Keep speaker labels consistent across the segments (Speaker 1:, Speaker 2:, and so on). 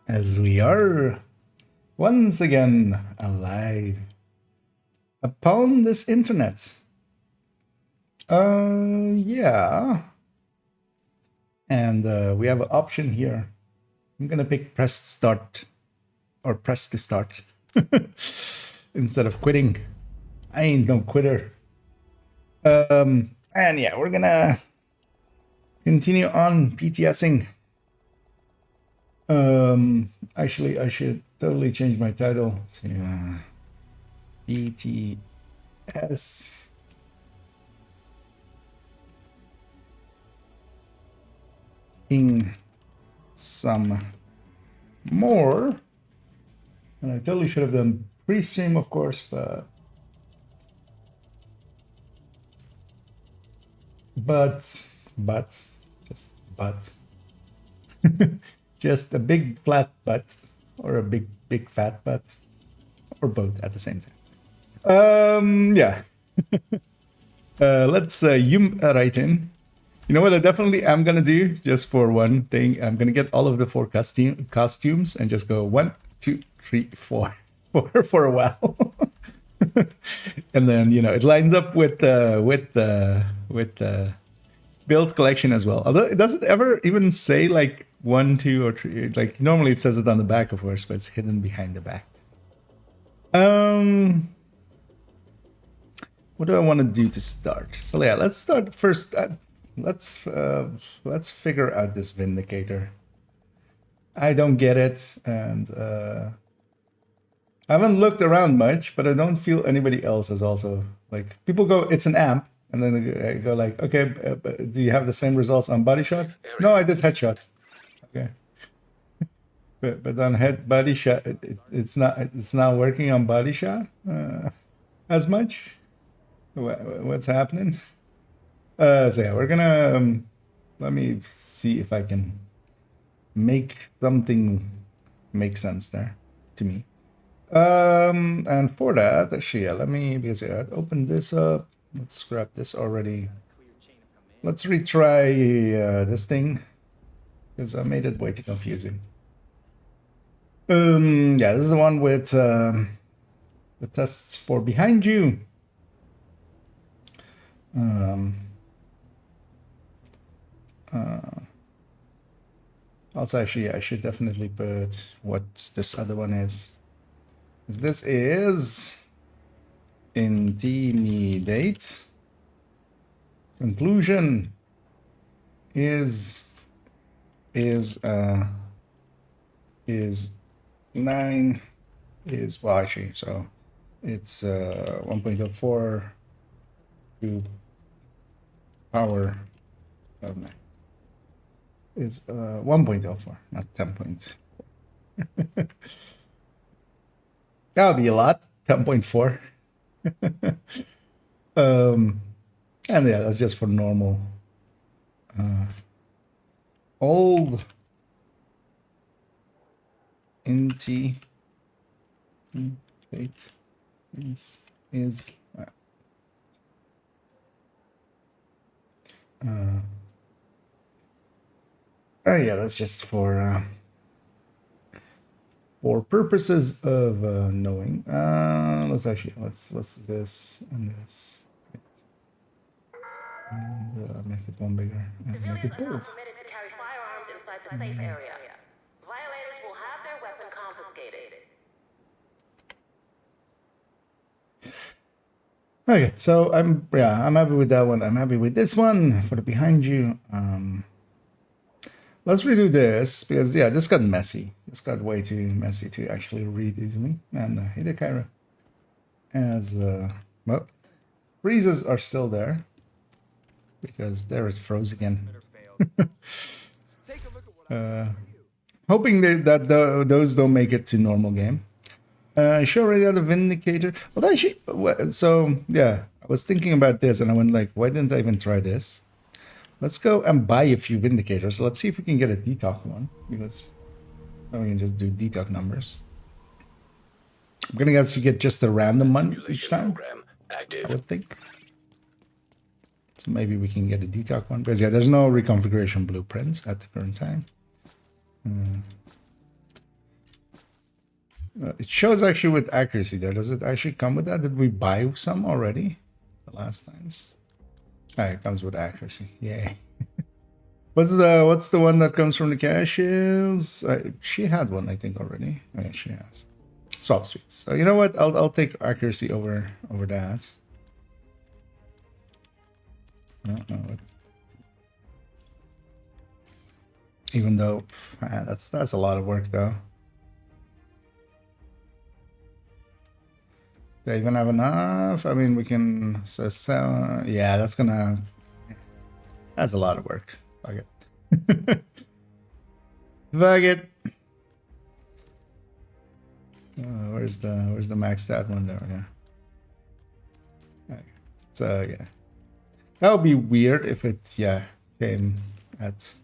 Speaker 1: as we are once again alive upon this internet. Yeah. And we have an option here. I'm gonna pick press start or press to start instead of quitting. I ain't no quitter. And yeah, we're gonna continue on PTSing. Actually, I should totally change my title to PTS. In some more. And I totally should have done pre-stream, of course, but just a big flat butt or a big fat butt or both at the same time. Yeah. Let's write in. You know what I definitely am gonna do, just for one thing, I'm gonna get all of the 4 costumes and just go 1, 2, 3, 4 for a while. And then, you know, it lines up with the build collection as well. Although it doesn't ever even say like 1, 2, or 3. Like normally it says it on the back, of course, but it's hidden behind the back. What do I want to do to start? So yeah, let's start first. Let's figure out this Vindicator. I don't get it, and I haven't looked around much, but I don't feel anybody else has also, like, people go, it's an amp, and then they go like, okay, but do you have the same results on body shot? No, I did headshots. Okay. But on body shot, it's not working on body shot as much. What's happening? So yeah, we're gonna let me see if I can make something make sense there to me. And for that, actually, yeah, let me, because yeah, I'd open this up. Let's scrap this already. Let's retry this thing, because I made it way too confusing. Yeah, this is the one with the tests for behind you. Also, actually, I should definitely put what this other one is. This is intimidate. Conclusion is 9 is, well, actually, so it's 1.04 to power of 9. Is 1.04, not 10. That'll be a lot. 10.4. And yeah, that's just for normal. Old inti is yeah, that's just for purposes of knowing. Let's this and this, and make it one bigger and make it bold.
Speaker 2: Permitted to carry firearms inside the safe area. Violators will have their weapon confiscated.
Speaker 1: Okay, so I'm happy with that one. I'm happy with this one for the behind you. Let's redo this, because yeah, this got messy. This got way too messy to actually read easily. And hey there, Kyra. As well, freezes are still there, because there is froze again. Hoping that those don't make it to normal game. I sure already had a Vindicator. Well, actually, so yeah, I was thinking about this, and I went like, why didn't I even try this? Let's go and buy a few Vindicators. Let's see if we can get a detox one, because we can just do detox numbers. I'm gonna guess you get just a random one each time, I would think. So maybe we can get a detox one, because yeah, there's no reconfiguration blueprints at the current time. It shows actually with accuracy there. Does it actually come with that? Did we buy some already? The last times. Ah, it comes with accuracy. Yay. What's the one that comes from the caches? She had one, I think, already. Oh, yeah, she has. Swap speeds. So you know what? I'll take accuracy over that. I don't know what. Even though that's a lot of work though. Do I even have enough? I mean, we can so yeah, that's a lot of work. Fuck it. Fuck it. Where's the max stat one there? Yeah. Okay. So yeah, that would be weird if it came at.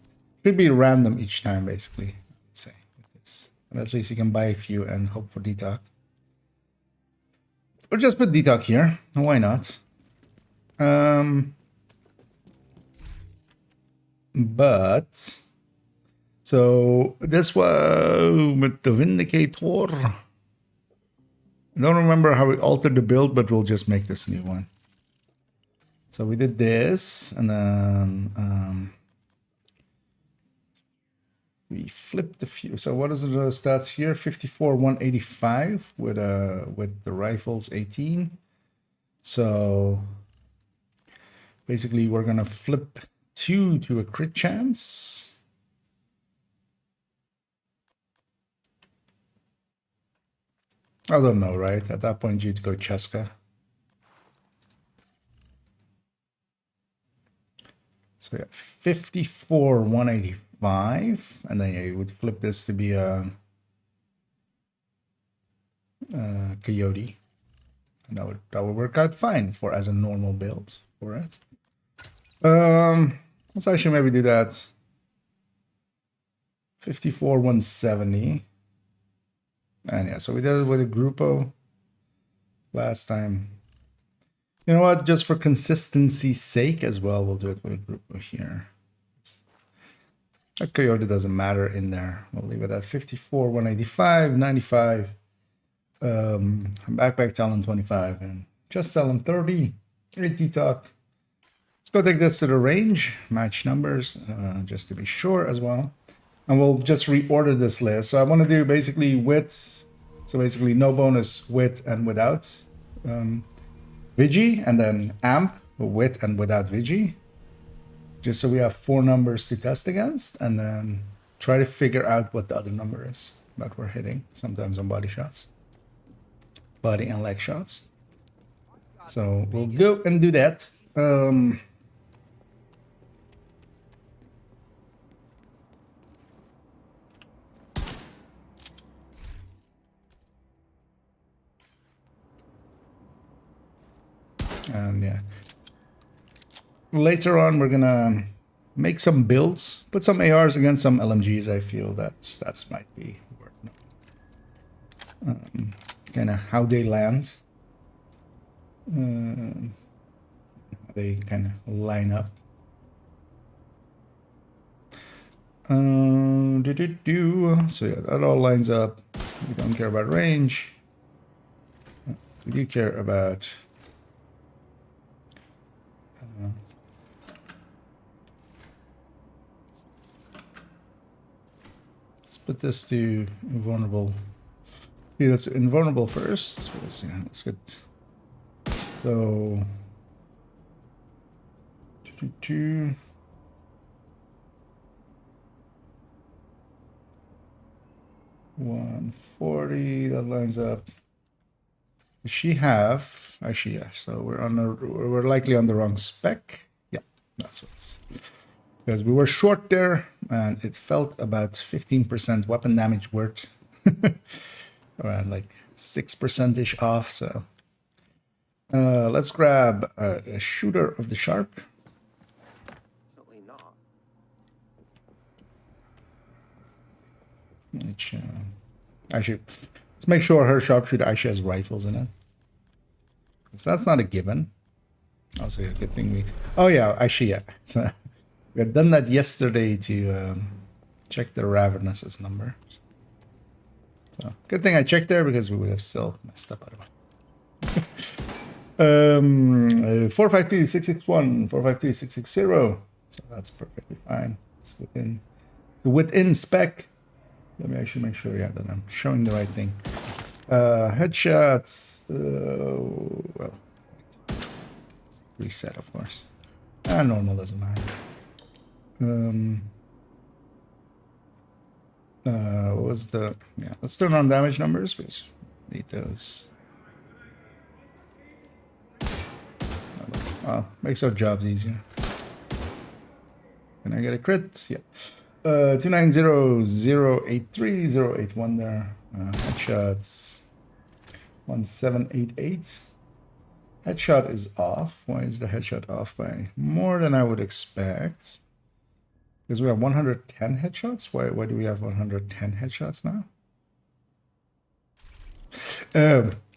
Speaker 1: Should be random each time, basically. I'd say with this, but at least you can buy a few and hope for detox, or just put detox here. Why not? But so this was with the Vindicator. I don't remember how we altered the build, but we'll just make this new one. So we did this, and then we flipped the few. So what is the stats here? 54, 185 with the rifles 18. So basically we're gonna flip 2 to a crit chance. I don't know, right? At that point you'd go Cheska. So yeah, 54, 185, and then you would flip this to be a Coyote, and that would work out fine for as a normal build for it. Let's actually maybe do that. 54, 170, and yeah, so we did it with a Grupo last time. You know what? Just for consistency's sake as well, we'll do it with a Grupo here. A Coyote doesn't matter in there. We'll leave it at 54, 185, 95. Backpack Talon 25, and just Talon 30. 80 talk. Let's go take this to the range. Match numbers, just to be sure as well. And we'll just reorder this list. So I want to do basically with, so basically no bonus with and without Vigi, and then amp with and without Vigi. Just so we have 4 numbers to test against, and then try to figure out what the other number is that we're hitting, sometimes on body shots. Body and leg shots. So we'll go and do that. And yeah. Later on, we're gonna make some builds, put some ARs against some LMGs. I feel that's might be worth knowing. Kind of how they land, how they kind of line up. So yeah, that all lines up. We don't care about range. We do care about let's put this to invulnerable. Yeah, let's invulnerable first. Let's get so 2. 140, that lines up. Does she have actually, yeah, so we're likely on the wrong spec. Yeah, that's what's, because we were short there and it felt about 15% weapon damage worth. Around like 6% off. So let's grab a shooter of the sharp. Which actually, let's make sure her sharpshooter actually has rifles in it, because that's not a given. Also a good thing we, oh yeah, actually yeah, so we had done that yesterday to check the Ravenous number. So good thing I checked there because we would have still messed up otherwise. 452661, 452660. So that's perfectly fine. It's within spec. Let me actually make sure, yeah, that I'm showing the right thing. Headshots. Well, reset, of course. Normal doesn't matter. What was the... Yeah, let's turn on damage numbers because we need those. Makes our jobs easier. Can I get a crit? Yeah. 290-083-081 there. Headshots. 1788. Headshot is off. Why is the headshot off by more than I would expect? Because we have 110 headshots? Why do we have 110 headshots now?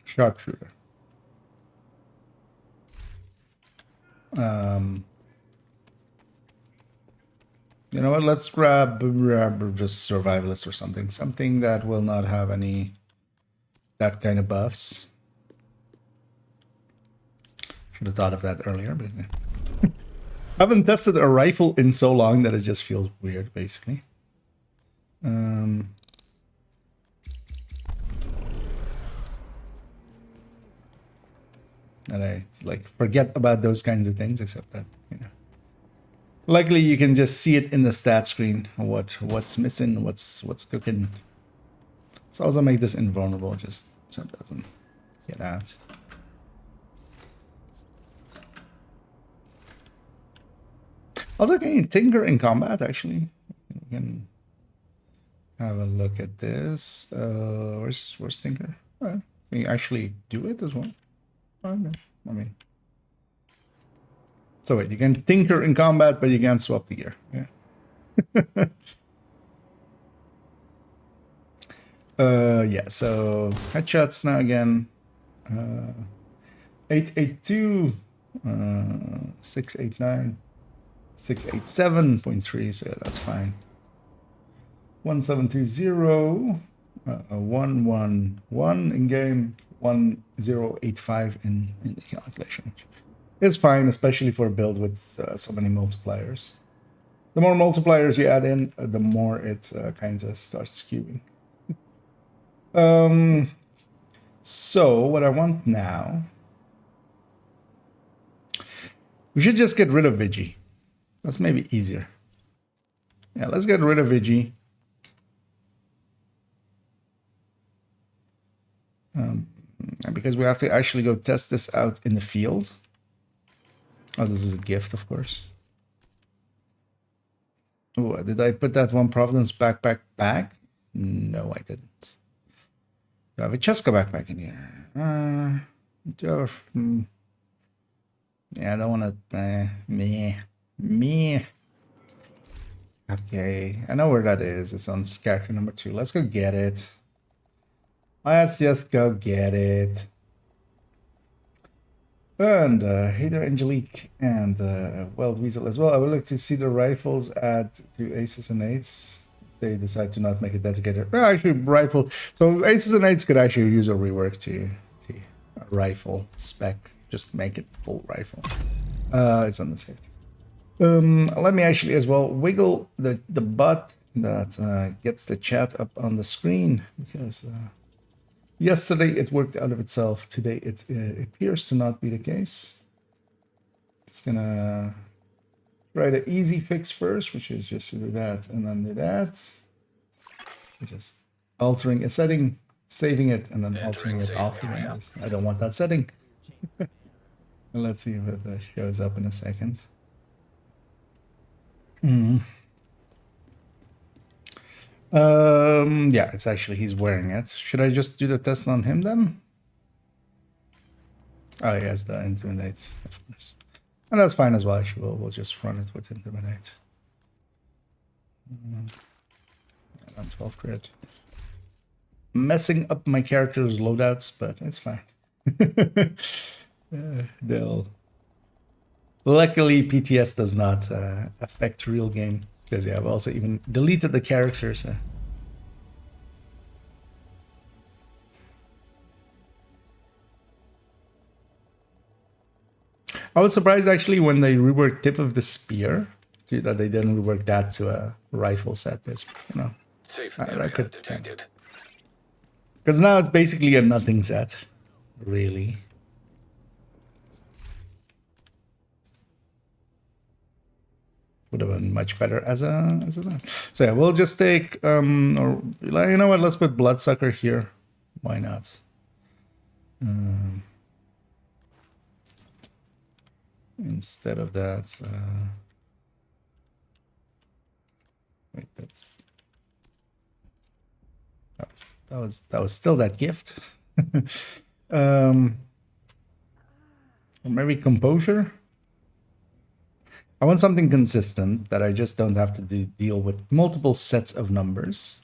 Speaker 1: Sharpshooter. You know what? Let's grab just survivalist or something. Something that will not have any that kind of buffs. Should have thought of that earlier, but yeah. I haven't tested a rifle in so long that it just feels weird, basically. And I like forget about those kinds of things, except that, you know. Luckily, you can just see it in the stat screen. What's missing, what's cooking. Let's also make this invulnerable, just so it doesn't get out. Also, can you tinker in combat? Actually, we can have a look at this. Where's tinker? Can you actually do it as well? I mean. So wait, you can tinker in combat, but you can't swap the gear. Yeah. Yeah, so headshots now again. 882, 689, 687.3, so that's fine. 1720, 111 in game, 1085 in the calculation. It's fine, especially for a build with so many multipliers. The more multipliers you add in, the more it kind of starts skewing. So what I want now, we should just get rid of Vigi. That's maybe easier. Yeah, let's get rid of Vigi. Because we have to actually go test this out in the field. Oh, this is a gift, of course. Oh, did I put that one Providence backpack back? No, I didn't. Do I have a Cheska backpack in here? Yeah, I don't want to... me. Okay, I know where that is. It's on character number 2. Let's go get it. Let's just go get it. And Hader Angelique and Wild Weasel as well. I would like to see the rifles add to Aces and Eights. They decide to not make it dedicated. Well, actually, rifle. So Aces and Eights could actually use a rework to a rifle spec. Just make it full rifle. It's on this page. Let me actually as well wiggle the bot that gets the chat up on the screen, because yesterday it worked out of itself. Today it appears to not be the case. Just gonna try the easy fix first, which is just to do that and then do that. Just altering a setting, saving it, and then altering it off again. I don't want that setting. Let's see if it shows up in a second. Yeah, it's actually, he's wearing it. Should I just do the test on him then? Oh, he has the Intimidate, of course. And that's fine as well, actually. We'll just run it with Intimidate. And 12 crit. Messing up my character's loadouts, but it's fine. They'll... Luckily, PTS does not affect real game, because yeah, I've also even deleted the characters. I was surprised actually when they reworked tip of the spear that they didn't rework that to a rifle set. But, you know,
Speaker 3: Safe
Speaker 1: that
Speaker 3: area
Speaker 1: could,
Speaker 3: detected.
Speaker 1: because now it's basically a nothing set, really. Would have been much better as a so yeah, we'll just take or you know what, let's put bloodsucker here. Why not? Instead of that, wait, that was still that gift. Or maybe composure. I want something consistent that I just don't have to deal with multiple sets of numbers.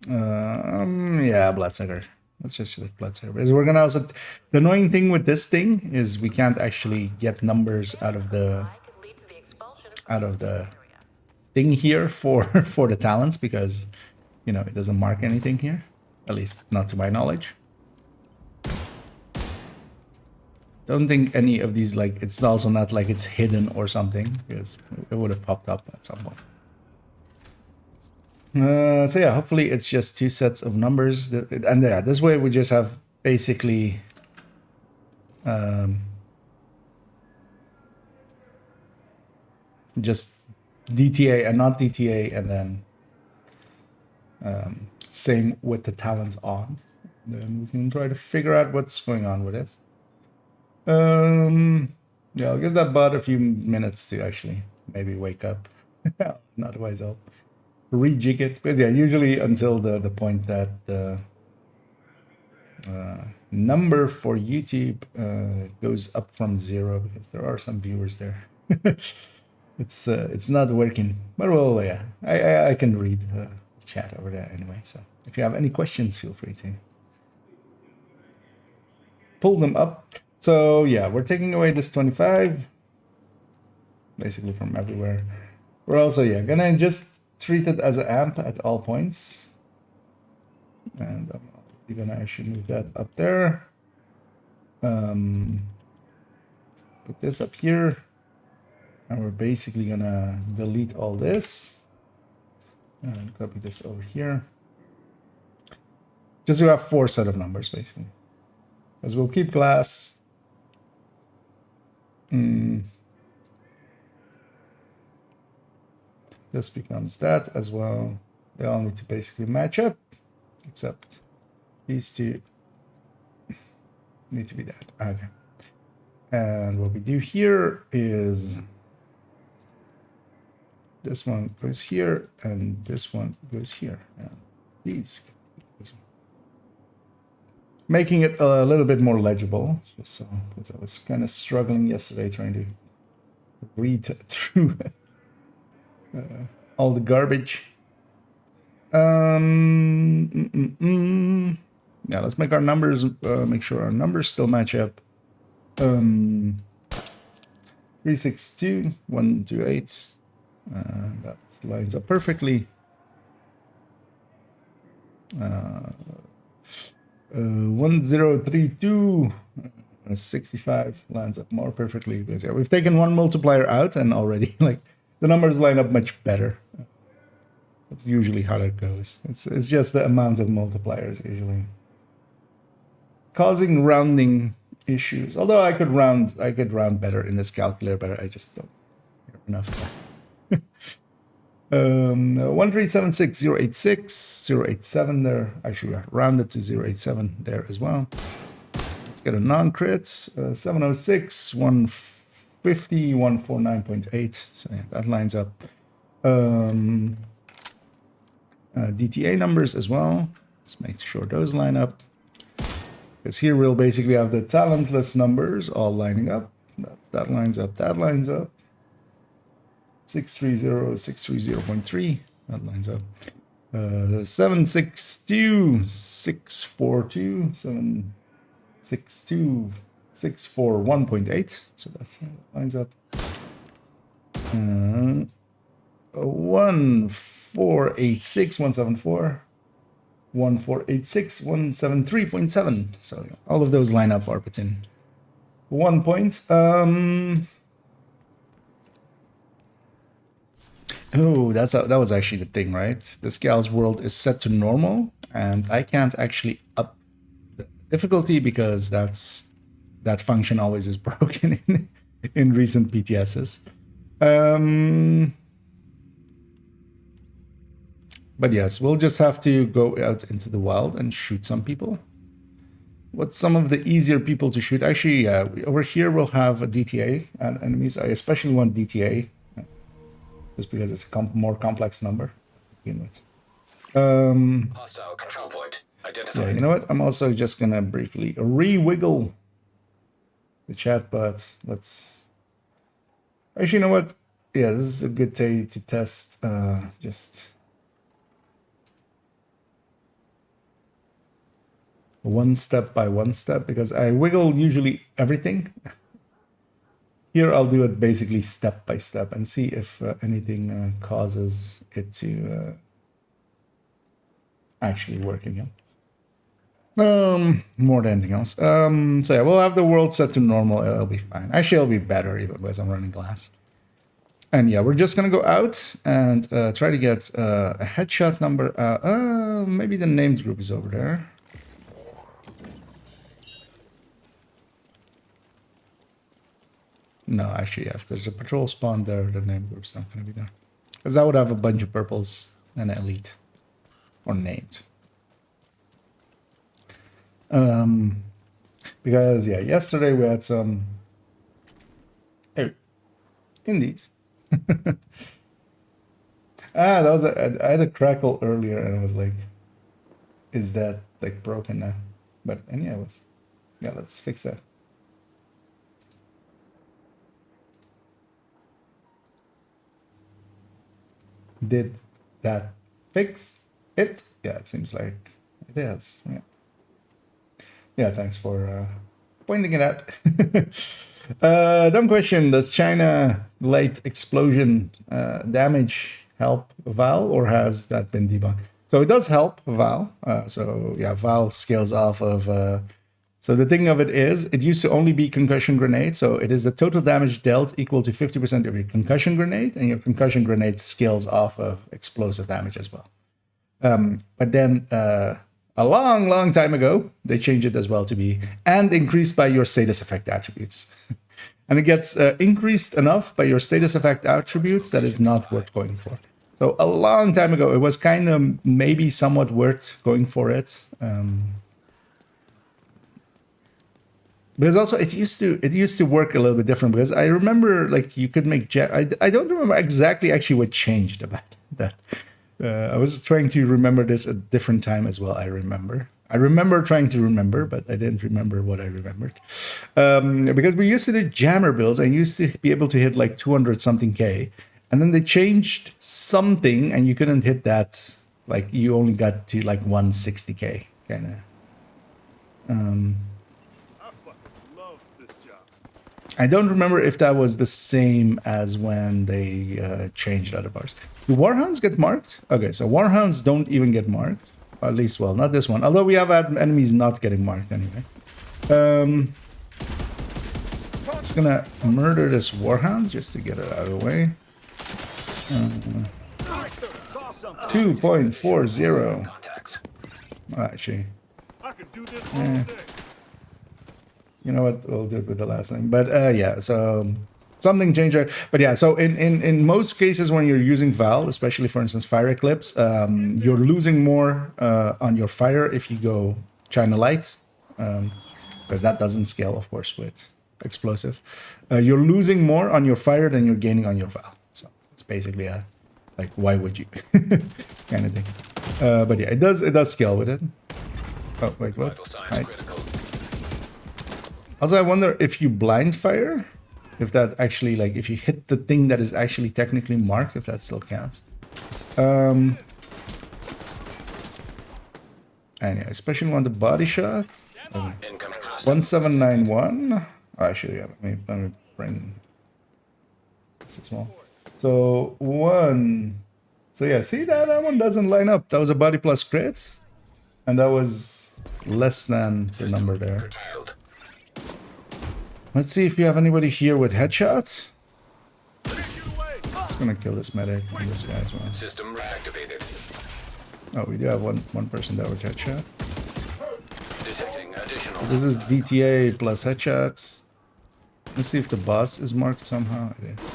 Speaker 1: Yeah, bloodsucker. Let's just use bloodsucker. Because we're gonna also, the annoying thing with this thing is we can't actually get numbers out of the thing here for for the talents, because you know it doesn't mark anything here, at least not to my knowledge. Don't think any of these, like, it's also not like it's hidden or something, because it would have popped up at some point. So yeah, hopefully it's just two sets of numbers, and yeah, this way we just have basically just DTA and not DTA, and then same with the talent on. Then we can try to figure out what's going on with it. Yeah, I'll give that bot a few minutes to actually maybe wake up. Otherwise I'll rejig it, because yeah, usually until the point that the number for YouTube goes up from 0, because there are some viewers there. It's not working, but well, yeah, I can read the chat over there anyway. So if you have any questions, feel free to pull them up. So yeah, we're taking away this 25, basically from everywhere. We're also, yeah, gonna just treat it as an amp at all points. And you're gonna actually move that up there. Put this up here. And we're basically gonna delete all this. And copy this over here. Just to have 4 set of numbers, basically. As we'll keep glass. This becomes that as well. They all need to basically match up, except these two need to be that. Okay. And what we do here is this one goes here and this one goes here. And these, making it a little bit more legible, just so, because I was kind of struggling yesterday trying to read through all the garbage. Yeah, let's make our numbers, make sure our numbers still match up. 362, 128. That lines up perfectly. 1032, 65 lines up more perfectly, because yeah, we've taken one multiplier out and already like the numbers line up much better. That's usually how that goes. It's just the amount of multipliers usually causing rounding issues. Although I could round better in this calculator, but I just don't have enough. 1376086, 087 there. Actually, I rounded to 087 there as well. Let's get a non-crit. 706, 150, 149.8. So yeah, that lines up. DTA numbers as well. Let's make sure those line up. Because here we'll basically have the talentless numbers all lining up. That lines up, that lines up. 630, 630.3, that lines up. 762, 642, 762, 641.8. So that lines up. 1486, 174. 1486, 173.7. So all of those line up are within 1 point. Oh, that was actually the thing, right? This gal's world is set to normal, and I can't actually up the difficulty because that function always is broken in recent PTSs. But yes, we'll just have to go out into the wild and shoot some people. What's some of the easier people to shoot? Actually, over here we'll have a DTA and enemies. I especially want DTA, just because it's a more complex number to begin with.
Speaker 3: Hostile control point identified.
Speaker 1: Yeah, you know what? I'm also just gonna briefly re-wiggle the chat, but let's... Actually, you know what? Yeah, this is a good day to test just... one step by one step, because I wiggle usually everything. Here I'll do it basically step by step and see if anything causes it to actually work again. More than anything else. So yeah, we'll have the world set to normal. It'll be fine. Actually, it'll be better even because I'm running glass. And yeah, we're just gonna go out and try to get a headshot number. Maybe the named group is over there. No, actually, if there's a patrol spawn there, the name group's not going to be there. Because I would have a bunch of purples and elite. Or named. Because, yeah, yesterday we had some... Oh, indeed. That was I had a crackle earlier and I was like, is that, like, broken now? But, and yeah, it was. Yeah, let's fix that. Did that fix it? Yeah, it seems like it is. Yeah. Yeah, thanks for pointing it out. Dumb question. Does China light explosion damage help Val, or has that been debunked? So it does help Val. So yeah, Val scales off of... So the thing of it is, it used to only be concussion grenade. So it is the total damage dealt equal to 50% of your concussion grenade, and your concussion grenade scales off of explosive damage as well. But then a long time ago, they changed it as well to be, and increased by your status effect attributes. And it gets increased enough by your status effect attributes that is not worth going for. So a long time ago, it was kind of maybe somewhat worth going for it. Because also it used to work a little bit different, because I remember like you could make I don't remember exactly actually what changed about that. I was trying to remember this at a different time as well. I remember trying to remember, but I didn't remember what I remembered. Because we used to do jammer builds. I used to be able to hit like 200 something K, and then they changed something and you couldn't hit that. Like you only got to like 160K kind of. I don't remember if that was the same as when they changed other bars. Do Warhounds get marked? Okay, so Warhounds don't even get marked. Or at least, well, not this one. Although we have had enemies not getting marked anyway. Just gonna murder this Warhound just to get it out of the way. 2.40. Actually. I could do this all day. You know what? We'll do it with the last thing. But yeah, so something changed there. But yeah, so in most cases when you're using Val, especially for instance Fire Eclipse, you're losing more on your fire if you go China Light, because that doesn't scale, of course, with explosive. You're losing more on your fire than you're gaining on your Val. So it's basically a like, why would you kind of thing. But yeah, it does scale with it. Oh wait, what? Right. Also, I wonder if you blind fire, if that actually, like, if you hit the thing that is actually technically marked, if that still counts. And yeah, especially on the body shot. 1791. Oh, actually, yeah, let me bring this small. So one. So yeah, see that one doesn't line up. That was a body plus crit, and that was less than the number there. Let's see if we have anybody here with headshots. Just gonna kill this medic and this guy as well.
Speaker 3: System reactivated.
Speaker 1: Oh, we do have one person there with headshot.
Speaker 3: Detecting additional.
Speaker 1: This is DTA plus headshots. Let's see if the boss is marked somehow. It is.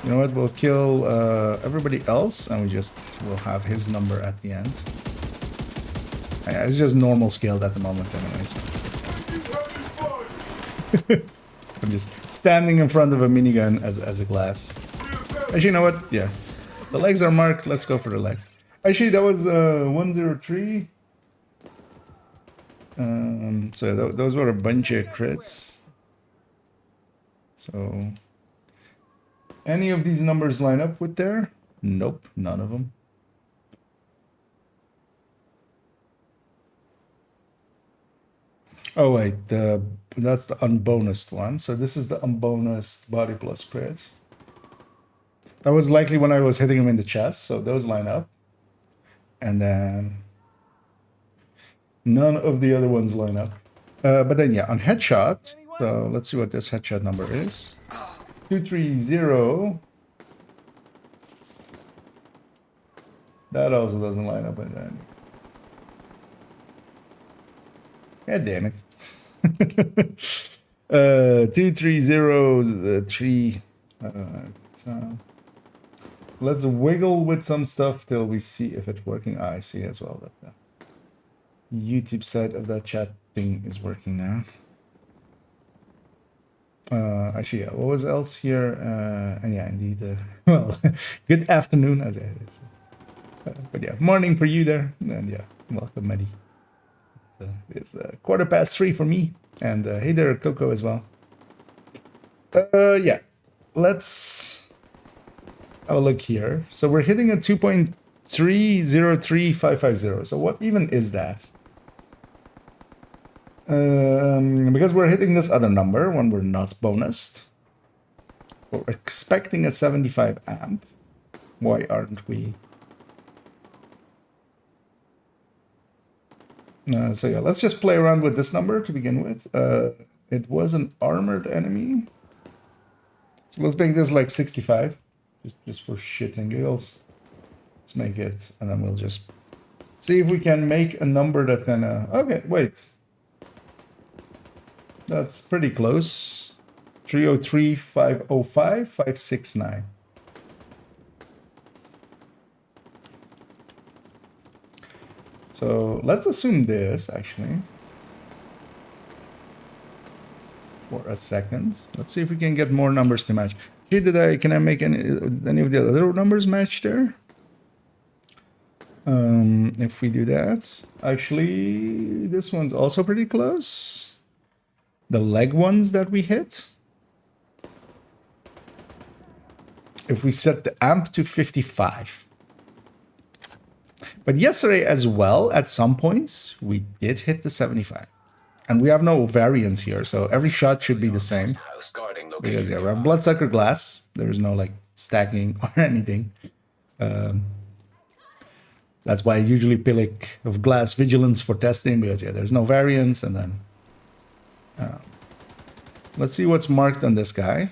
Speaker 1: You know what? We'll kill everybody else, and we'll have his number at the end. Yeah, it's just normal scaled at the moment, anyways. I'm just standing in front of a minigun as a glass. Actually, you know what? Yeah, the legs are marked. Let's go for the legs. Actually, that was 103. So those were a bunch of crits. So, any of these numbers line up with there? Nope, none of them. Oh wait, that's the unbonused one. So this is the unbonused body plus crit. That was likely when I was hitting him in the chest, so those line up. And then none of the other ones line up. But then yeah, on headshot, so let's see what this headshot number is. 230. That also doesn't line up with that. God damn it. 2303. So let's wiggle with some stuff till we see if it's working. I see as well that the YouTube side of that chat thing is working now. Actually, yeah, what was else here? And yeah, indeed. Well, good afternoon, as it is. But yeah, morning for you there. And yeah, welcome, Maddie. It's 3:15 for me. And hey there, Coco, as well. Yeah, let's have a look here. So we're hitting a 2.303550. So what even is that? Because we're hitting this other number when we're not bonused. We're expecting a 75 amp. Why aren't we? So yeah, let's just play around with this number to begin with. It was an armored enemy. So let's make this like 65. Just for shits and giggles. Let's make it, and then we'll just see if we can make a number that kind of... Okay, wait. That's pretty close. 303, 505, 569. So let's assume this actually for a second. Let's see if we can get more numbers to match. Can I make any of the other numbers match there? If we do that, actually, this one's also pretty close. The leg ones that we hit. If we set the amp to 55. But yesterday as well, at some points, we did hit the 75. And we have no variance here, so every shot should be the same. Because yeah, we have bloodsucker glass. There's no like stacking or anything. That's why I usually pick of glass vigilance for testing, because yeah, there's no variance. And then let's see what's marked on this guy.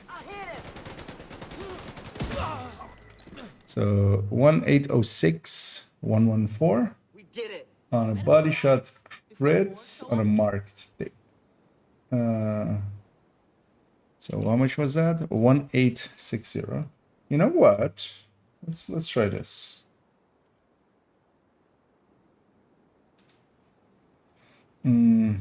Speaker 1: So 1806 114 on a body shot crit on a marked thing. So how much was that? 1860. You know what? Let's try this. We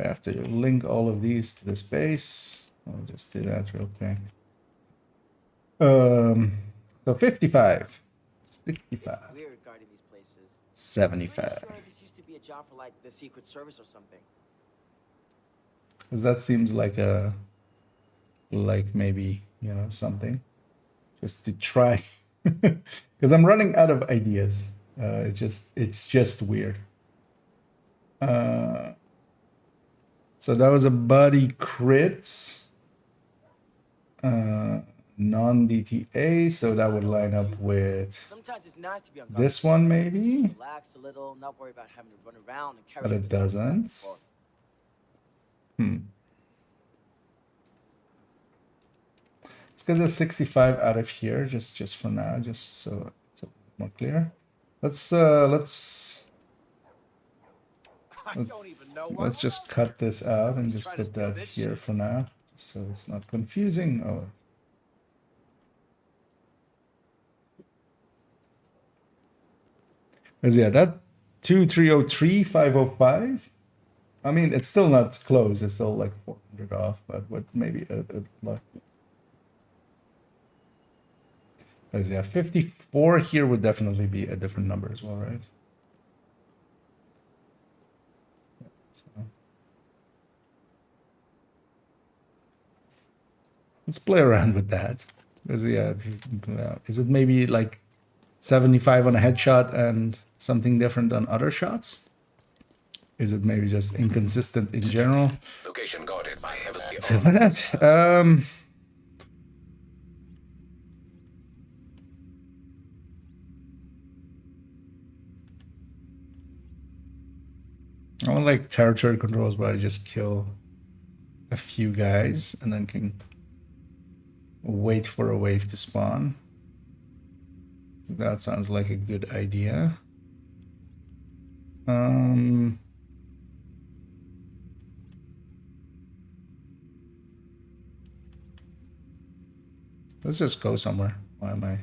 Speaker 1: have to link all of these to the space. I'll just do that real quick. So 55, 65,
Speaker 4: Weird guarding these places.
Speaker 1: 75.
Speaker 4: I'm sure this used to be a job for like the Secret Service or something.
Speaker 1: Because that seems like maybe, you know, something. Just to try. Because I'm running out of ideas. It's just weird. So that was a body crit. non-DTA, so that would line up with
Speaker 4: Sometimes it's nice to be on guard.
Speaker 1: this one maybe,
Speaker 4: Relax a little, not worry about having to run around and carry
Speaker 1: but it
Speaker 4: everything back and
Speaker 1: doesn't.
Speaker 4: forth.
Speaker 1: Let's get the 65 out of here just for now, just so it's a bit more clear. Let's just cut this out and just put that here for now, so it's not confusing. Oh. Because yeah, that 2303,505. I mean, it's still not close. It's still like 400 off, but with maybe a luck. Because yeah, 54 here would definitely be a different number as well, right? Yeah, so. Let's play around with that. Because yeah, is it maybe like 75 on a headshot and something different on other shots? Is it maybe just inconsistent in general?
Speaker 3: Location guarded by heavily
Speaker 1: So for that, I want like territory controls where I just kill a few guys and then can wait for a wave to spawn. That sounds like a good idea. Let's just go somewhere. Why am I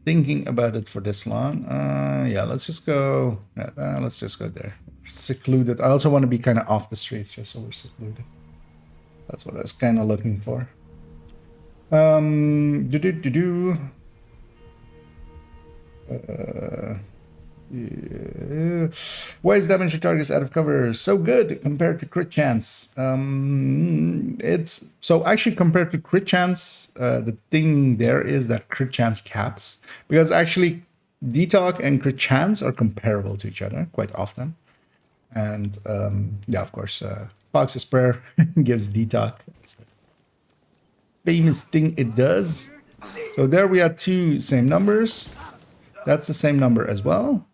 Speaker 1: thinking about it for this long? Yeah, let's just go. Let's just go there. Secluded. I also want to be kind of off the streets, just so we're secluded. That's what I was kind of looking for. Yeah. Why is damage to targets out of cover so good compared to crit chance? It's so actually compared to crit chance, the thing there is that crit chance caps, because actually DTOC and crit chance are comparable to each other quite often. And yeah, of course, Fox's Prayer gives DTOC. That's the famous thing it does. So there we had two same numbers. That's the same number as well.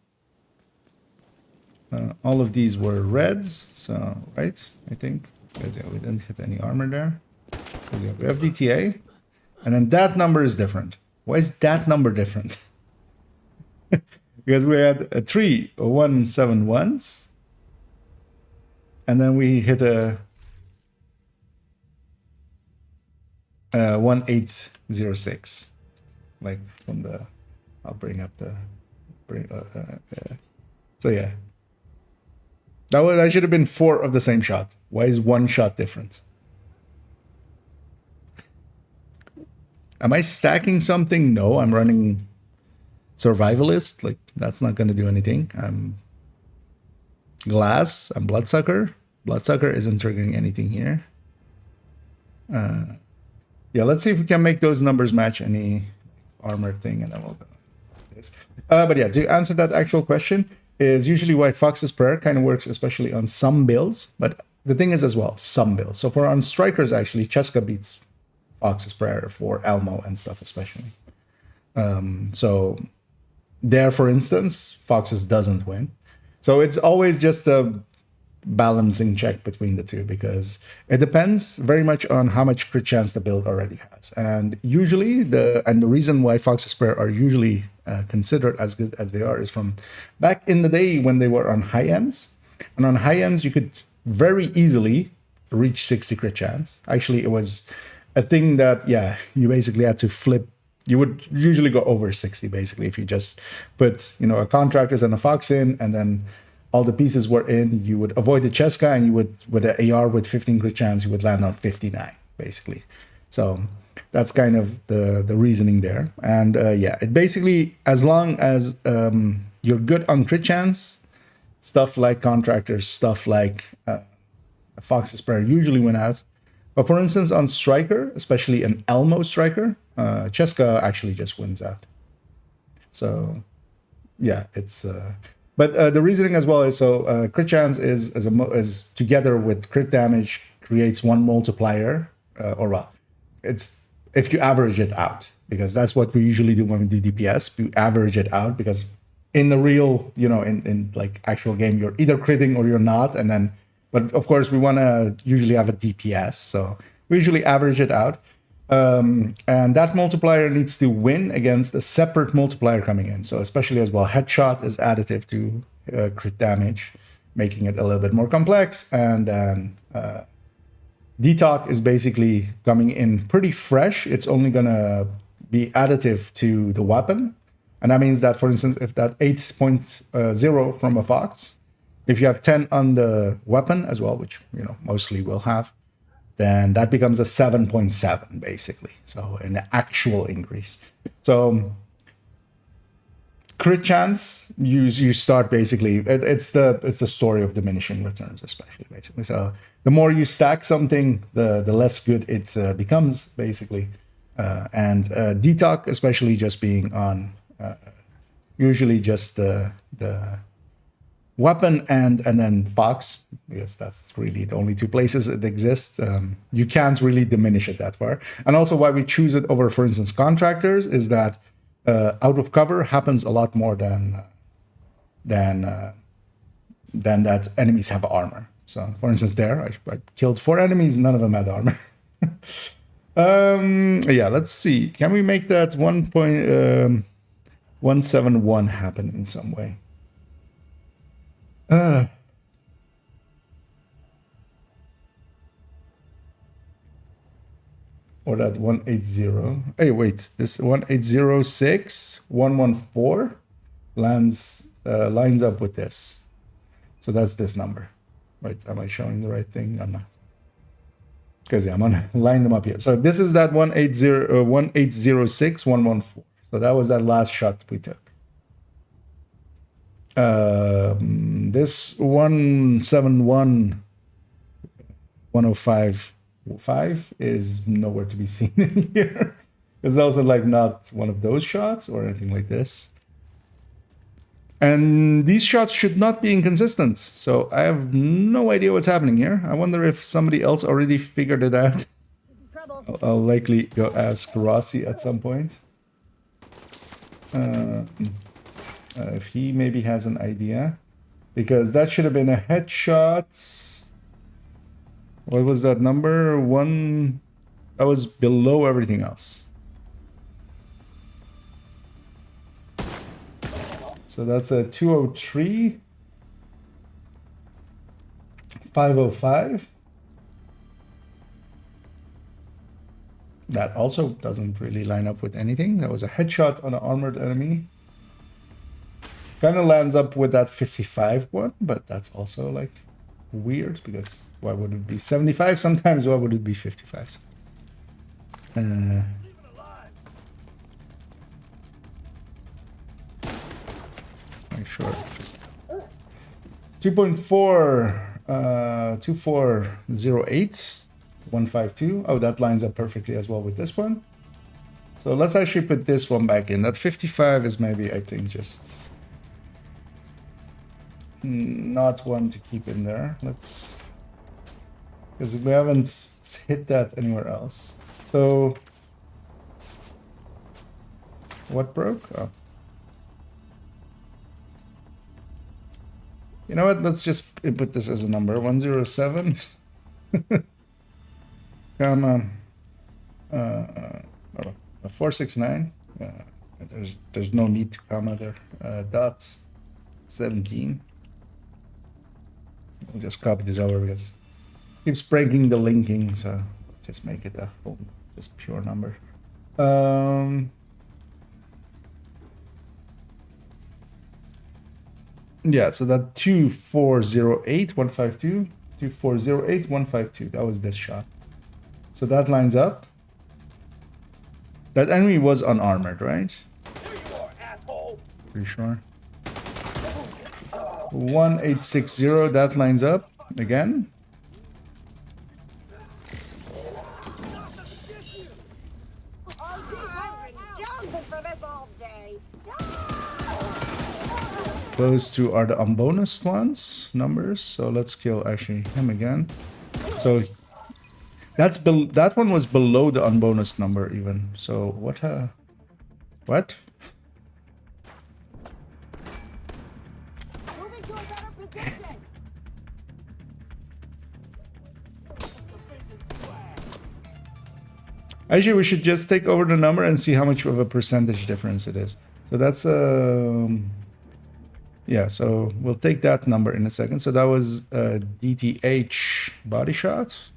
Speaker 1: All of these were reds, so right, I think. Because yeah, we didn't hit any armor there. Yeah, we have DTA, and then that number is different. Why is that number different? Because we had 3 171s, and then we hit a 1806, like from the. I'll bring up the. So yeah. That should have been 4 of the same shot. Why is 1 shot different? Am I stacking something? No, I'm running survivalist. Like, that's not going to do anything. I'm glass. I'm bloodsucker. Bloodsucker isn't triggering anything here. Yeah, let's see if we can make those numbers match any armor thing, and then we'll go. But yeah, to answer that actual question, is usually why Fox's Prayer kind of works, especially on some builds. But the thing is as well, some builds. So for on strikers, actually, Cheska beats Fox's Prayer for Elmo and stuff, especially. So there, for instance, Fox's doesn't win. So it's always just a balancing check between the two, because it depends very much on how much crit chance the build already has. And usually the reason why Fox's Prayer are usually considered as good as they are is from back in the day when they were on high ends. And on high ends, you could very easily reach 60 crit chance. Actually, it was a thing that, yeah, you basically had to flip. You would usually go over 60, basically, if you just put, you know, a Contractors and a Fox in, and then all the pieces were in. You would avoid the Cheska, and you would, with an AR with 15 crit chance, you would land on 59, basically. So that's kind of the reasoning there. And yeah, it basically, as long as you're good on crit chance, stuff like Contractors, stuff like Fox's Prayer usually win out. But for instance, on Striker, especially an Elmo Striker, Cheska actually just wins out. So yeah, it's... But the reasoning as well is, so crit chance is together with crit damage creates one multiplier, or well, it's if you average it out, because that's what we usually do when we do DPS. We average it out because in the real, in like actual game, you're either critting or you're not. And then, but of course, we want to usually have a DPS. So we usually average it out. And that multiplier needs to win against a separate multiplier coming in. So especially as well, headshot is additive to crit damage, making it a little bit more complex. And then detox is basically coming in pretty fresh. It's only going to be additive to the weapon. And that means that, for instance, if that 8.0 from a Fox, if you have 10 on the weapon as well, which, mostly will have, then that becomes a 7.7 basically. So an actual increase. So crit chance, you start basically, it's the story of diminishing returns, especially basically. So the more you stack something, the less good it becomes basically. And detox, especially just being on usually just the weapon and then Fox, because that's really the only two places it exists. You can't really diminish it that far. And also why we choose it over, for instance, contractors is that out of cover happens a lot more than that enemies have armor. So for instance, there I killed 4 enemies, none of them had armor. Yeah, let's see. Can we make that 1.171 happen in some way? Or that 180. Hey, wait, this 1806114 lines up with this. So that's this number. Right, am I showing the right thing? I'm not. Because yeah, I'm gonna line them up here. So this is that 1806114. So that was that last shot we took. This 171.105.5 is nowhere to be seen in here. It's also like not one of those shots or anything like this. And these shots should not be inconsistent. So I have no idea what's happening here. I wonder if somebody else already figured it out. I'll likely go ask Rossi at some point. If he maybe has an idea. Because that should have been a headshot. What was that number? 1. That was below everything else. So that's a 203. 505. That also doesn't really line up with anything. That was a headshot on an armored enemy. Kind of lands up with that 55 one, but that's also like weird because why would it be 75 sometimes? Why would it be 55? Let's make sure. 2.4 2408 152. Oh, that lines up perfectly as well with this one. So let's actually put this one back in. That 55 is maybe, I think, just not one to keep in there. Let's, because we haven't hit that anywhere else. So what broke? Oh. You know what? Let's just put this as a number. 107. Comma. 469. There's no need to comma there. Dot 17. I'll just copy this over because it keeps breaking the linking, so just make it a full, just pure number. Yeah, so that 2408.152, 2408.152. That was this shot. So that lines up. That enemy was unarmored, right?
Speaker 3: There you are, asshole.
Speaker 1: Pretty sure. 1860, that lines up again. Those two are the unbonused ones, numbers. So let's kill actually him again. So that one was below the unbonus number even. So what? What?
Speaker 2: Moving to a better position.
Speaker 1: Actually, we should just take over the number and see how much of a percentage difference it is. So that's yeah. So we'll take that number in a second. So that was DTH body shot,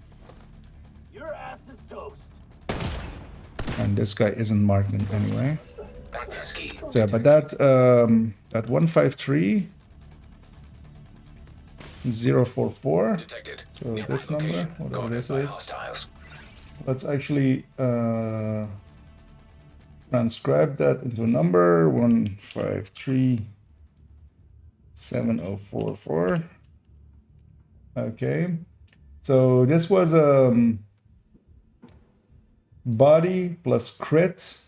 Speaker 3: Your ass is toast.
Speaker 1: and this guy isn't marked in any way.
Speaker 5: Access key.
Speaker 1: So yeah, but that 153 044.
Speaker 5: Detected.
Speaker 1: So
Speaker 5: Nearby
Speaker 1: this number,
Speaker 5: location.
Speaker 1: whatever
Speaker 5: Guarded
Speaker 1: this
Speaker 5: by
Speaker 1: is.
Speaker 5: hostiles.
Speaker 1: Let's actually transcribe that into a number 153 7044. Okay, so this was body plus crit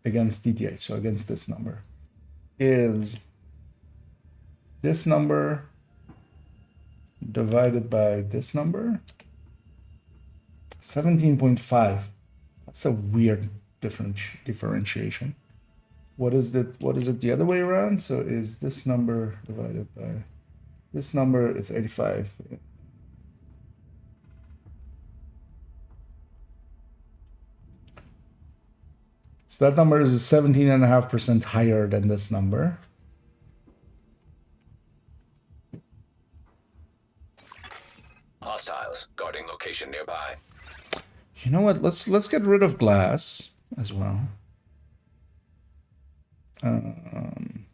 Speaker 1: against DTH, so against this number is this number divided by this number. 17.5. That's a weird differentiation. What is it the other way around? So is this number divided by this number is 85. So that number is 17.5% higher than this number.
Speaker 5: Hostiles guarding location nearby.
Speaker 1: You know what? Let's get rid of glass as well. I'm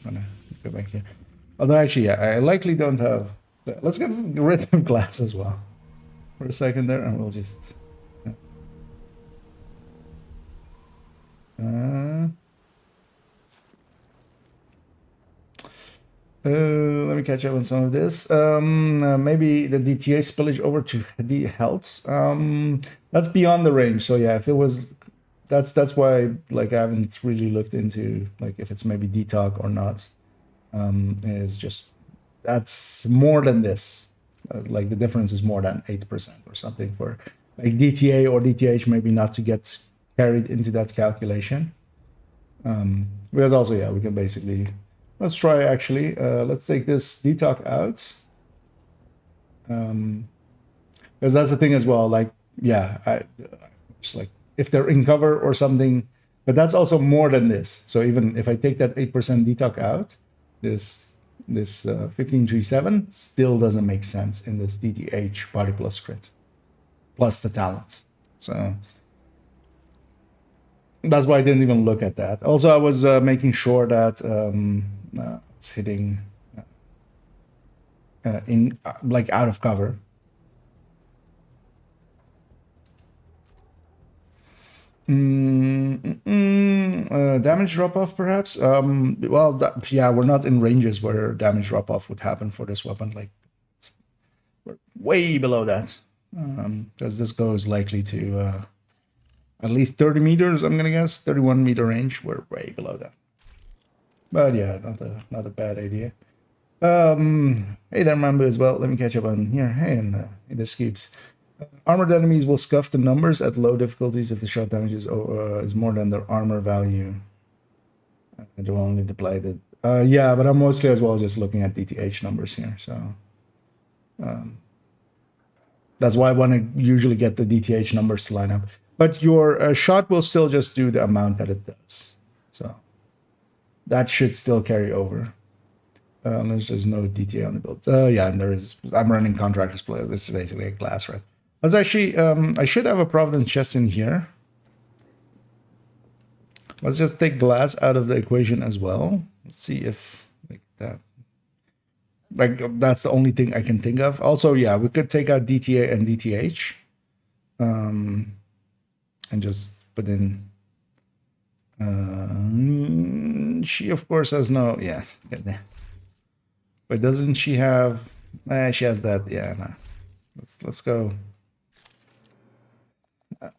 Speaker 1: gonna go back here. Although actually, yeah, I likely don't have. Let's get rid of glass as well for a second there, and we'll just. Let me catch up on some of this. Maybe the DTA spillage over to the health. That's beyond the range. So yeah, if it was, that's why like I haven't really looked into like if it's maybe DTOC or not. Is just that's more than this. Like the difference is more than 8% or something for like DTA or DTH maybe not to get carried into that calculation. Because also yeah, we can basically. Let's try actually. Let's take this DTOC out. Because that's the thing as well. Like, yeah, I just like if they're in cover or something, but that's also more than this. So even if I take that 8% DTOC out, this 1537 still doesn't make sense in this DTH body plus crit plus the talent. So that's why I didn't even look at that. Also, I was making sure that it's hitting in like out of cover. Damage drop off, perhaps. Well, yeah, we're not in ranges where damage drop off would happen for this weapon. Like, we're way below that, because this goes likely to at least 30 meters. I'm gonna guess 31 meter range. We're way below that. But yeah, not a bad idea. Hey there, Mamba as well. Let me catch up on here. Hey, and hey there, Skeeps. Armored enemies will scuff the numbers at low difficulties if the shot damage is more than their armor value. I don't only apply the. Yeah, but I'm mostly as well just looking at DTH numbers here. So that's why I want to usually get the DTH numbers to line up. But your shot will still just do the amount that it does. So that should still carry over. Unless there's no DTA on the build. Yeah, and there is. I'm running contractor's play. This is basically a glass, right? Let's actually, I should have a Providence chest in here. Let's just take glass out of the equation as well. Let's see if like that. Like that's the only thing I can think of. Also, yeah, we could take out DTA and DTH. And just put in. She of course has no. Yeah, get there. But doesn't she have? She has that. Yeah, no. Let's go.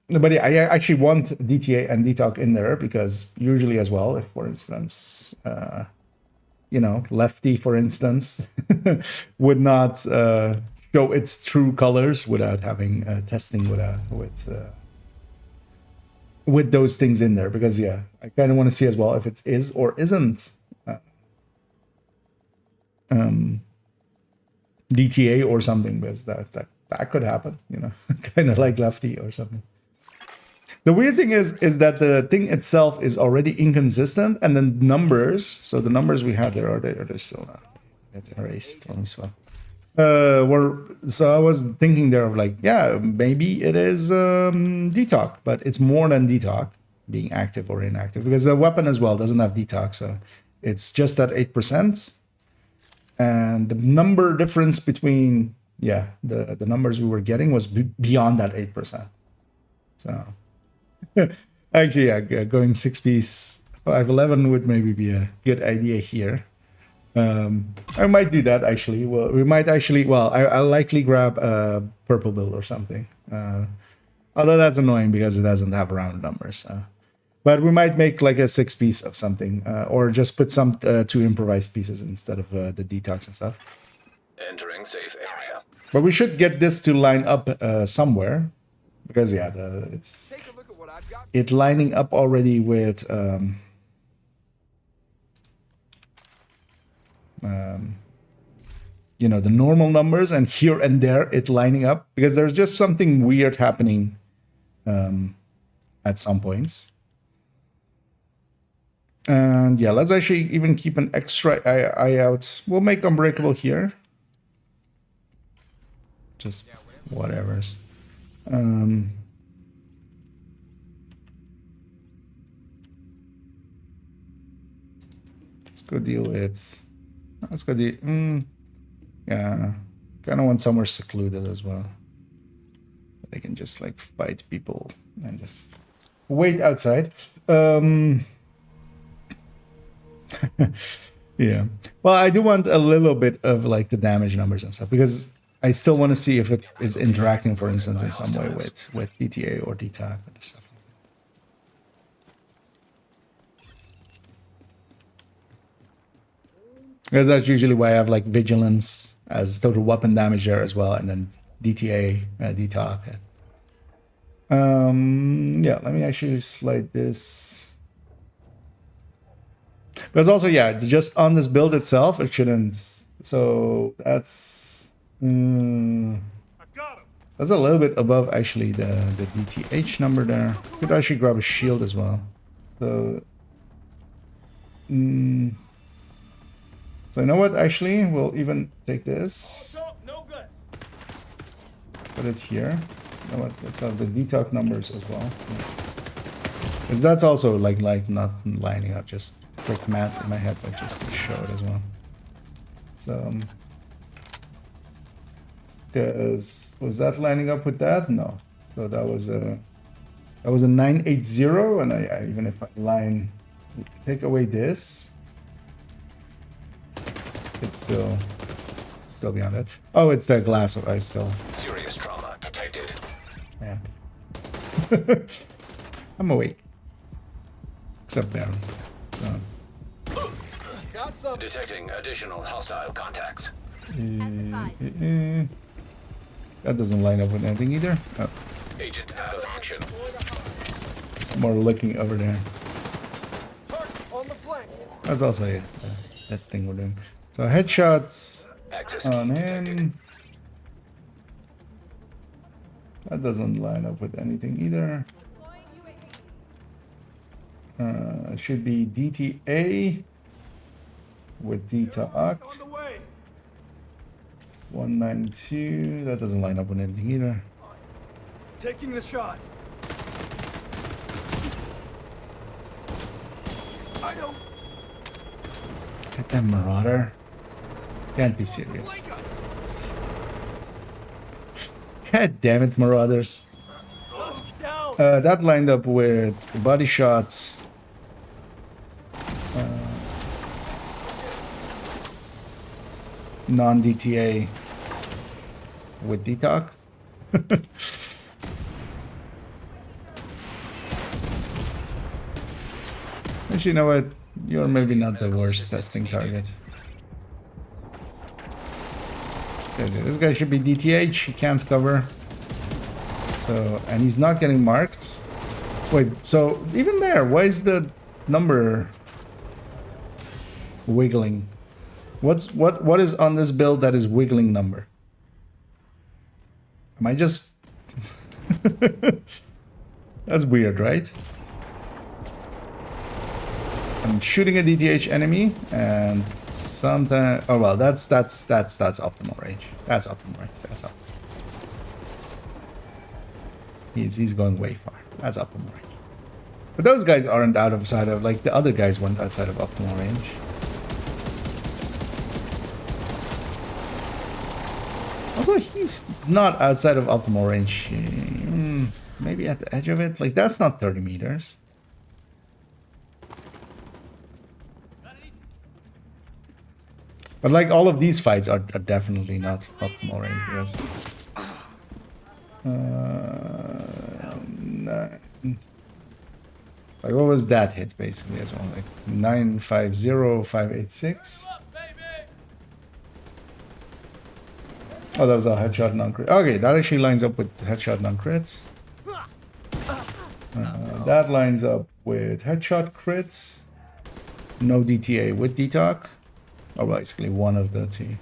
Speaker 1: But yeah, I actually want DTA and DTOC in there because usually as well, if for instance, you know, lefty, for instance, would not show its true colors without having testing with those things in there. Because yeah, I kind of want to see as well if it is or isn't DTA or something, because that could happen, you know, kind of like lefty or something. The weird thing is that the thing itself is already inconsistent, and then numbers. So the numbers we had there are they still not get erased when we swap. So I was thinking there of like, yeah, maybe it is detox, but it's more than detox being active or inactive, because the weapon as well doesn't have detox, so it's just at 8%. And the number difference between the numbers we were getting was beyond that 8%. So actually, yeah, going 6-piece 511 would maybe be a good idea here. I might do that actually. Well, we might actually. Well, I'll likely grab a purple build or something. Although that's annoying because it doesn't have round numbers. But we might make like a 6-piece of something, or just put some 2 improvised pieces instead of the detox and stuff.
Speaker 5: Entering safe area.
Speaker 1: But we should get this to line up somewhere, because yeah, it's it lining up already with you know, the normal numbers, and here and there it lining up, because there's just something weird happening at some points. And yeah, let's actually even keep an extra eye out. We'll make Unbreakable here. Just whatever's. Let's go deal with. Let's go deal. Yeah, kind of want somewhere secluded as well. I can just like fight people and just wait outside. Yeah. Well, I do want a little bit of like the damage numbers and stuff, because I still want to see if it is interacting, for instance, in some way with DTA or DTAC or stuff like that. Because that's usually why I have like vigilance as total weapon damage there as well, and then DTA, DTAC. Yeah, let me actually slide this. Because also, yeah, just on this build itself, it shouldn't. So that's that's a little bit above actually the DTH number there. Could actually grab a shield as well. So so you know what? Actually, we'll even take this. Put it here. You know what? Let's have the detox numbers as well. Because that's also like not lining up, just quick maths in my head, but just to show it as well. So because was that lining up with that? No. So that was a 980, and I even if I take away this, it's still beyond it. Oh, it's the glass of ice still.
Speaker 5: Serious trauma detected.
Speaker 1: Yeah. I'm awake. Except barely. So.
Speaker 5: Detecting additional hostile contacts.
Speaker 1: That doesn't line up with anything either. Oh.
Speaker 5: Agent out of action.
Speaker 1: More looking over there. That's also the best thing we're doing. So headshots on him. That doesn't line up with anything either. It should be DTA with DTAC. 192. That doesn't line up with anything either.
Speaker 3: Taking the shot. I don't.
Speaker 1: Get that Marauder. Can't be serious. God damn it, Marauders. That lined up with body shots. Non-DTA with DTOC. Actually, you know what? You're maybe not the worst testing target. Okay, this guy should be DTH. He can't cover. So, and he's not getting marked. Wait, so even there, why is the number wiggling? What is on this build that is wiggling number? Am I just... That's weird, right? I'm shooting a DTH enemy, and sometimes... Oh, well, that's optimal range. That's optimal range. That's optimal. He's going way far. That's optimal range. But those guys aren't outside of... Like, the other guys weren't outside of optimal range. Also, he's not outside of optimal range. Maybe at the edge of it. Like, that's not 30 meters. But like, all of these fights are definitely not optimal range because... 9... Like, what was that hit basically as well? Like 950586. Oh, that was a headshot non-crit. Okay, that actually lines up with headshot non-crits. That lines up with headshot crits. No DTA with DTOC. Or basically one of the two.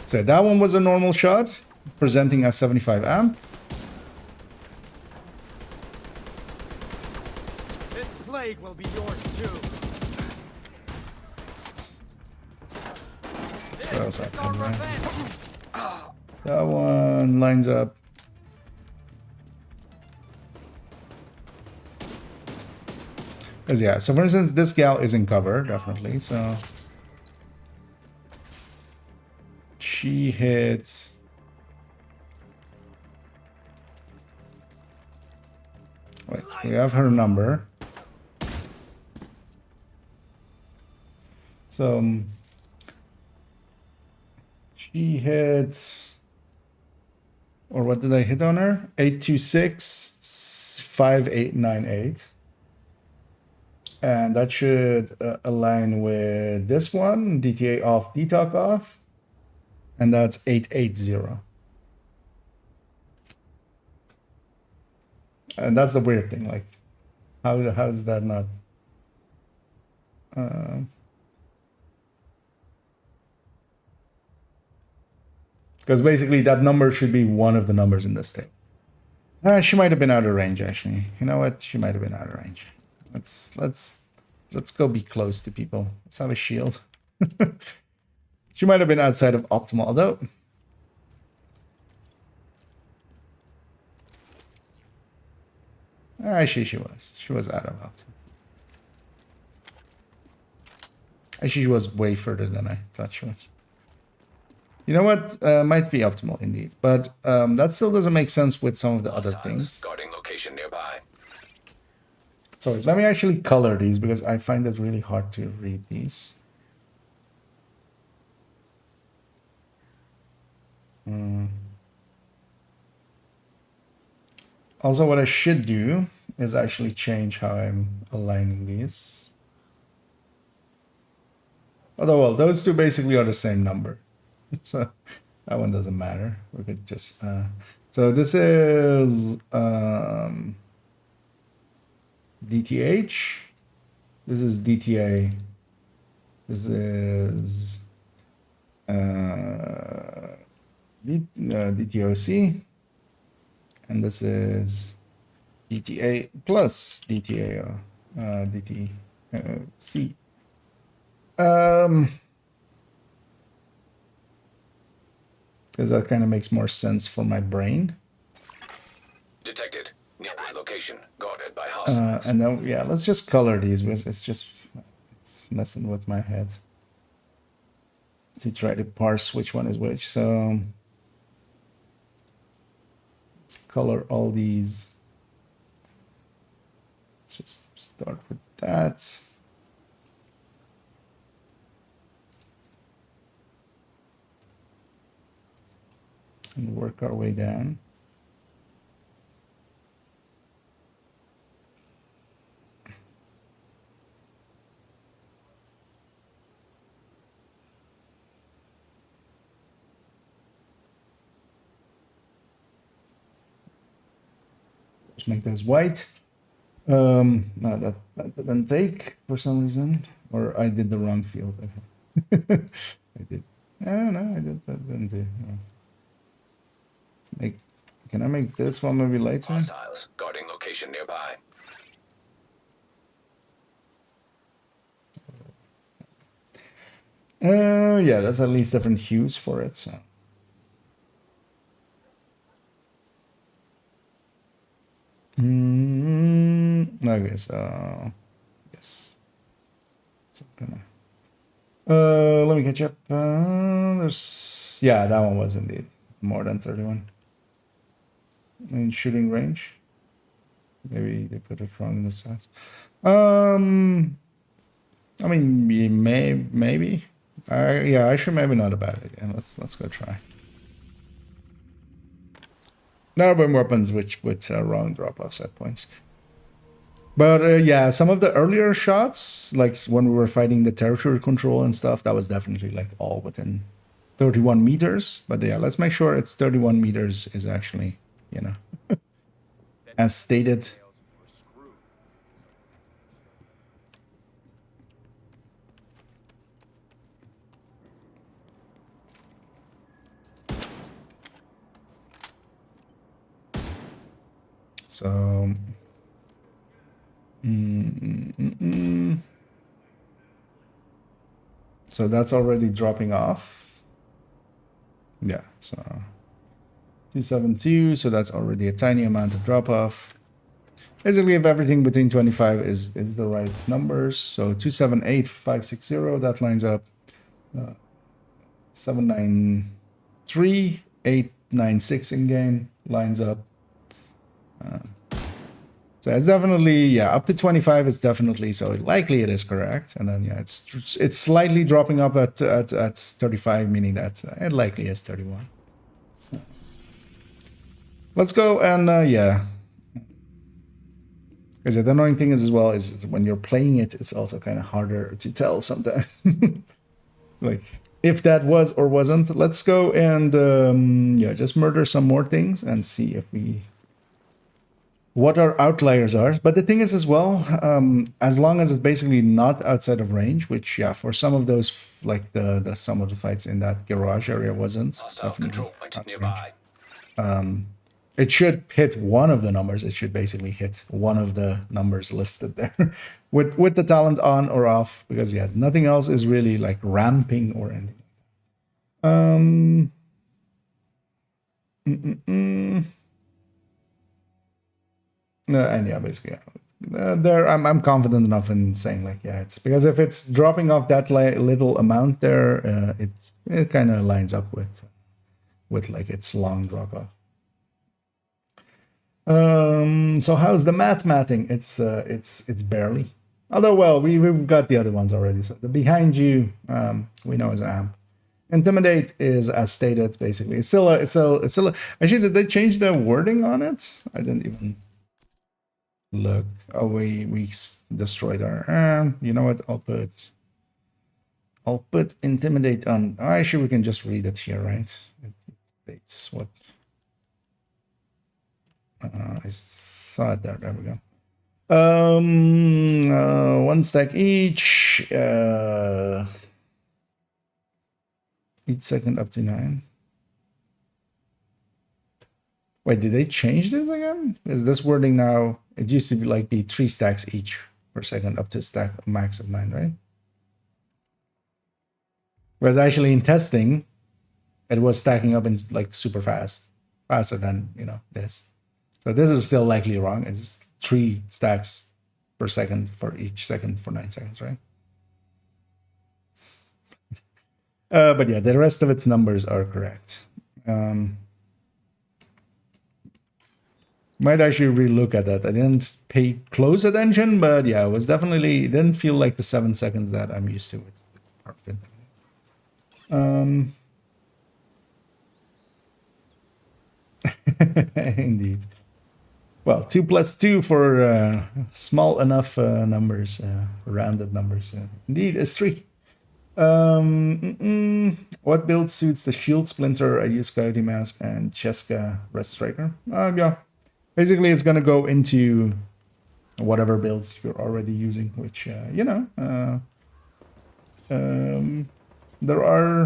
Speaker 1: So that one was a normal shot, presenting as 75 amp.
Speaker 3: This plague will be yours too.
Speaker 1: What else happened, right? That one lines up. Because yeah, so for instance, this gal is in cover, definitely, so... She hits... Wait, we have her number. So... She hits... Or what did I hit on her? 826-5898. And that should align with this one, DTA off, DTOC off. And that's 880. And that's the weird thing, like, how is that not? Because basically that number should be one of the numbers in this thing. She might have been out of range, actually. You know what? She might have been out of range. Let's go be close to people. Let's have a shield. She might have been outside of optimal, although... Actually, she was. She was out of optimal. Actually, she was way further than I thought she was. You know what? Might be optimal indeed, but that still doesn't make sense with some of the other things.
Speaker 5: Guarding location nearby.
Speaker 1: So let me actually color these because I find it really hard to read these. Also, what I should do is actually change how I'm aligning these. Although, well, those two basically are the same number. So that one doesn't matter. We could just... so this is... DTH. This is DTA. This is... DTOC. And this is DTA plus DTA, DTC. Because that kind of makes more sense for my brain.
Speaker 5: Detected. Nearby location. Guarded by hostiles.
Speaker 1: And then, yeah, let's just color these because it's messing with my head. To try to parse which one is which. So... color all these. Let's just start with that. And work our way down. Just make those white. No, that didn't take for some reason, or I did the wrong field. Okay. I did. Oh no, I did that. Didn't do. No. Let's make. Can I make this one maybe later?
Speaker 5: Hostiles guarding location nearby.
Speaker 1: Yeah, there's at least different hues for it. So. Okay, so yes. So I'm gonna. Let me catch up. There's that one was indeed more than 31 in shooting range. Maybe they put it wrong in the stats. I mean, maybe. Yeah, actually, maybe not a bad idea. Let's go try. There have been weapons with wrong drop-off set points. But yeah, some of the earlier shots, like when we were fighting the territory control and stuff, that was definitely like all within 31 meters. But yeah, let's make sure it's 31 meters is actually, as stated. So, so that's already dropping off. Yeah, so 272, so that's already a tiny amount of drop off. Basically, if everything between 25 is the right numbers, so 278,560, that lines up. 793,896 in game lines up. So it's definitely, up to 25 is definitely, so likely it is correct. And then, it's slightly dropping up at 35, meaning that it likely is 31. Let's go and, Because the annoying thing is as well is when you're playing it, it's also kind of harder to tell sometimes. Like, if that was or wasn't. Let's go and, just murder some more things and see if what our outliers are. But the thing is as well, as long as it's basically not outside of range, which for some of those, like the some of the fights in that garage area wasn't.
Speaker 5: Hostile control point nearby.
Speaker 1: It should hit one of the numbers. It should basically hit one of the numbers listed there with the talent on or off, because nothing else is really like ramping or anything. And basically, there I'm confident enough in saying like it's because if it's dropping off that little amount there, it kind of lines up with like its long drop off. So how's the mathing? It's barely. Although we've got the other ones already. So the behind you we know is amp. Intimidate is as stated basically. It's still actually, did they change the wording on it? I didn't even look. Oh, we destroyed our you know what, I'll put intimidate on. Actually, we can just read it here, right? It states what I saw it there. There we go. 1 stack each second up to 9. Wait, did they change this again? Is this wording now? It used to be 3 stacks each per second up to a stack max of 9, right? Whereas actually in testing, it was stacking up in like super fast, faster than this. So this is still likely wrong. It's 3 stacks per second for each second for 9 seconds, right? But the rest of its numbers are correct. Might actually relook at that. I didn't pay close attention, but it was definitely, it didn't feel like the 7 seconds that I'm used to with carpet. Indeed. Well, 2 plus 2 for small enough numbers, rounded numbers. Indeed, is 3. What build suits the shield splinter? I use Coyote Mask and Cheska Red Striker. Basically, it's gonna go into whatever builds you're already using, which there are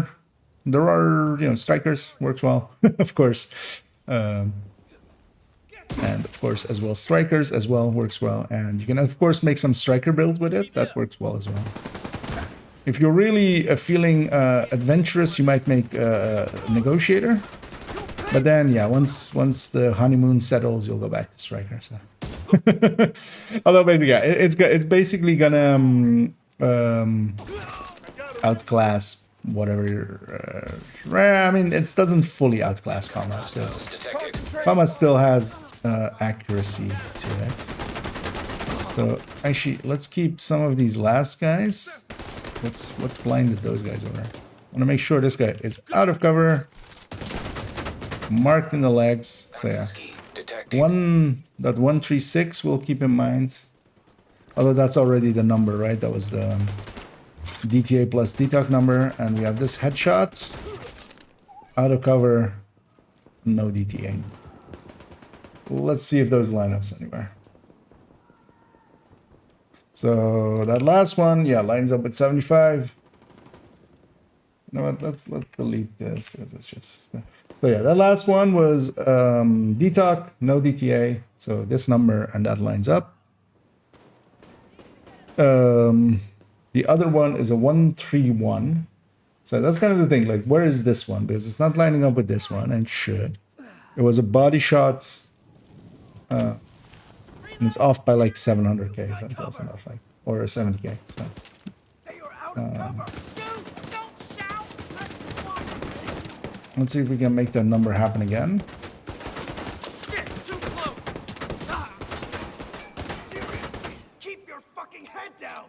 Speaker 1: strikers works well, of course, and of course as well strikers as well works well, and you can of course make some striker builds with it. That works well as well. If you're really feeling adventurous, you might make a negotiator, but then yeah, once the honeymoon settles, you'll go back to striker. So. Although basically, yeah, it's basically gonna outclass whatever. I mean, it doesn't fully outclass FAMAS because FAMAS still has accuracy to it. So actually, let's keep some of these last guys. What blinded those guys over? I want to make sure this guy is out of cover, marked in the legs. So yeah. 1.136 we'll keep in mind. Although that's already the number, right? That was the DTA plus DTOC number. And we have this headshot. Out of cover. No DTA. Let's see if those line up anywhere. So that last one, yeah, lines up with 75. You know what? Let's delete this. It's just... So yeah, that last one was DTOC, no DTA. So this number and that lines up. The other one is a 131. So that's kind of the thing. Like, where is this one? Because it's not lining up with this one, and should. It was a body shot, and it's off by like 700k. So it's also not like, or 70k. So. Let's see if we can make that number happen again.
Speaker 3: Shit, too close. Seriously, keep your fucking head down.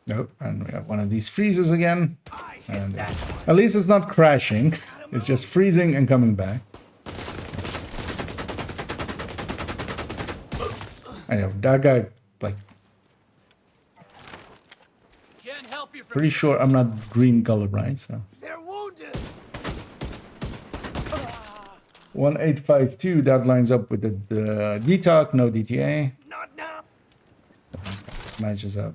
Speaker 1: Nope, and we have one of these freezes again. And at least it's not crashing. It's just freezing and coming back. I know, that guy, like... Pretty sure I'm not green colorblind, so...
Speaker 3: They're wounded.
Speaker 1: 1852, that lines up with the DTOC, no DTA.
Speaker 3: Not now.
Speaker 1: Matches up.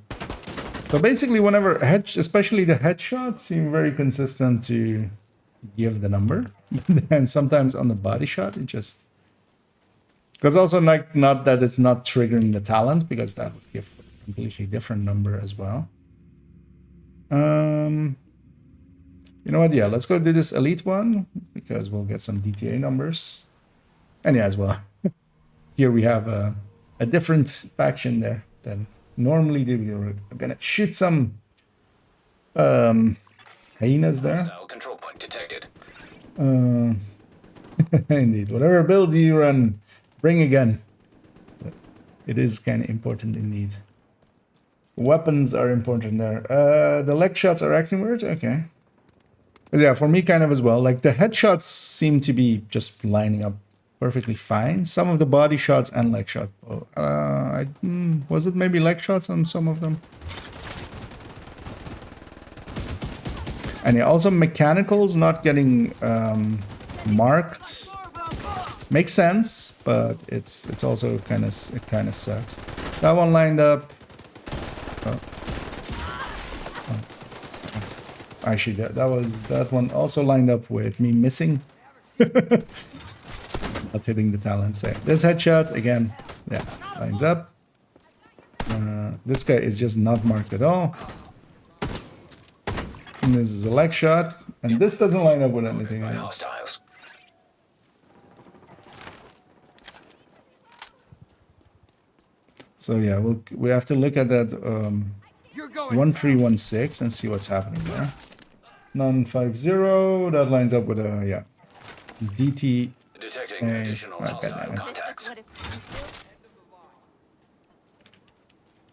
Speaker 1: So basically, whenever especially the headshots seem very consistent to give the number, and sometimes on the body shot it just, because also like not that it's not triggering the talent, because that would give a completely different number as well. You know what? Yeah, let's go do this elite one because we'll get some DTA numbers, and yeah, as well. Here we have a different faction there than normally do. We're gonna shoot some hyenas there.
Speaker 5: Control point detected.
Speaker 1: Indeed, whatever build you run, bring again. It is kind of important indeed. Weapons are important there. The leg shots are acting weird. Okay. But yeah, for me kind of as well. Like the headshots seem to be just lining up perfectly fine. Some of the body shots and leg shot. Was it maybe leg shots on some of them? And yeah, also mechanicals not getting marked makes sense, but it's also kind of sucks. That one lined up. Actually, that one also lined up with me missing. Not hitting the talent. Say this headshot again. Yeah, lines up. This guy is just not marked at all. And this is a leg shot, and this doesn't line up with anything else.
Speaker 5: Hostiles.
Speaker 1: So yeah, we have to look at that 1316 and see what's happening there. 950, that lines up with a yeah. DT.
Speaker 5: Detecting additional hostile contacts.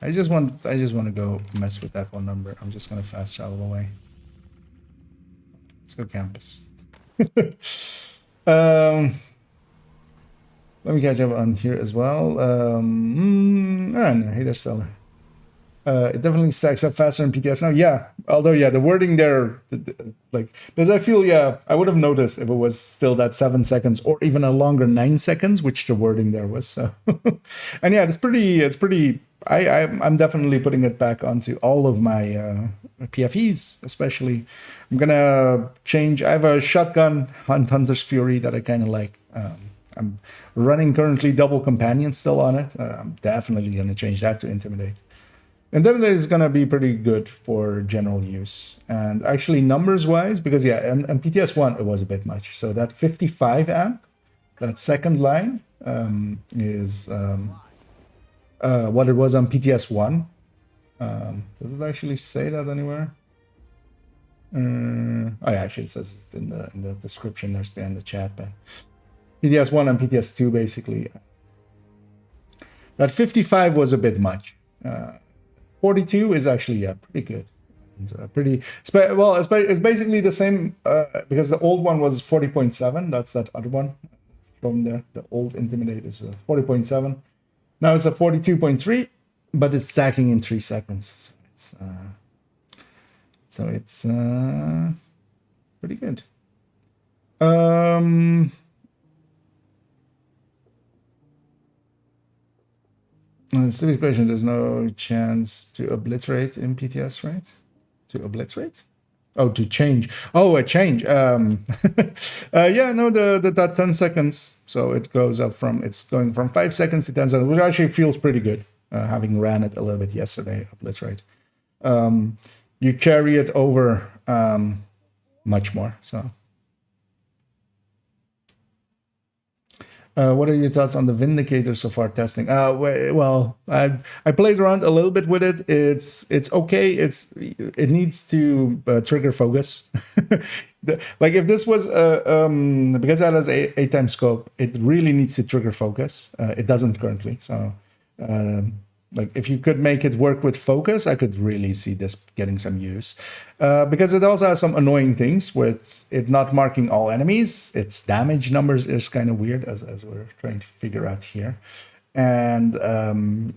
Speaker 1: I just want to go mess with that one number. I'm just gonna fast travel away. Let's go campus. Let me catch up on here as well. No, hey there, Stellar. It definitely stacks up faster in PTS now. Yeah, although yeah, the wording there, like, because I feel yeah, I would have noticed if it was still that 7 seconds or even a longer 9 seconds, which the wording there was. So, and yeah, it's pretty. I'm definitely putting it back onto all of my PFEs, especially. I'm gonna change. I have a shotgun Hunter's Fury that I kind of like. I'm running currently double companion still on it. I'm definitely gonna change that to Intimidate. And definitely is going to be pretty good for general use. And actually numbers-wise, because yeah, and PTS1, it was a bit much. So that 55 amp, that second line, is what it was on PTS1. Does it actually say that anywhere? Oh yeah, actually it says it in the description there's behind the chat. But PTS1 and PTS2 basically. That 55 was a bit much. 42 is actually yeah pretty good, and, pretty well. It's basically the same because the old one was 40.7. That's that other one from there. The old Intimidate is 40.7. Now it's a 42.3, but it's stacking in 3 seconds. So it's pretty good. Stupid question. There's no chance to obliterate in PTS, right? To obliterate? Oh, to change. Oh, a change. Yeah, no, that 10 seconds. So it goes up from, it's going from 5 seconds to 10 seconds, which actually feels pretty good. Having ran it a little bit yesterday, obliterate. You carry it over much more. So. What are your thoughts on the Vindicator so far testing? Well, I played around a little bit with it. It's okay. It needs to trigger focus. Like if this was because that has a time scope, it really needs to trigger focus. It doesn't currently. So like if you could make it work with focus, I could really see this getting some use. Because it also has some annoying things with it not marking all enemies. Its damage numbers is kind of weird as we're trying to figure out here. And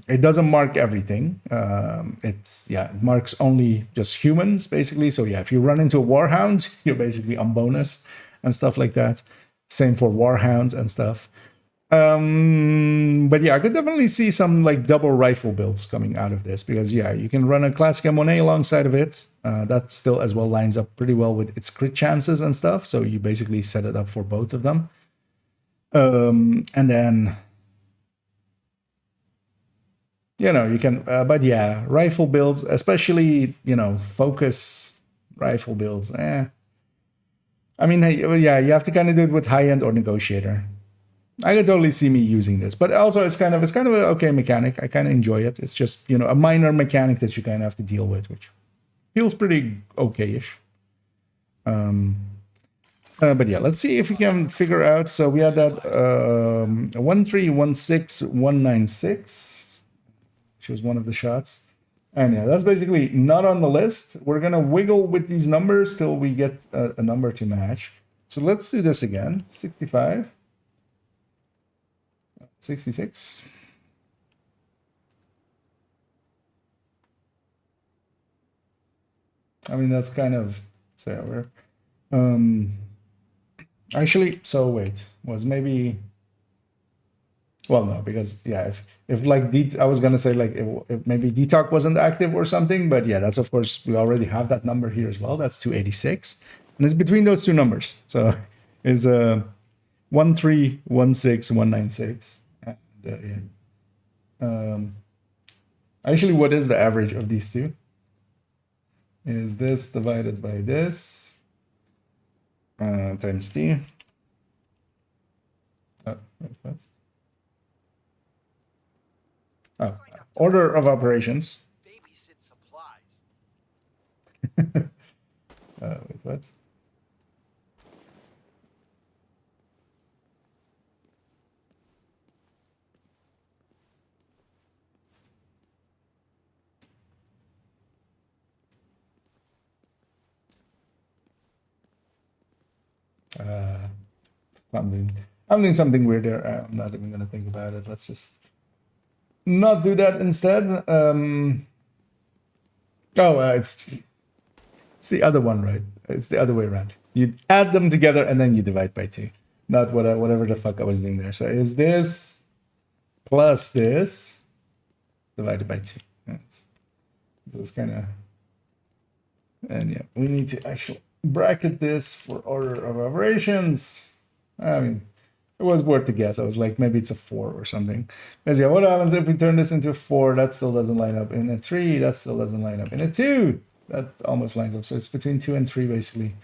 Speaker 1: it doesn't mark everything. It marks only just humans basically. So yeah, if you run into a Warhound, you're basically unbonused and stuff like that. Same for Warhounds and stuff. But yeah, I could definitely see some like double rifle builds coming out of this because yeah, you can run a classic M1A alongside of it. That still as well lines up pretty well with its crit chances and stuff. So you basically set it up for both of them. And then, you know, you can, but yeah, rifle builds, especially, you know, focus rifle builds. I mean, yeah, you have to kind of do it with high end or negotiator. I could totally see me using this, but also it's kind of an okay mechanic. I kind of enjoy it. It's just, you know, a minor mechanic that you kind of have to deal with, which feels pretty okay-ish. But yeah, let's see if we can figure out. So we had that 1316196, which was one of the shots. And yeah, that's basically not on the list. We're going to wiggle with these numbers till we get a number to match. So let's do this again. 65. 66. I mean, that's kind of say over. Actually, so wait, was maybe. Well, no, because yeah, if like I was gonna say like if maybe DTalk wasn't active or something, but yeah, that's of course we already have that number here as well. That's 286, and it's between those two numbers. So is 1316196. Actually, what is the average of these two? Is this divided by this times t? Order of operations.
Speaker 3: Babysit supplies.
Speaker 1: Wait, what? I'm doing something weird there. I'm not even gonna think about it. Let's just not do that instead. Oh, it's the other one, right? It's the other way around. You add them together and then you divide by 2. Not whatever the fuck I was doing there. So is this plus this divided by 2. Right. So it's kind of... And yeah, we need to actually bracket this for order of operations. I mean, it was worth a guess. I was like, maybe it's a 4 or something. Because yeah, what happens if we turn this into a 4? That still doesn't line up. In a 3, that still doesn't line up. In a 2, that almost lines up. So it's between 2 and 3, basically.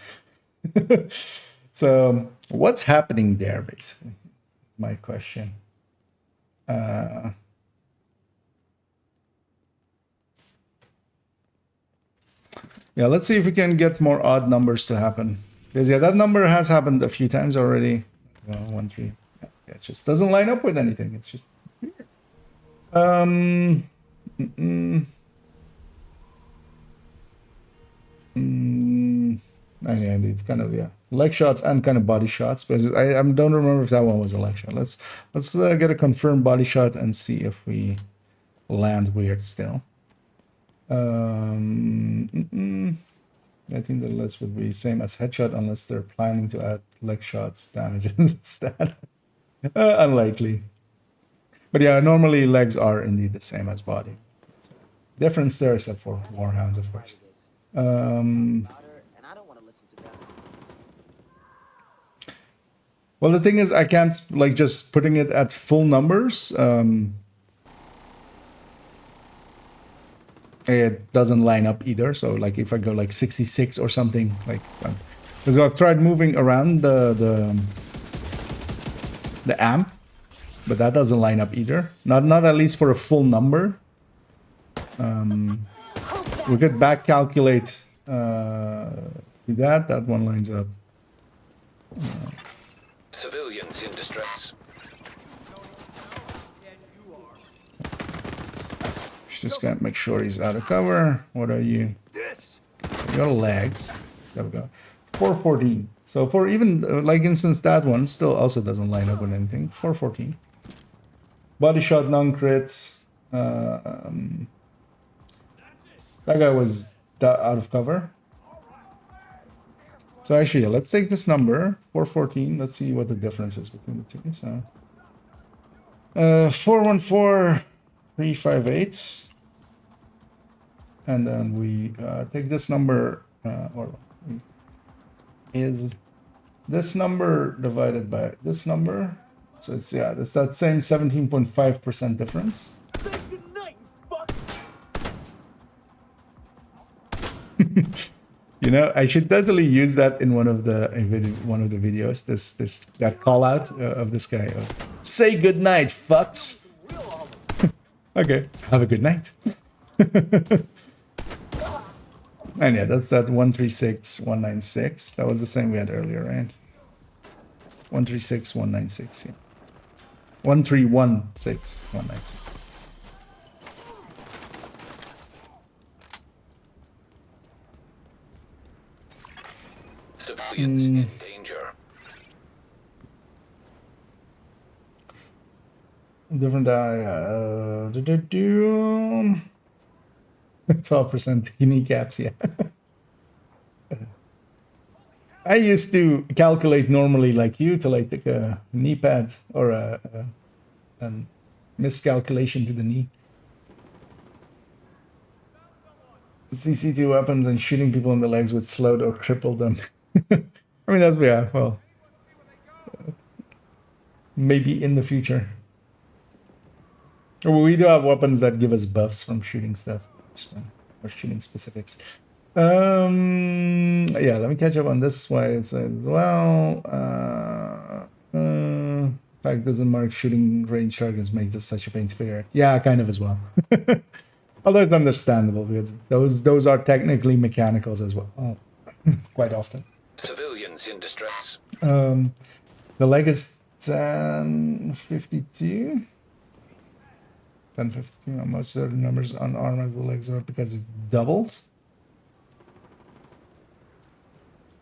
Speaker 1: So what's happening there, basically? My question. Yeah, let's see if we can get more odd numbers to happen. Because yeah, that number has happened a few times already. 1, 3. Yeah, it just doesn't line up with anything. It's just weird. Yeah, it's kind of, yeah, leg shots and kind of body shots. Because I don't remember if that one was a leg shot. Let's get a confirmed body shot and see if we land weird still. I think the list would be same as headshot unless they're planning to add leg shots damages instead. Unlikely. But yeah, normally legs are indeed the same as body. Difference there except for warhounds, of course.
Speaker 4: And I don't want to listen to them.
Speaker 1: Well, the thing is, I can't, like, just putting it at full numbers. It doesn't line up either. So like if I go like 66 or something, like, because I've tried moving around the amp, but that doesn't line up either. Not at least for a full number. We could back calculate to that. That one lines up.
Speaker 5: Civilians in distress.
Speaker 1: Just gotta make sure he's out of cover. What are you? So your legs. There we go. 414. So for even like instance that one still also doesn't line up with anything. 414. Body shot non-crit. That guy was out of cover. So actually, let's take this number 414. Let's see what the difference is between the two. So 414358. And then we take this number, or is this number divided by this number. So it's, yeah, it's that same 17.5% difference. You know, I should totally use that in one of the videos. That call out of this guy. Say good night, fucks. Okay, have a good night. And yeah, that's that 136196. That was the same we had earlier, right? 136196, yeah. 1316196.
Speaker 5: Civilians in danger.
Speaker 1: Different die. 12% kneecaps, yeah. I used to calculate normally like you to like take a knee pad or a miscalculation to the knee. CC2 weapons and shooting people in the legs would slowed or cripple them. I mean, that's, yeah, well, maybe in the future. We do have weapons that give us buffs from shooting stuff. Or shooting specifics. Yeah, let me catch up on this one as well. Fact doesn't mark shooting range targets makes this such a pain to figure out. Yeah, kind of as well. Although it's understandable because those are technically mechanicals as well. Quite often.
Speaker 5: Civilians in distress.
Speaker 1: The leg is 1052. 1050. Most certain numbers on armored the legs are because it's doubled.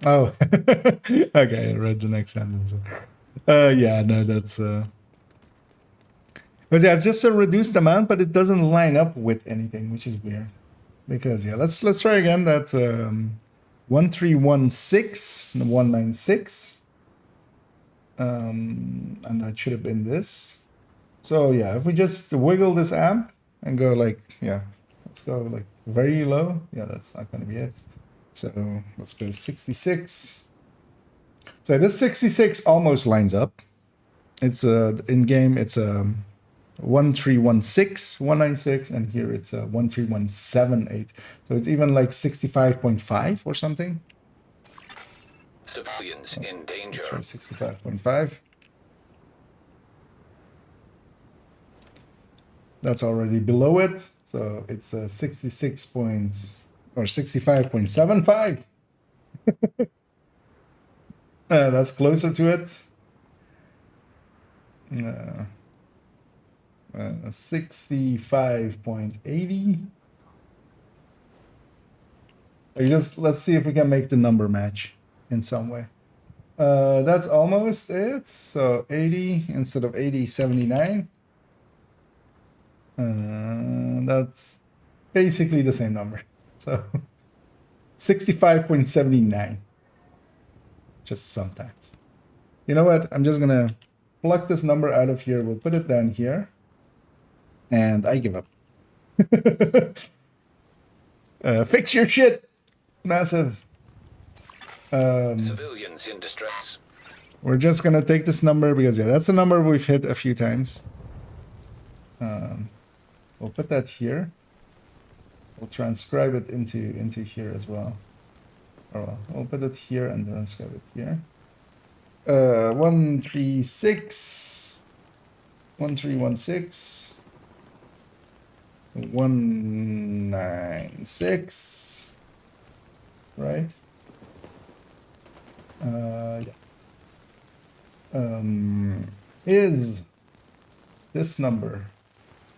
Speaker 1: Oh, okay. I read the next sentence. Yeah, no, that's because yeah, it's just a reduced amount, but it doesn't line up with anything, which is weird. Because yeah, let's try again that 1316 and 196. And that should have been this. So yeah, if we just wiggle this amp and go like, yeah, let's go like very low. Yeah, that's not going to be it. So let's go 66. So this 66 almost lines up. It's in game, it's a 1316, 196, and here it's a 13178. So it's even like 65.5 or something.
Speaker 5: Civilians in danger.
Speaker 1: Let's try 65.5. That's already below it, so it's a 66 point or 65.75. That's closer to it. 65.80. Let's see if we can make the number match in some way. That's almost it. So 80 instead of 80, 79. That's basically the same number. So 65.79. Just sometimes. You know what? I'm just gonna pluck this number out of here. We'll put it down here. And I give up. Fix your shit. Massive.
Speaker 5: Civilians in distress.
Speaker 1: We're just gonna take this number because yeah, that's a number we've hit a few times. We'll put that here. We'll transcribe it into here as well. Or well, we'll put it here and transcribe it here. 136, 1316, 196, right? Yeah. Is this number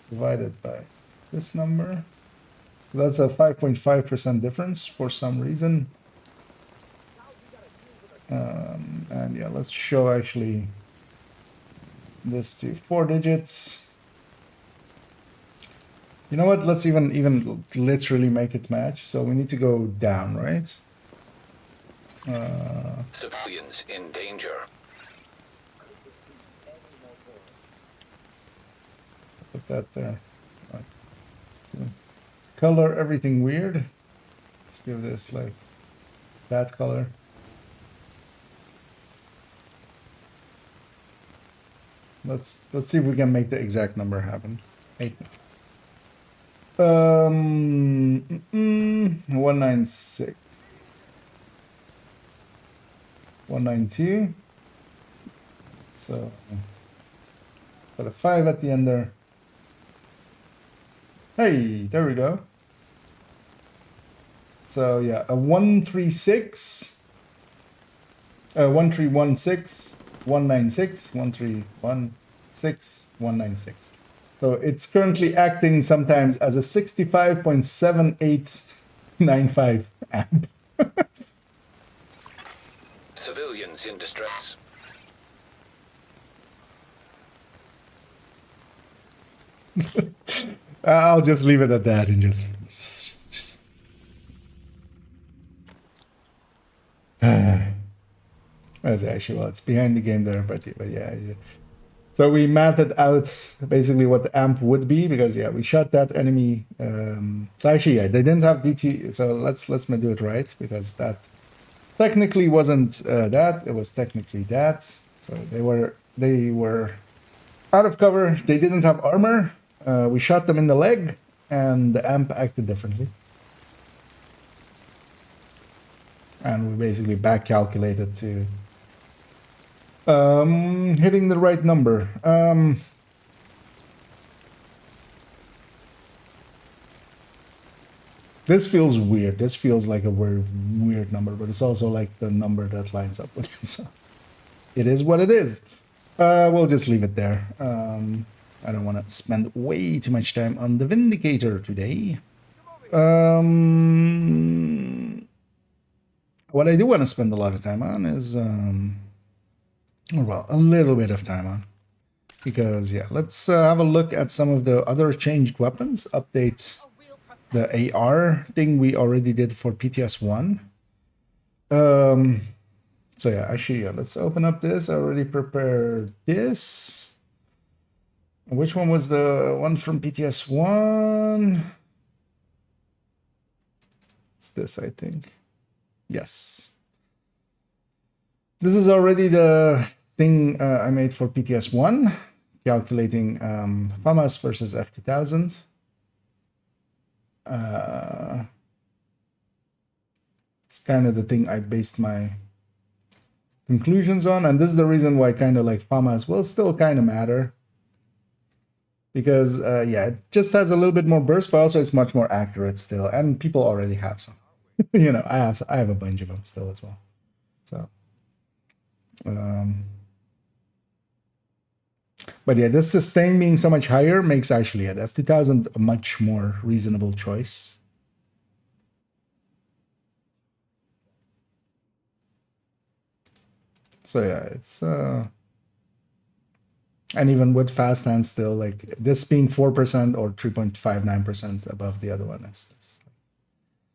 Speaker 1: divided by this number? That's a 5.5% difference for some reason. And yeah, let's show actually this to 4 digits. You know what? Let's even literally make it match. So we need to go down, right?
Speaker 5: Civilians in danger.
Speaker 1: Put that there. Right. So color everything weird. Let's give this like that color. Let's see if we can make the exact number happen. 8. 196. 192. So put a 5 at the end there. Hey, there we go. So yeah, a 136, 1316, 196, 1316, 196. So it's currently acting sometimes as a 65.7895 amp.
Speaker 5: Civilians in distress.
Speaker 1: I'll just leave it at that and just that's actually, well, it's behind the game there, but yeah. So we mapped it out basically what the amp would be because yeah, we shot that enemy. So actually, yeah, they didn't have DT. So let's do it right because that technically wasn't that. It was technically that. So they were out of cover. They didn't have armor. We shot them in the leg, and the amp acted differently. And we basically back calculated to hitting the right number. This feels weird. This feels like a weird number, but it's also like the number that lines up with it. So it is what it is. We'll just leave it there. I don't want to spend way too much time on the Vindicator today. What I do want to spend a lot of time on is, well, a little bit of time on. Because, yeah, let's have a look at some of the other changed weapons. Updates the AR thing we already did for PTS1. So yeah, actually, yeah, let's open up this. I already prepared this. Which one was the one from PTS1? It's this, I think. Yes. This is already the thing I made for PTS1, calculating FAMAS versus F2000. It's kind of the thing I based my conclusions on, and this is the reason why kind of like FAMAS will still kind of matter, because yeah, it just has a little bit more burst, but also it's much more accurate still, and people already have some. You know, I have a bunch of them still as well. So but yeah, this sustain being so much higher makes actually the F2000 a much more reasonable choice. So yeah, it's and even with fast hands still, like this being 4% or 3.59% above the other one is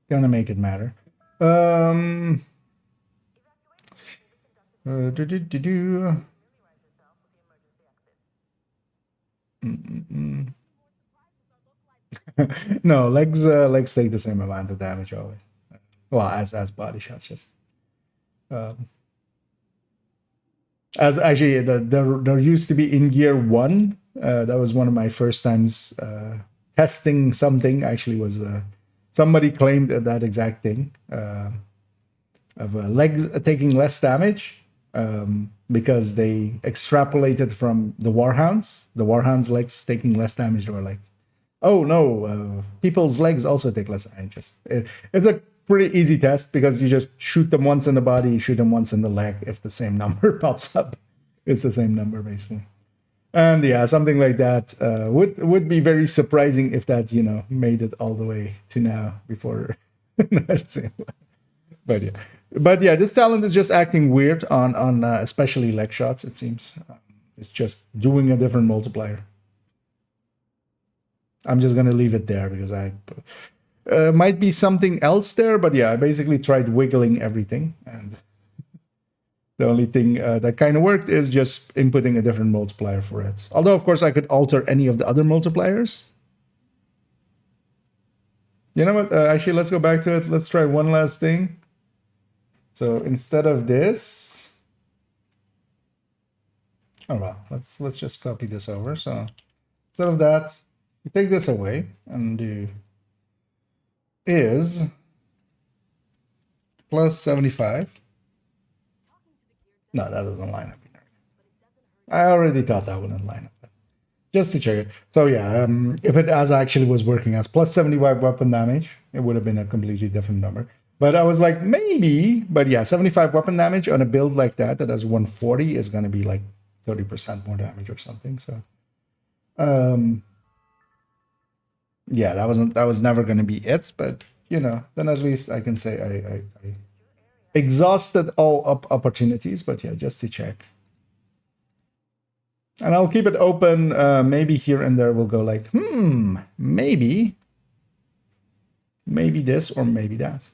Speaker 1: gonna make it matter. No, legs take the same amount of damage always. Well, as body shots, just as actually there used to be in gear 1. That was one of my first times testing something. Actually, was somebody claimed that exact thing of legs taking less damage because they extrapolated from the Warhounds. The Warhounds' legs taking less damage. They were like, oh no, people's legs also take less damage. It's a pretty easy test because you just shoot them once in the body, shoot them once in the leg. If the same number pops up, it's the same number basically. And yeah, something like that would be very surprising if that, you know, made it all the way to now before. But yeah, this talent is just acting weird on especially leg shots. It seems it's just doing a different multiplier. I'm just gonna leave it there because I might be something else there, but yeah, I basically tried wiggling everything, and the only thing that kind of worked is just inputting a different multiplier for it. Although, of course, I could alter any of the other multipliers. You know what? Actually, let's go back to it. Let's try one last thing. So instead of this, oh well, let's just copy this over. So instead of that, you take this away and do is plus 75. No, that doesn't line up. I already thought that wouldn't line up. Just to check it. So yeah, if it actually was working as plus 75 weapon damage, it would have been a completely different number. But I was like, maybe. But yeah, 75 weapon damage on a build like that has 140 is going to be like 30% more damage or something. So yeah, that was never going to be it. But you know, then at least I can say I exhausted all opportunities. But yeah, just to check. And I'll keep it open. Maybe here and there we'll go like, maybe this or maybe that.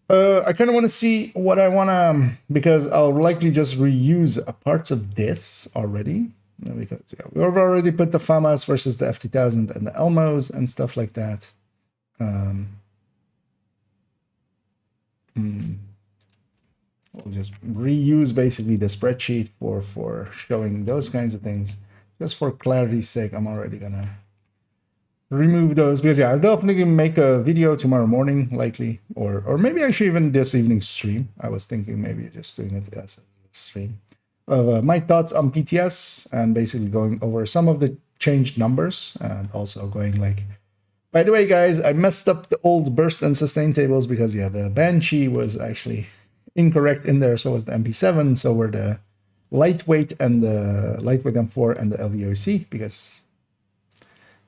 Speaker 1: I kind of want to see what I want to, because I'll likely just reuse parts of this already. Because yeah, we've already put the FAMAS versus the F2000 and the Elmos and stuff like that. We'll just reuse basically the spreadsheet for showing those kinds of things. Just for clarity's sake, I'm already gonna remove those because yeah, I'll definitely make a video tomorrow morning, likely, or maybe actually even this evening's stream. I was thinking maybe just doing it as a stream of my thoughts on PTS and basically going over some of the changed numbers and also going like, by the way, guys, I messed up the old burst and sustain tables because yeah, the Banshee was actually incorrect in there, so was the MP7, so were the lightweight and the lightweight M4 and the LVOC, because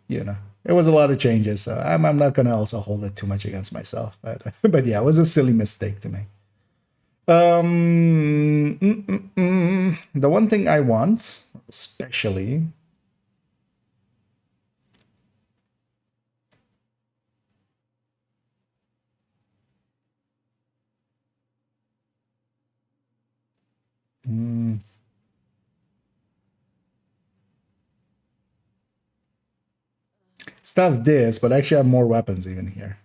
Speaker 1: you know it was a lot of changes. So I'm not gonna also hold it too much against myself, but yeah, it was a silly mistake to make. The one thing I want, especially, stuff this, but actually have more weapons even here.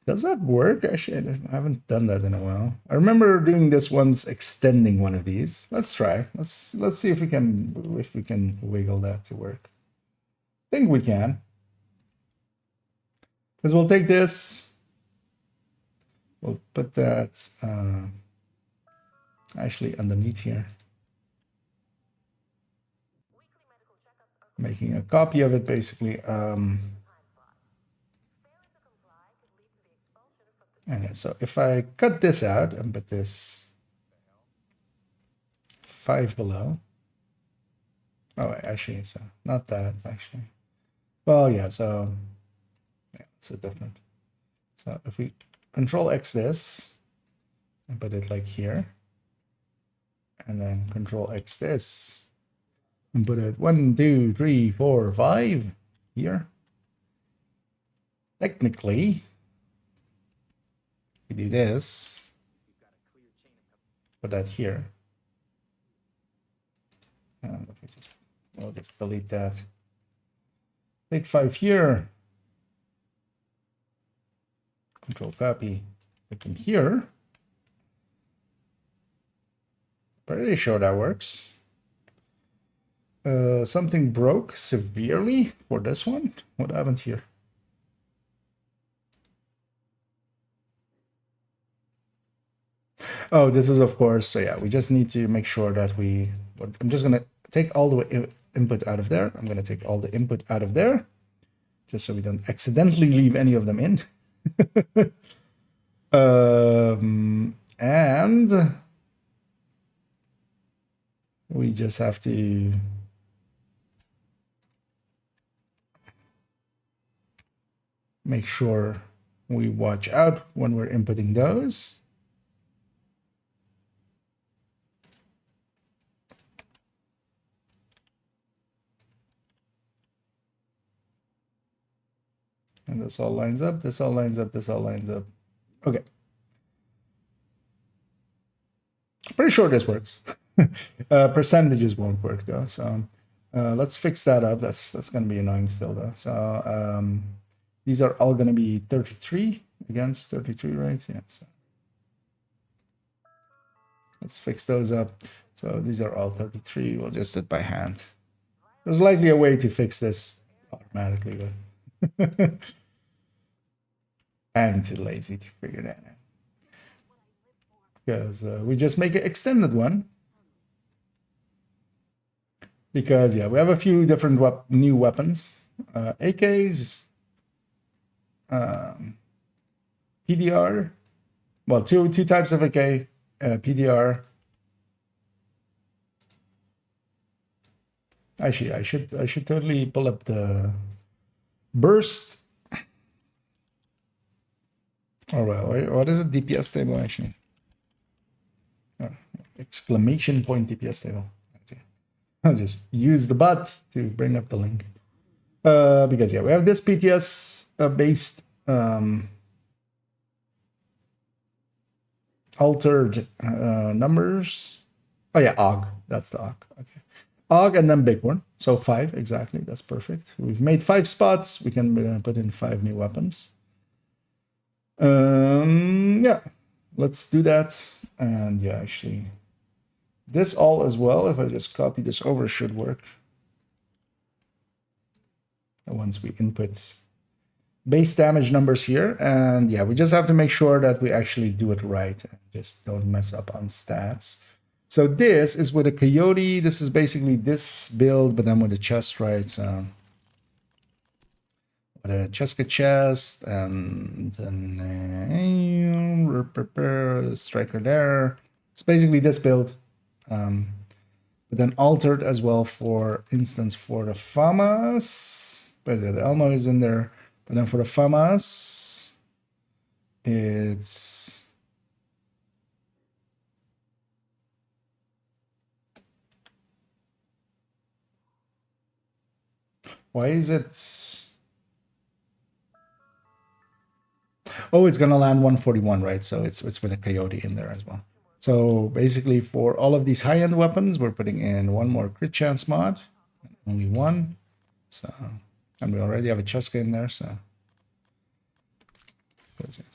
Speaker 1: Does that work? Actually, I haven't done that in a while. I remember doing this once, extending one of these. Let's try. Let's see if we can wiggle that to work. I think we can. Because we'll take this. We'll put that actually underneath here. Making a copy of it, basically. Okay, so if I cut this out and put this 5 below. Oh, actually, so not that, actually. Well, yeah, so yeah, it's a different. So if we Control X this and put it like here, and then Control X this and put it 1, 2, 3, 4, 5 here. Technically, we do this, put that here. And we'll just delete that. Take 5 here. Control copy. Put them here. Pretty sure that works. Something broke severely for this one. What happened here? Oh, this is of course, so yeah, we just need to make sure that I'm just gonna take all the input out of there. I'm gonna take all the input out of there, just so we don't accidentally leave any of them in. And we just have to make sure we watch out when we're inputting those. And this all lines up, this all lines up, this all lines up. Okay. Pretty sure this works. Percentages won't work though. So let's fix that up. That's going to be annoying still though. So these are all going to be 33 against 33, right? Yeah. So let's fix those up. So these are all 33. We'll just do it by hand. There's likely a way to fix this automatically, but I'm too lazy to figure that out. Because we just make an extended one. Because, yeah, we have a few different new weapons. AKs, PDR. Well, two types of AK, PDR. Actually, I should totally pull up the burst. Oh well, what is it? DPS table actually. Oh, exclamation point DPS table. That's it. I'll just use the bot to bring up the link. Because yeah, we have this PTS based altered numbers. Oh yeah, AUG. That's the AUG. Okay. AUG and then Bighorn. So 5 exactly. That's perfect. We've made 5 spots. We can put in 5 new weapons. Yeah, let's do that. And yeah, actually, this all as well, if I just copy this over, should work. And once we input base damage numbers here, and yeah, we just have to make sure that we actually do it right and just don't mess up on stats. So this is with a coyote. This is basically this build, but then with a chest, right? So with a Cheska chest and then striker there. It's basically this build, but then altered as well, for instance, for the FAMAS. But yeah, the Elmo is in there, but then for the FAMAS, it's why is it? Oh, it's gonna land 141, right? So it's with a coyote in there as well. So basically, for all of these high-end weapons, we're putting in one more crit chance mod, only one. So And we already have a Cheska in there, so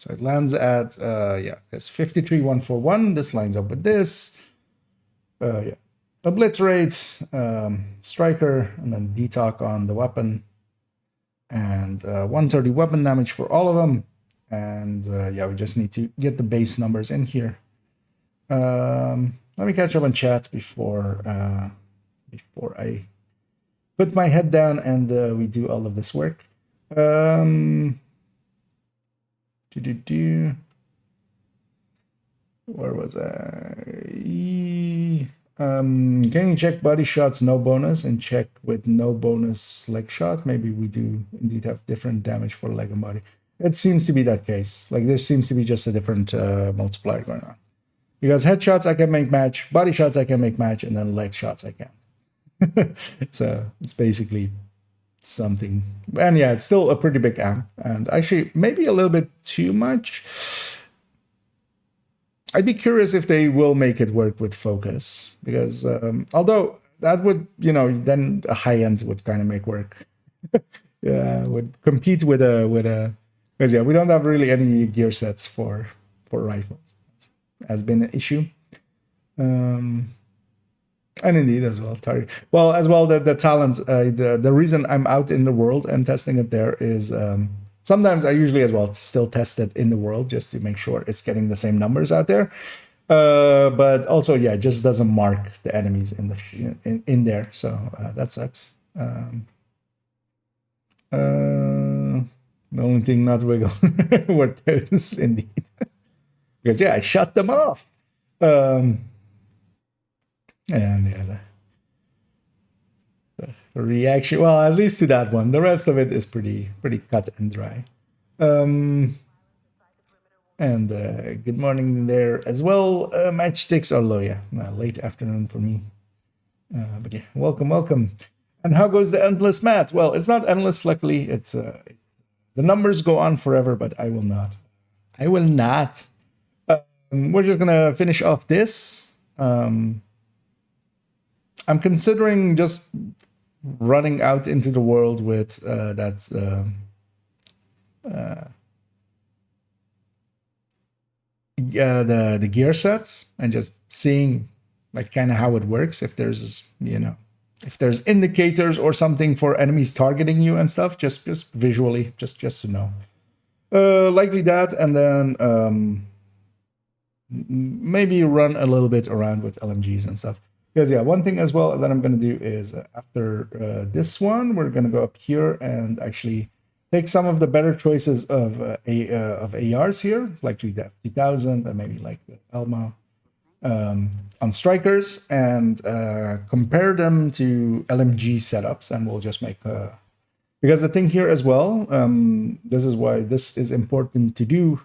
Speaker 1: it lands at yeah, it's 53141. This lines up with this. Yeah. Obliterate, striker, and then detox on the weapon. And 130 weapon damage for all of them. And yeah, we just need to get the base numbers in here. Let me catch up on chat before I put my head down and we do all of this work. Where was I? Can you check body shots no bonus and check with no bonus leg shot? Maybe we do indeed have different damage for leg and body. It seems to be that case. Like there seems to be just a different multiplier going on. Because headshots I can make match, body shots I can make match, and then leg shots I can't. So it's basically something. And yeah, it's still a pretty big amp. And actually, maybe a little bit too much. I'd be curious if they will make it work with focus. Because although that would, you know, then a high end would kind of make work. Yeah, would compete with a because yeah, we don't have really any gear sets for rifles. Has been an issue. And indeed as well, target. Well, as well, the talent, the reason I'm out in the world and testing it there is sometimes I usually as well still test it in the world just to make sure it's getting the same numbers out there. But also, yeah, it just doesn't mark the enemies in there, so that sucks. The only thing not wiggle were those indeed. Because yeah, I shut them off. And yeah, the reaction. Well, at least to that one. The rest of it is pretty cut and dry. And good morning there as well. Matchsticks are low, yeah. Late afternoon for me. But yeah, welcome. And how goes the endless math? Well, it's not endless. Luckily, it's the numbers go on forever, but I will not. We're just gonna finish off this. I'm considering just running out into the world with the gear sets and just seeing like kind of how it works. If there's if there's indicators or something for enemies targeting you and stuff, just visually, just to know. Likely that, and then maybe run a little bit around with LMGs and stuff. Because yeah, one thing as well that I'm going to do is after this one, we're going to go up here and actually take some of the better choices of ARs here, likely the F2000 and maybe like the Elmo on strikers, and compare them to LMG setups, and we'll just make because the thing here as well, this is why this is important to do.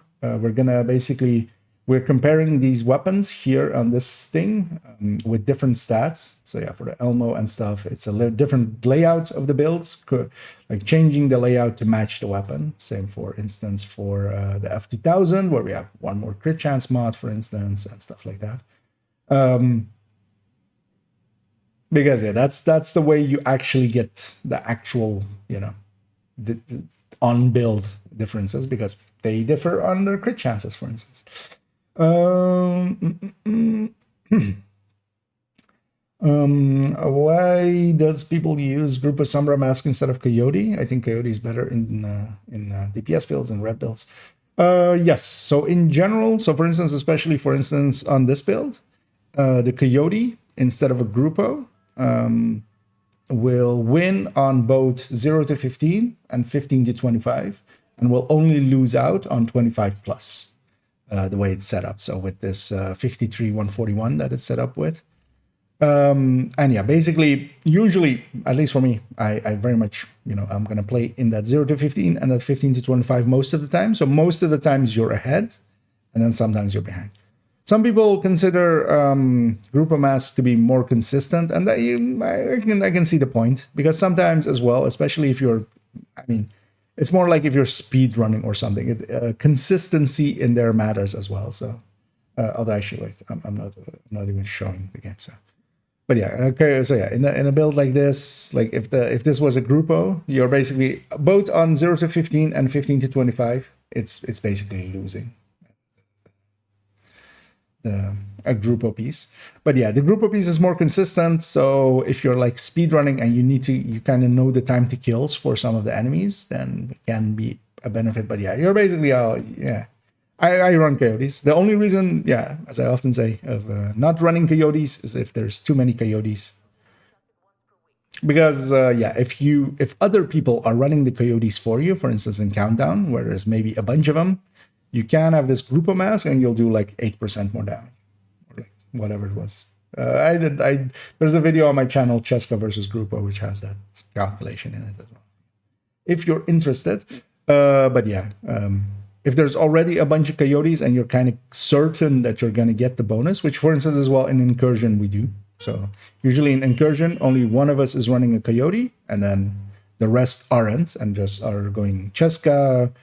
Speaker 1: We're comparing these weapons here on this thing with different stats. So yeah, for the Elmo and stuff, it's a different layout of the builds, like changing the layout to match the weapon. Same for instance for the F2000, where we have one more crit chance mod, for instance, and stuff like that. Because yeah, that's the way you actually get the actual, the on build differences, because they differ on their crit chances, for instance. Why does people use Group of Sombra Mask instead of Coyote? I think Coyote is better in DPS builds and red builds. Yes. So in general, so for instance, especially for instance on this build, the Coyote instead of a Grupo will win on both 0 to 15 and 15 to 25, and will only lose out on 25 plus. The way it's set up. So with this 53141 that it's set up with. And yeah, basically, usually, at least for me, I very much, I'm going to play in that 0 to 15 and that 15 to 25 most of the time. So most of the times you're ahead, and then sometimes you're behind. Some people consider Group of Mass to be more consistent, and I can see the point, because sometimes as well, especially if you're, it's more like if you're speed running or something. Consistency in there matters as well. So, although actually, wait, I'm not even showing the game. So, But yeah, okay. So yeah, in a build like this, like if this was a Grupo, you're basically both on 0 to 15 and 15 to 25. It's basically losing a Grupo piece. But yeah, the Grupo piece is more consistent. So if you're like speedrunning and you kind of know the time to kills for some of the enemies, then it can be a benefit. But yeah, you're basically yeah. I run coyotes. The only reason, yeah, as I often say, of not running coyotes is if there's too many coyotes. Because yeah, if other people are running the coyotes for you, for instance in Countdown, where there's maybe a bunch of them, you can have this Grupo mask and you'll do like 8% more damage, or like whatever it was. There's a video on my channel, Cheska versus Grupo, which has that calculation in it as well, if you're interested. But yeah, if there's already a bunch of coyotes and you're kind of certain that you're going to get the bonus, which for instance as well in Incursion we do. So usually in Incursion, only one of us is running a coyote and then the rest aren't and just are going Cheska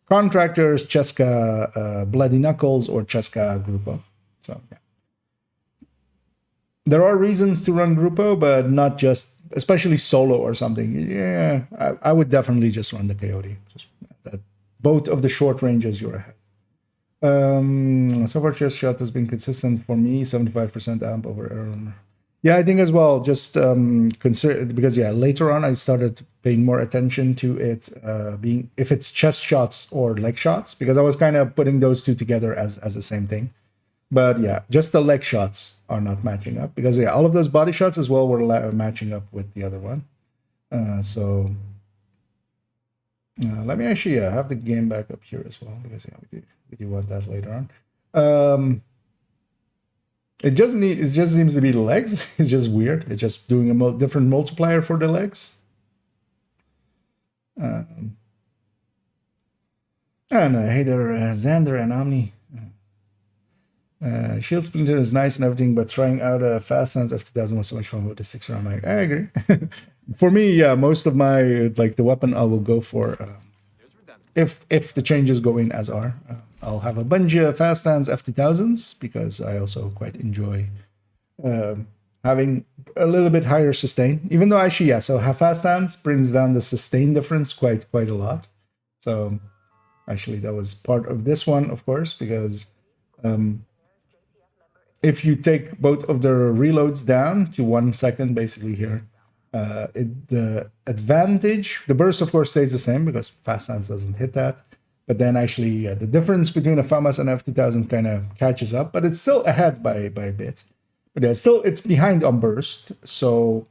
Speaker 1: Contractors, Cheska Bloody Knuckles, or Cheska Grupo. So yeah. There are reasons to run Grupo, but not just, especially solo or something. Yeah, I would definitely just run the coyote. Just that both of the short ranges you're ahead. So far, chest shot has been consistent for me, 75% amp over error. Yeah, I think as well, just consider, because yeah, later on I started paying more attention to it being, if it's chest shots or leg shots, because I was kind of putting those two together as the same thing. But yeah, just the leg shots are not matching up, because yeah, all of those body shots as well were matching up with the other one. So let me actually have the game back up here as well, because yeah, we do want that later on. It just seems to be the legs. It's just weird. It's just doing a different multiplier for the legs. And hey there, Xander and Omni. Shield Splinter is nice and everything, but trying out a Fast Hands F2000 was so much fun with the 6-round mag. I agree. For me, yeah, most of my, like the weapon I will go for, if the changes go in as are, I'll have a bunch of Fast Hands F2000s, because I also quite enjoy having a little bit higher sustain, even though actually, yeah, so Fast Hands brings down the sustain difference quite a lot. So actually that was part of this one, of course, because if you take both of the reloads down to 1 second, basically here, the advantage, the burst of course stays the same because Fast Hands doesn't hit that. But then actually the difference between a FAMAS and F2000 kind of catches up, but it's still ahead by a bit. But yeah, still it's behind on burst. So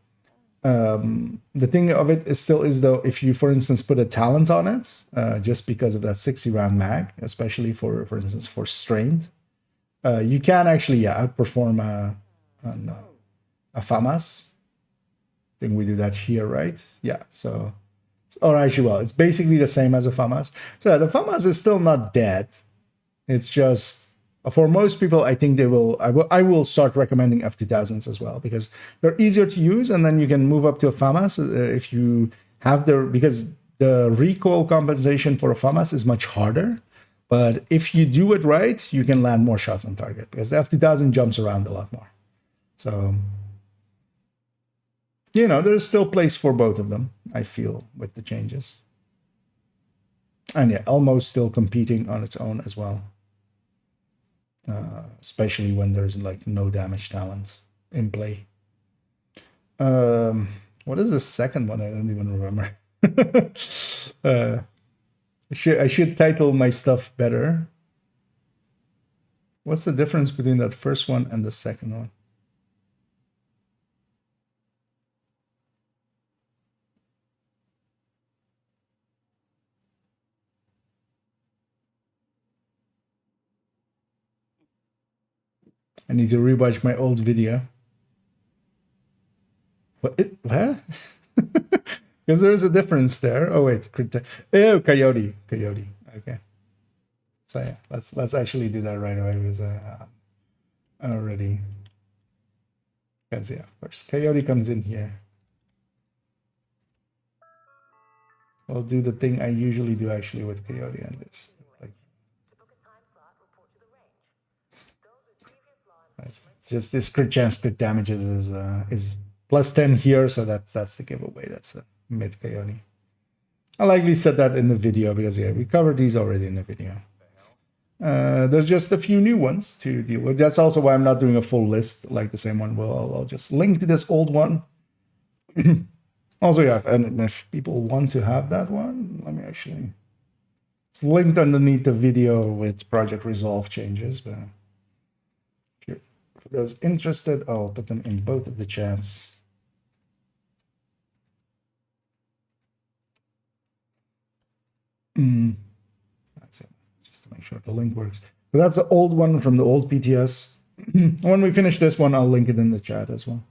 Speaker 1: the thing of it is still is though, if you, for instance, put a talent on it, just because of that 60-round mag, especially for instance, for strained, you can actually outperform a FAMAS. I think we do that here, right? Yeah, so, or actually, well, it's basically the same as a FAMAS. So the FAMAS is still not dead. It's just, for most people, I think they will, I will start recommending F2000s as well, because they're easier to use, and then you can move up to a FAMAS if you have because the recoil compensation for a FAMAS is much harder. But if you do it right, you can land more shots on target, because the F2000 jumps around a lot more. So, you know, there's still place for both of them, I feel, with the changes. And yeah, Elmo's still competing on its own as well. Especially when there's like no damage talent in play. What is the second one? I don't even remember. I should title my stuff better. What's the difference between that first one and the second one? I need to rewatch my old video. What? Because there's a difference there. Oh wait, oh, coyote. Okay. So yeah, let's actually do that right away, because already. Because yeah, first coyote comes in here. I'll do the thing I usually do actually with coyote, and just like. just this crit chance, crit damages is plus 10 here, so that's the giveaway. That's a mid Coyote. I likely said that in the video because yeah, we covered these already in the video. There's just a few new ones to deal with. That's also why I'm not doing a full list like the same one. Well, I'll just link to this old one. Also, yeah, and if people want to have that one, let me actually. It's linked underneath the video with Project Resolve changes, but if you're for those interested, I'll put them in both of the chats. That's it, just to make sure the link works. So that's the old one from the old PTS. When we finish this one, I'll link it in the chat as well.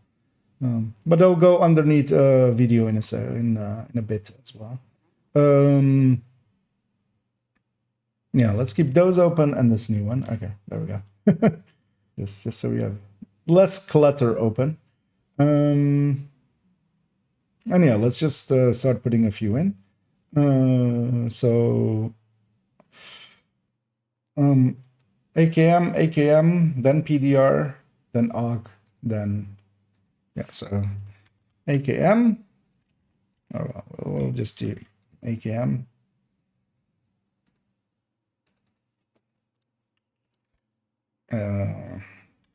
Speaker 1: But they'll go underneath video in a bit as well. Yeah, let's keep those open and this new one. Okay, there we go. just so we have less clutter open. And yeah, let's just start putting a few in. So AKM, then PDR, then AUG, then yeah, so AKM. Oh, well, we'll just do AKM.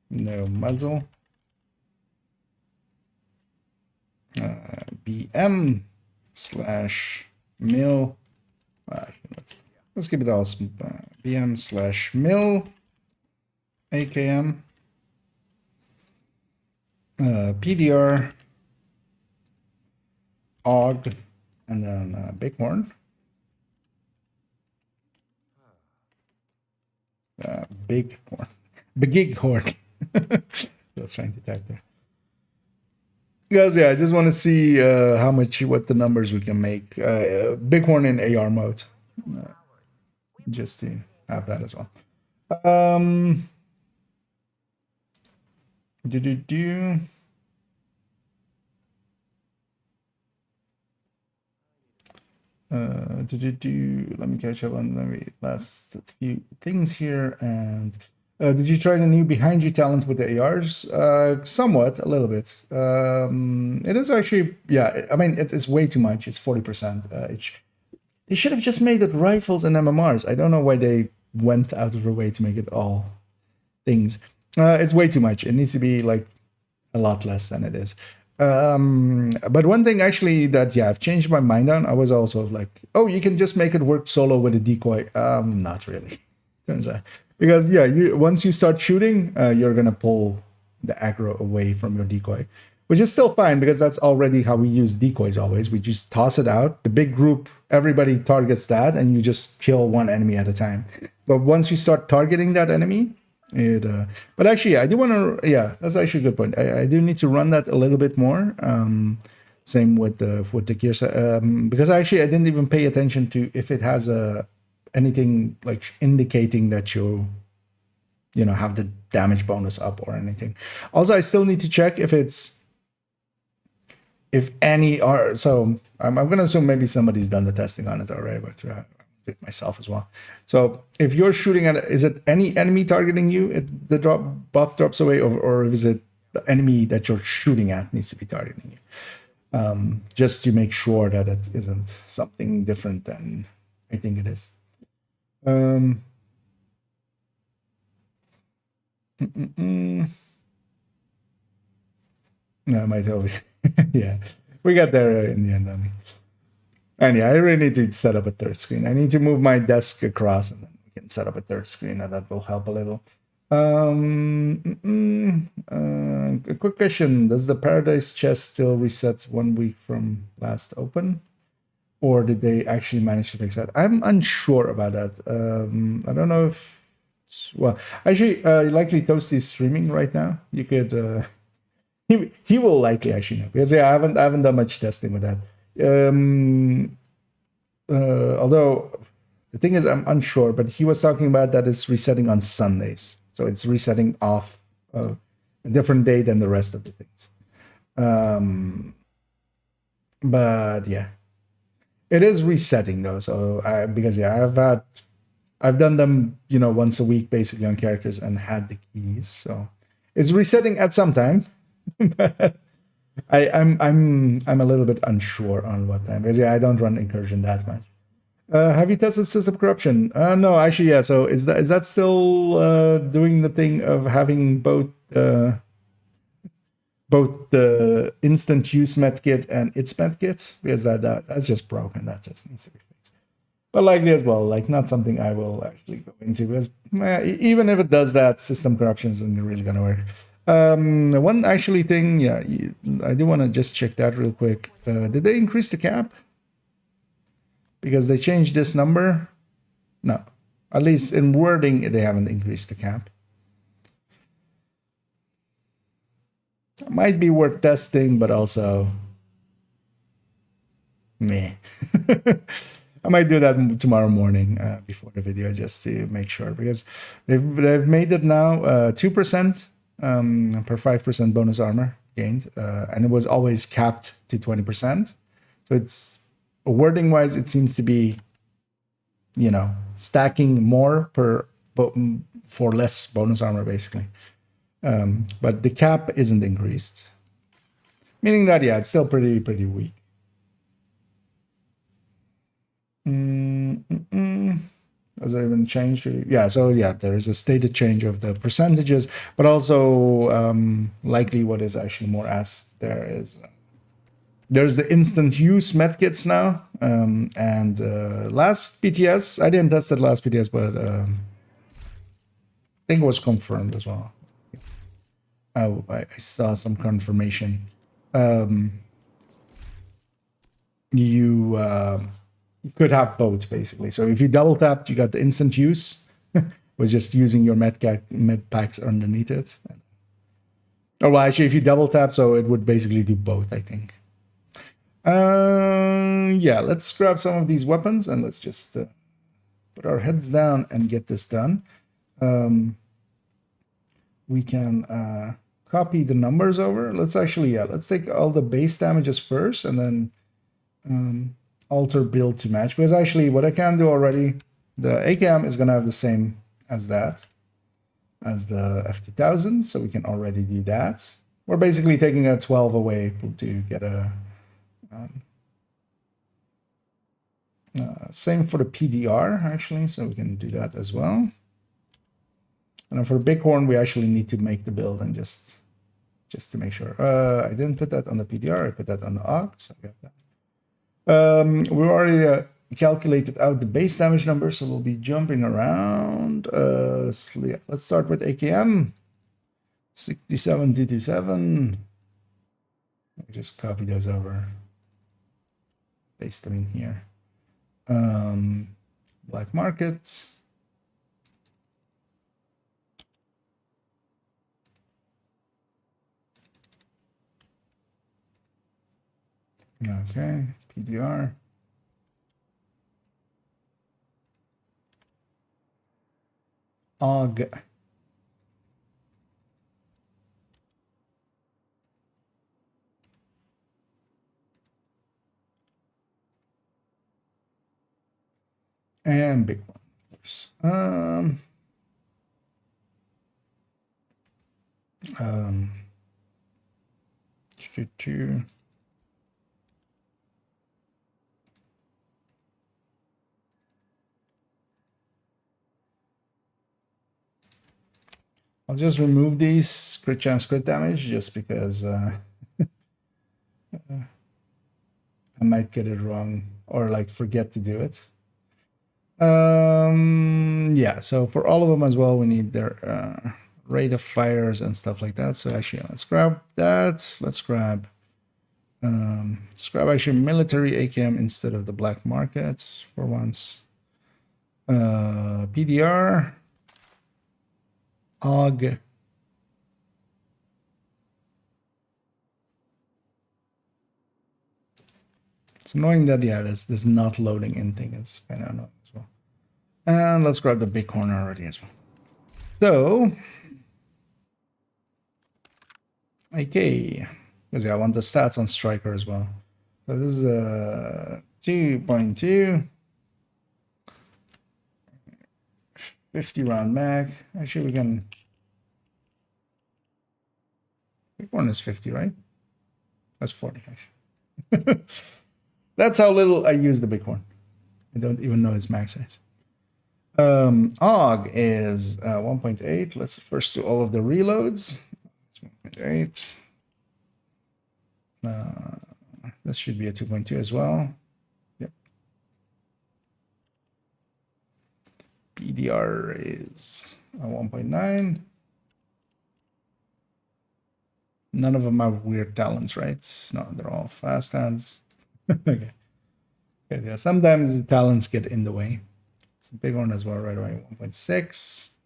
Speaker 1: No muzzle. BM slash mil. Let's keep it all. BM slash mil. AKM. PDR. AUG. And then Bighorn. Bighorn. Bighorn. I was trying to type there. Guys, yeah, I just want to see what the numbers we can make. Bighorn in AR mode. Just to have that as well. Let me catch up on the last few things here. And did you try the new behind you talent with the ARs? Somewhat, a little bit. It is actually, yeah, I mean, it's way too much. It's 40%. They should have just made it rifles and MMRs. I don't know why they went out of their way to make it all things. It's way too much. It needs to be like a lot less than it is. But one thing actually that, yeah, I've changed my mind on, I was also like, oh, you can just make it work solo with a decoy. Not really. Turns out. Because, yeah, once you start shooting, you're going to pull the aggro away from your decoy, which is still fine because that's already how we use decoys always. We just toss it out. The big group, everybody targets that, and you just kill one enemy at a time. But once you start targeting that enemy, but actually, I do want to, yeah, that's actually a good point. I do need to run that a little bit more. Same with the gears, because actually I didn't even pay attention to if it has anything like indicating that you have the damage bonus up or anything. Also, I still need to check if any are. So I'm going to assume maybe somebody's done the testing on it already, but. With myself as well. So if you're shooting at, is it any enemy targeting you? The buff drops away, or is it the enemy that you're shooting at needs to be targeting you? Just to make sure that it isn't something different than I think it is. No, I might have. Yeah, we got there in the end, I mean. And yeah, I really need to set up a third screen. I need to move my desk across and then we can set up a third screen, and that will help a little. A quick question. Does the Paradise chest still reset 1 week from last open? Or did they actually manage to fix that? I'm unsure about that. I don't know if... Well, actually, likely Toasty is streaming right now. You could... he will likely actually know. Because yeah, I haven't done much testing with that. Although the thing is, I'm unsure, but he was talking about that it's resetting on Sundays, so it's resetting off a different day than the rest of the things. But yeah, it is resetting though. So because yeah, I've done them once a week basically on characters and had the keys, so It's resetting at some time. I'm a little bit unsure on what time, because yeah, I don't run incursion that much. Have you tested system corruption? No, actually, yeah. So is that still doing the thing of having both the instant use medkit and its medkits? Because that's just broken. That just needs to be fixed. But likely as well, like not something I will actually go into, because even if it does that, system corruption isn't really gonna work. One actually thing, yeah, I do want to just check that real quick. Did they increase the cap? Because they changed this number? No. At least in wording, they haven't increased the cap. It might be worth testing, but also meh. I might do that tomorrow morning before the video, just to make sure, because they've made it now 2% per 5% bonus armor gained, and it was always capped to 20%. So it's wording wise, it seems to be, you know, stacking more for less bonus armor basically. But the cap isn't increased, meaning that yeah, it's still pretty weak. Has there even changed? Yeah, so yeah, there is a stated change of the percentages, but also likely what is actually more asked there is there's the instant use medkits now, and last PTS, I didn't test it last PTS, but I think it was confirmed as well. I saw some confirmation. You could have both basically. So if you double tapped, you got the instant use, was just using your med packs underneath it. Or well, actually, if you double tap, so it would basically do both, I think. Yeah, let's grab some of these weapons and let's just put our heads down and get this done. We can copy the numbers over. Let's actually, yeah, let's take all the base damages first and then alter build to match, because actually what I can do already, the AKM is going to have the same as that, as the F2000, so we can already do that. We're basically taking a 12 away to get a same for the PDR actually, so we can do that as well. And then for Bighorn, we actually need to make the build and just to make sure. I didn't put that on the PDR, I put that on the AUG, so we have that. We already calculated out the base damage number, so we'll be jumping around. So yeah, let's start with AKM 67227. Just copy those over, paste them in here. Black market. Okay, PDR. AUG. And big one, of course. Two. I'll just remove these crit chance, crit damage, just because I might get it wrong or like forget to do it. Yeah, so for all of them as well, we need their rate of fires and stuff like that. So actually, let's grab that. Let's grab actually military AKM instead of the black market for once. PDR. AUG. It's annoying that, yeah, this not loading in thing is kind of annoying as well. And let's grab the Bighorn already as well. So, okay, because yeah, I want the stats on Striker as well. So this is 2.2. 50 round mag. Actually, we can Bighorn is 50, right? That's 40, actually. That's how little I use the Bighorn. I don't even know its max size. Og is 1.8. Let's first do all of the reloads. 1.8. This should be a 2.2 as well. Yep. PDR is a 1.9. None of them are weird talents, right? No, they're all fast hands. Okay. Yeah, sometimes the talents get in the way. It's a big one as well, right away. 1.6.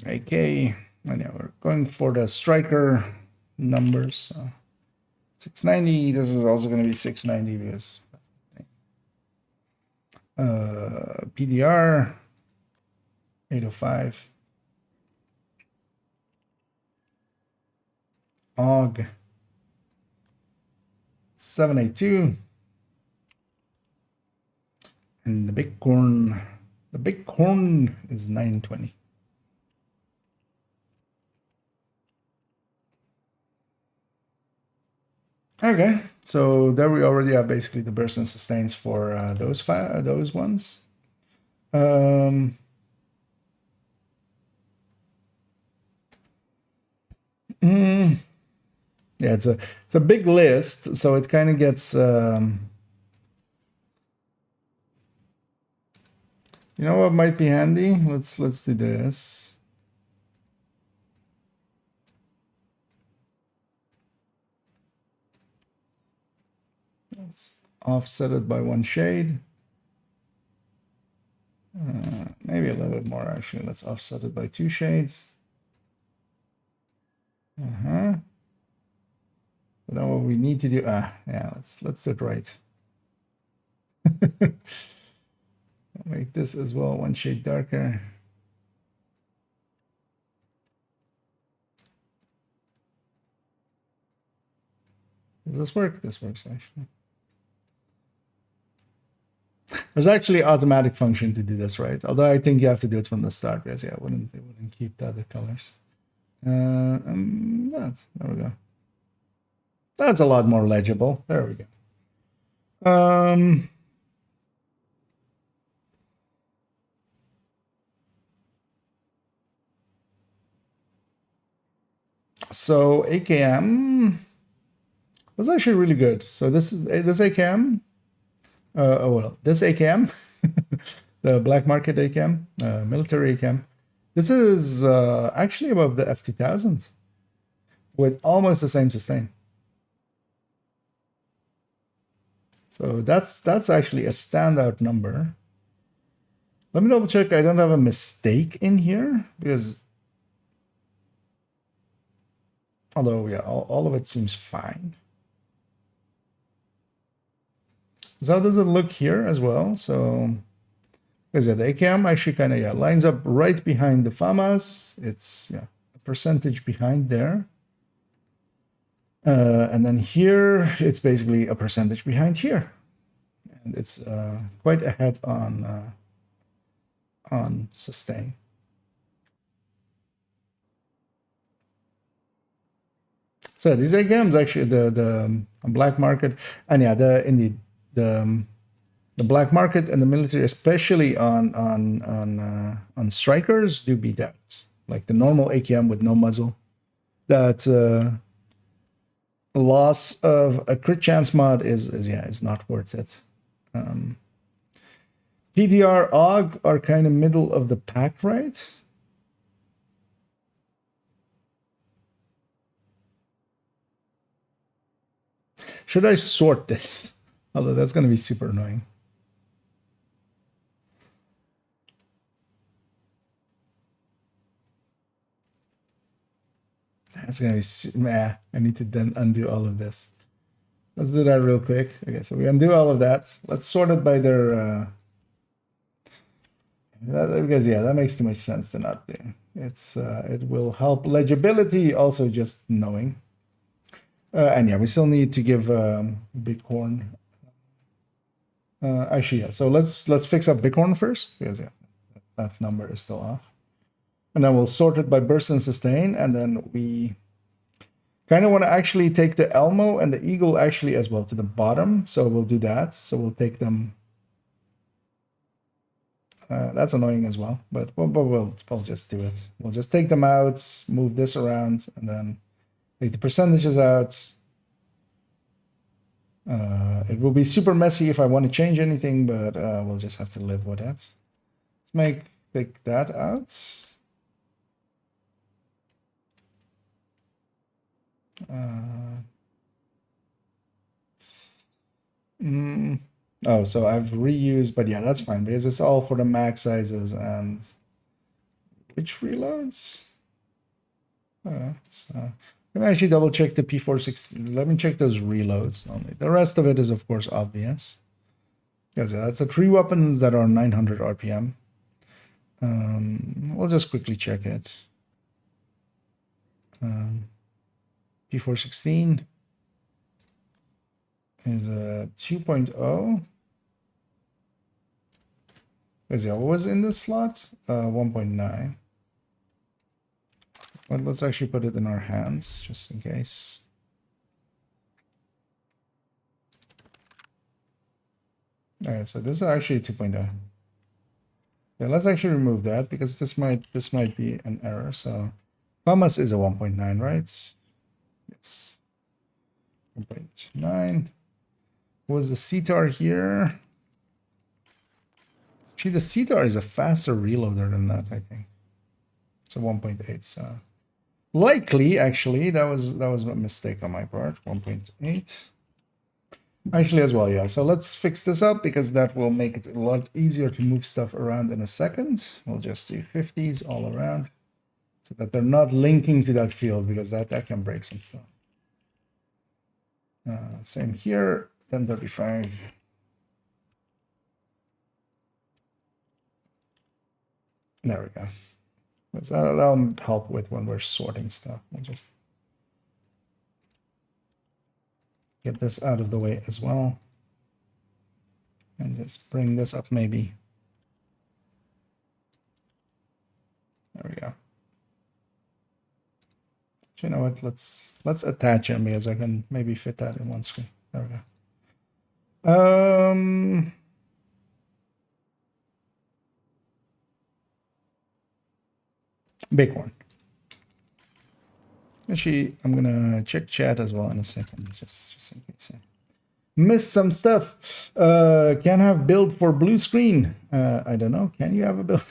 Speaker 1: AK. And yeah, we're going for the striker numbers. So 690. This is also going to be 690 because that's the thing. PDR 805. Og 782. And the Bighorn is 920. Okay, so there we already have basically the burst and sustains for those ones. Yeah, it's a big list, so it kind of gets you know what might be handy? Let's do this. Let's offset it by one shade. Maybe a little bit more actually. Let's offset it by 2 shades. But now what we need to do, yeah, let's do it right. Make this as well 1 shade darker. Does this work? This works actually. There's actually automatic function to do this, right? Although I think you have to do it from the start, because yeah, it wouldn't keep the other colors. There we go. That's a lot more legible. There we go. So AKM was actually really good. So this AKM. This AKM, the black market AKM, military AKM. This is actually above the F2000 with almost the same sustain. So that's actually a standout number. Let me double check. I don't have a mistake in here because, although yeah, all of it seems fine. So how does it look here as well? So, because yeah, the AKM actually kind of lines up right behind the FAMAS. It's a percentage behind there. And then here, it's basically a percentage behind here. And it's quite ahead on sustain. So these AKMs actually the black market, and yeah, the black market and the military, especially on strikers, do beat out. Like the normal AKM with no muzzle, that loss of a crit chance mod is not worth it. PDR AUG are kind of middle of the pack, right? Should I sort this? Although that's going to be super annoying. That's going to be... I need to then undo all of this. Let's do that real quick. Okay, so we undo all of that. Let's sort it by their... because, yeah, that makes too much sense to not do. It will help legibility, also just knowing. And yeah, we still need to give Bighorn... actually, yeah. So let's fix up Bighorn first, because yeah, that number is still off. And then we'll sort it by burst and sustain. And then we kind of want to actually take the Elmo and the Eagle actually as well to the bottom. So we'll do that. So we'll take them. That's annoying as well, but we'll just do it. We'll just take them out, move this around, and then take the percentages out. It will be super messy if I want to change anything, but we'll just have to live with it. Let's take that out. Oh, so I've reused, but yeah, that's fine because it's all for the max sizes and which reloads? So let me actually double check the P460. Let me check those reloads only. The rest of it is of course obvious. Because that's the 3 weapons that are 900 RPM. We'll just quickly check it. P416 is a 2.0. Because yeah, what was in this slot? 1.9. Well, let's actually put it in our hands, just in case. Alright, so this is actually 2.0. Yeah, let's actually remove that because this might be an error. So FAMAS is a 1.9, right? It's 1.9. What was the CTAR here? Actually, the CTAR is a faster reloader than that, I think. It's a 1.8, so likely, actually, that was a mistake on my part. 1.8. Actually, as well, yeah. So let's fix this up because that will make it a lot easier to move stuff around in a second. We'll just do 50s all around so that they're not linking to that field because that can break some stuff. Same here, 1035. There we go. So that'll help with when we're sorting stuff. We'll just get this out of the way as well. And just bring this up maybe. There we go. You know what? Let's attach them because I can maybe fit that in one screen. There we go. Big one. Actually, I'm gonna check chat as well in a second, just in case I missed some stuff. Can have build for blue screen. I don't know. Can you have a build?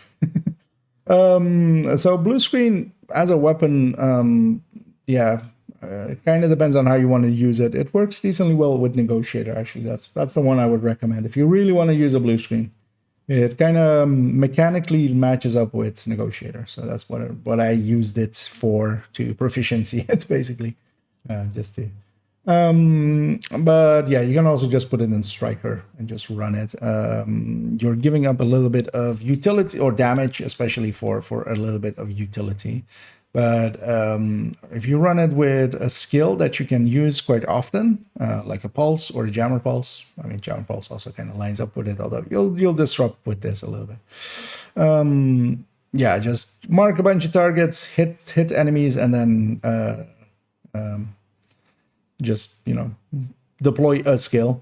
Speaker 1: So blue screen as a weapon, yeah, it kind of depends on how you want to use it. It works decently well with Negotiator. Actually, that's the one I would recommend if you really want to use a blue screen. It kind of mechanically matches up with Negotiator, so that's what I used it for, to proficiency it basically, just to. But yeah, you can also just put it in Striker and just run it. You're giving up a little bit of utility or damage, especially for a little bit of utility. But if you run it with a skill that you can use quite often, like a pulse or a jammer pulse, I mean, jammer pulse also kind of lines up with it, although you'll disrupt with this a little bit. Yeah, just mark a bunch of targets, hit enemies, and then just, you know, deploy a skill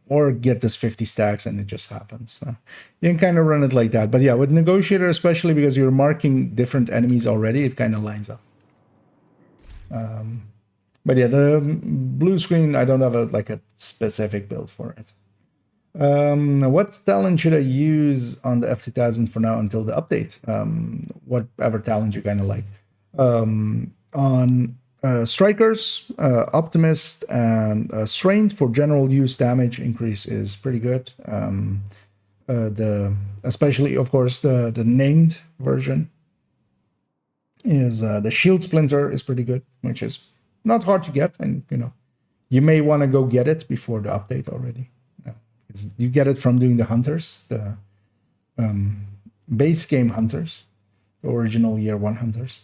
Speaker 1: or get this 50 stacks and it just happens. You can kind of run it like that. But yeah, with Negotiator, especially because you're marking different enemies already, it kind of lines up. But yeah, the blue screen, I don't have a specific build for it. What talent should I use on the F2000 for now until the update? Whatever talent you kind of like. On Strikers, Optimist, and Strained for general use damage increase is pretty good. Especially, of course, the named version is the Shield Splinter is pretty good, which is not hard to get, and you know, you may want to go get it before the update already. Because you get it from doing the Hunters, the base game Hunters, the original Year 1 Hunters.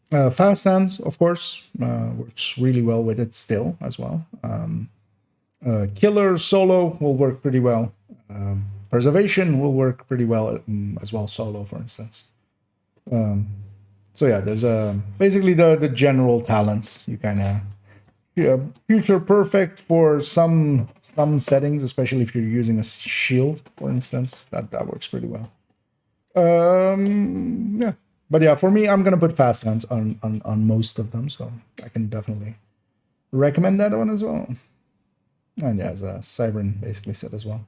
Speaker 1: Fast Hands, of course, works really well with it still as well. Killer solo will work pretty well. Preservation will work pretty well as well solo, for instance. So yeah, there's basically the general talents. You kind of future perfect for some settings, especially if you're using a shield, for instance. That works pretty well. Yeah, but yeah, for me, I'm gonna put fast hands on most of them, so I can definitely recommend that one as well. And yeah, as Cybern basically said as well.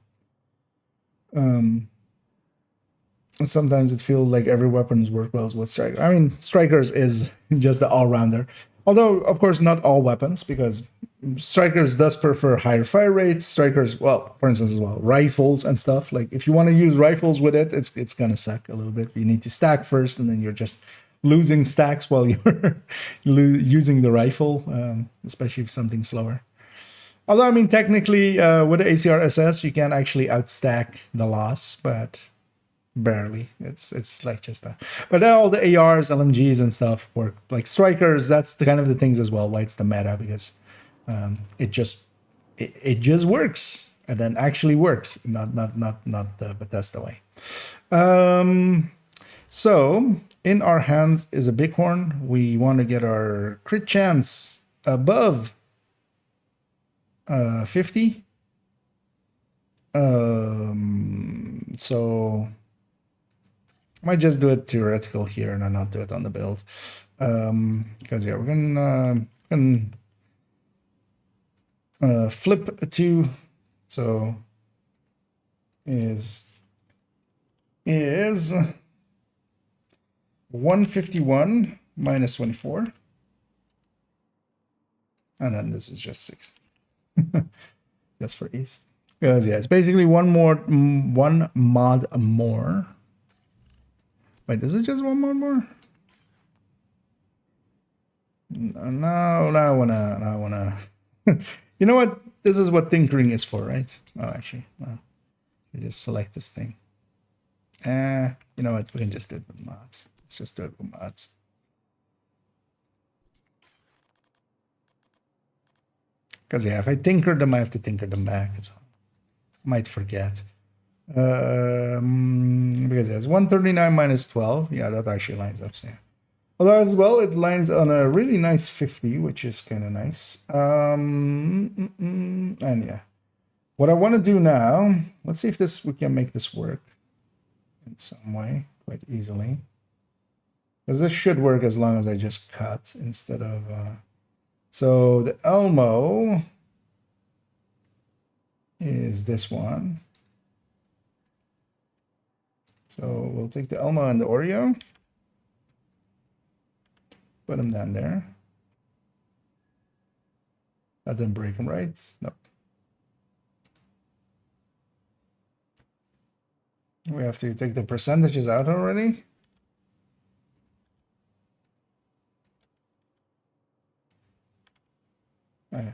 Speaker 1: Sometimes it feels like every weapons work well with striker. I mean, strikers is just the all-rounder. Although, of course, not all weapons, because strikers does prefer higher fire rates. Strikers, well, for instance, as well, rifles and stuff. Like if you want to use rifles with it, it's gonna suck a little bit. You need to stack first, and then you're just losing stacks while you're using the rifle, especially if something's slower. Although, I mean, technically, with the ACR SS, you can actually outstack the loss, but barely. It's like just that. But then all the ARs, LMGs, and stuff work. Like strikers, that's the kind of the things as well. Why it's the meta, because it just works, and then actually works, not the Bethesda way. So in our hand is a bighorn. We want to get our crit chance above 50. So I might just do it theoretical here and not do it on the build. Because yeah, we're gonna flip a 2. So is 151 minus 24. And then this is just 60. Just for ease. Because yeah, it's basically one mod more. Wait, is it just one mod more? No, I wanna. You know what? This is what tinkering is for, right? Oh, actually, no. You just select this thing. You know what? We can just do it with mods. Let's just do it with mods. Because yeah, if I tinker them, I have to tinker them back as well. Might forget. Because it's 139 minus 12. Yeah, that actually lines up. So yeah. Although as well, it lines on a really nice 50, which is kind of nice. And yeah, what I want to do now, let's see if we can make this work in some way quite easily. Because this should work as long as I just cut instead of... So the Elmo is this one. So we'll take the Elmo and the Oreo. Put them down there. That didn't break them, right? Nope. We have to take the percentages out already. Oh, yeah.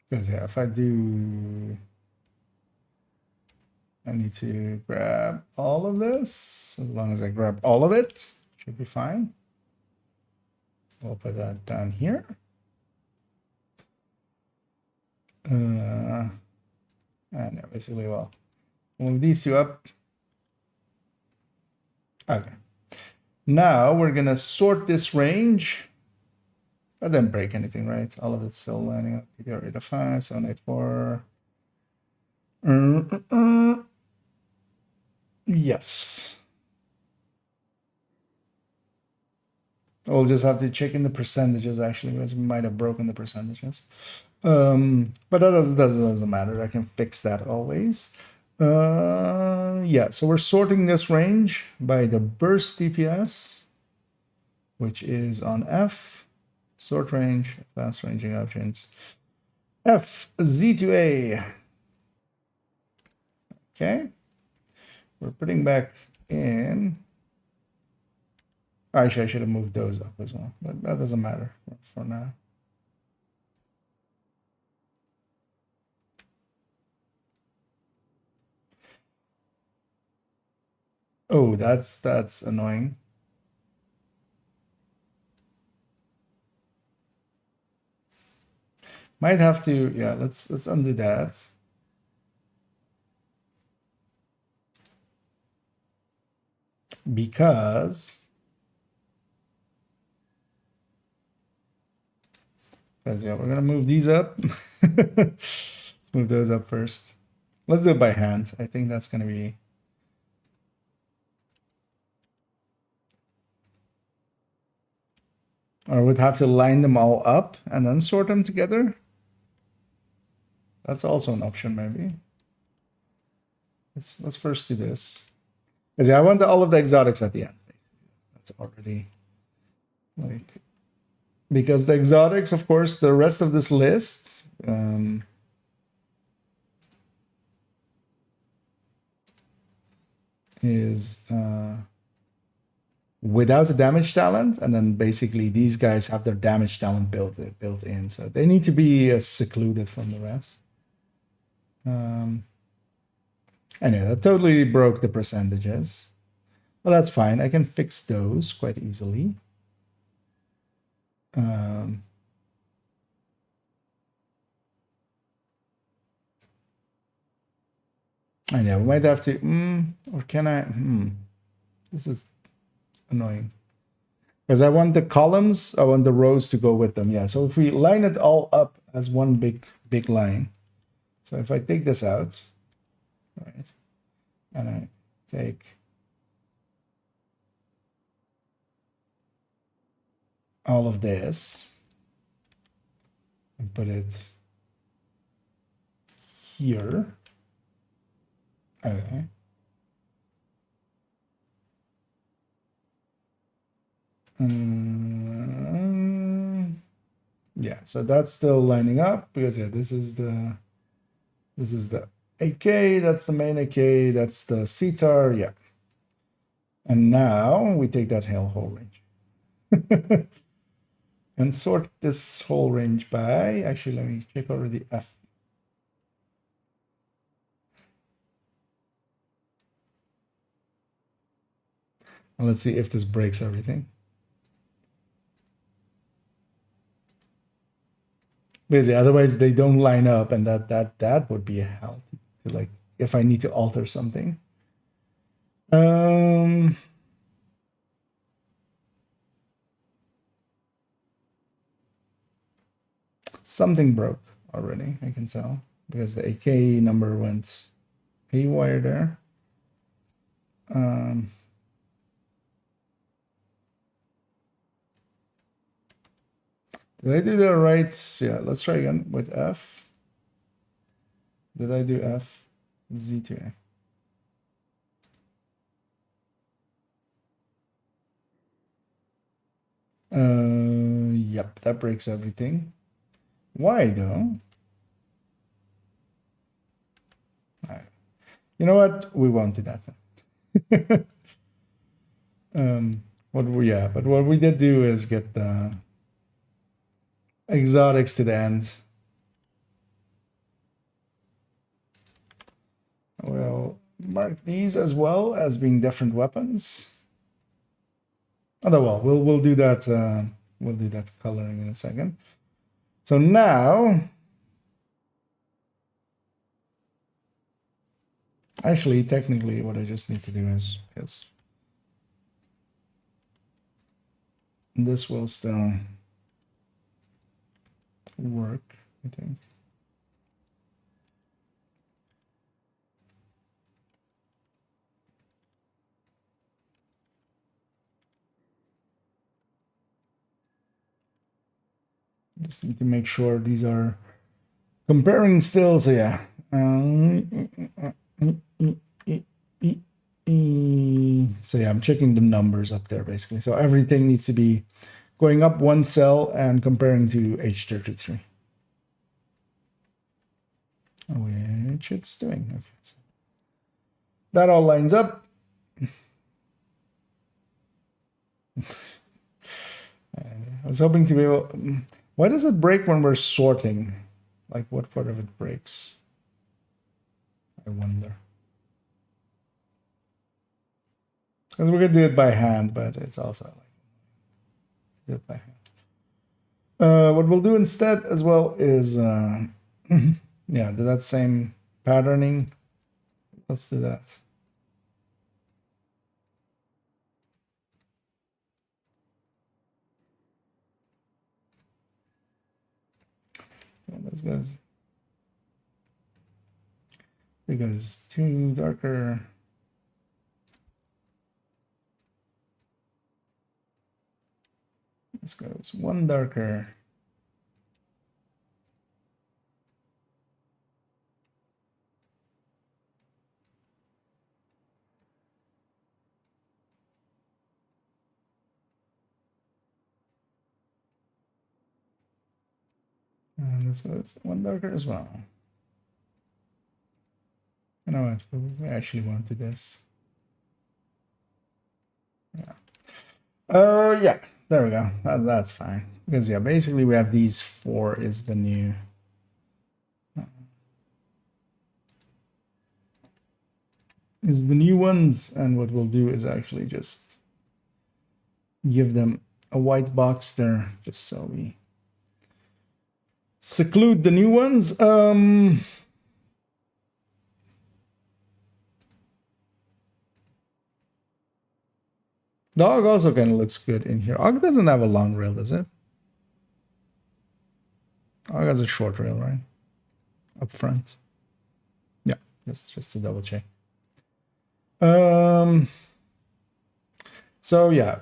Speaker 1: Because yeah, if I do... I need to grab all of this. As long as I grab all of it, should be fine. We'll put that down here. And yeah, basically, well, move these two up. Okay. Now we're gonna sort this range. I didn't break anything, right? All of it's still lining up. PTR 805, 784. Yes. We'll just have to check in the percentages, actually, because we might have broken the percentages. But that doesn't matter. I can fix that always. Yeah, so we're sorting this range by the burst DPS, which is on F. Sort range, fast ranging options. F, Z to A. Okay. We're putting back in. Actually, I should have moved those up as well, but that doesn't matter for now. Oh, that's annoying. Might have to, yeah, let's undo that. because yeah, we're gonna move these up. Let's move those up first. Let's do it by hand. I think that's gonna be. Or we'd have to line them all up and then sort them together. That's also an option, maybe. Let's first do this. Because yeah, I want all of the exotics at the end. That's already like, because the exotics, of course, the rest of this list is without the damage talent, and then basically these guys have their damage talent built in, so they need to be secluded from the rest. Anyway, that totally broke the percentages. Well, that's fine. I can fix those quite easily. I know, we might have to, or can I, this is annoying. Because I want the columns, I want the rows to go with them. Yeah, so if we line it all up as one big line. So if I take this out, right, and I take all of this and put it here. Okay. Yeah, so that's still lining up because yeah, this is the AK, that's the main AK, that's the CTAR, yeah. And now we take that whole range and sort this whole range by, actually, let me check already F. And let's see if this breaks everything. Basically, otherwise they don't line up, and that would be a hell to like if I need to alter something. Something broke already, I can tell, because the AK number went haywire there. Did I do the right? Yeah, let's try again with F. Did I do F? Z2A. Yep, that breaks everything. Why though? All right. You know what? We won't do that then. But what we did do is get the exotics to the end. We'll mark these as well as being different weapons. Oh well, we'll do that. We'll do that coloring in a second. So now, actually, technically, what I just need to do is this will still work, I think. Just need to make sure these are comparing still. So yeah. So yeah, I'm checking the numbers up there basically. So everything needs to be going up one cell and comparing to H33. Which it's doing. Okay. So that all lines up. I was hoping to be able. Why does it break when we're sorting? Like, what part of it breaks? I wonder. Because we're gonna do it by hand, but it's also like do it by hand. What we'll do instead as well is yeah, do that same patterning. Let's do that. this goes. It goes 2 darker. This goes 1 darker. And this goes 1 darker as well. You know what? We actually want to do this. Yeah. Yeah. There we go. That's fine. Because yeah, basically we have these 4 is the new. Is the new ones, and what we'll do is actually just give them a white box there, just so we seclude the new ones. Dog also kind of looks good in here. Og doesn't have a long rail, does it? Og has a short rail, right? Up front. Yeah, just to double check. So yeah,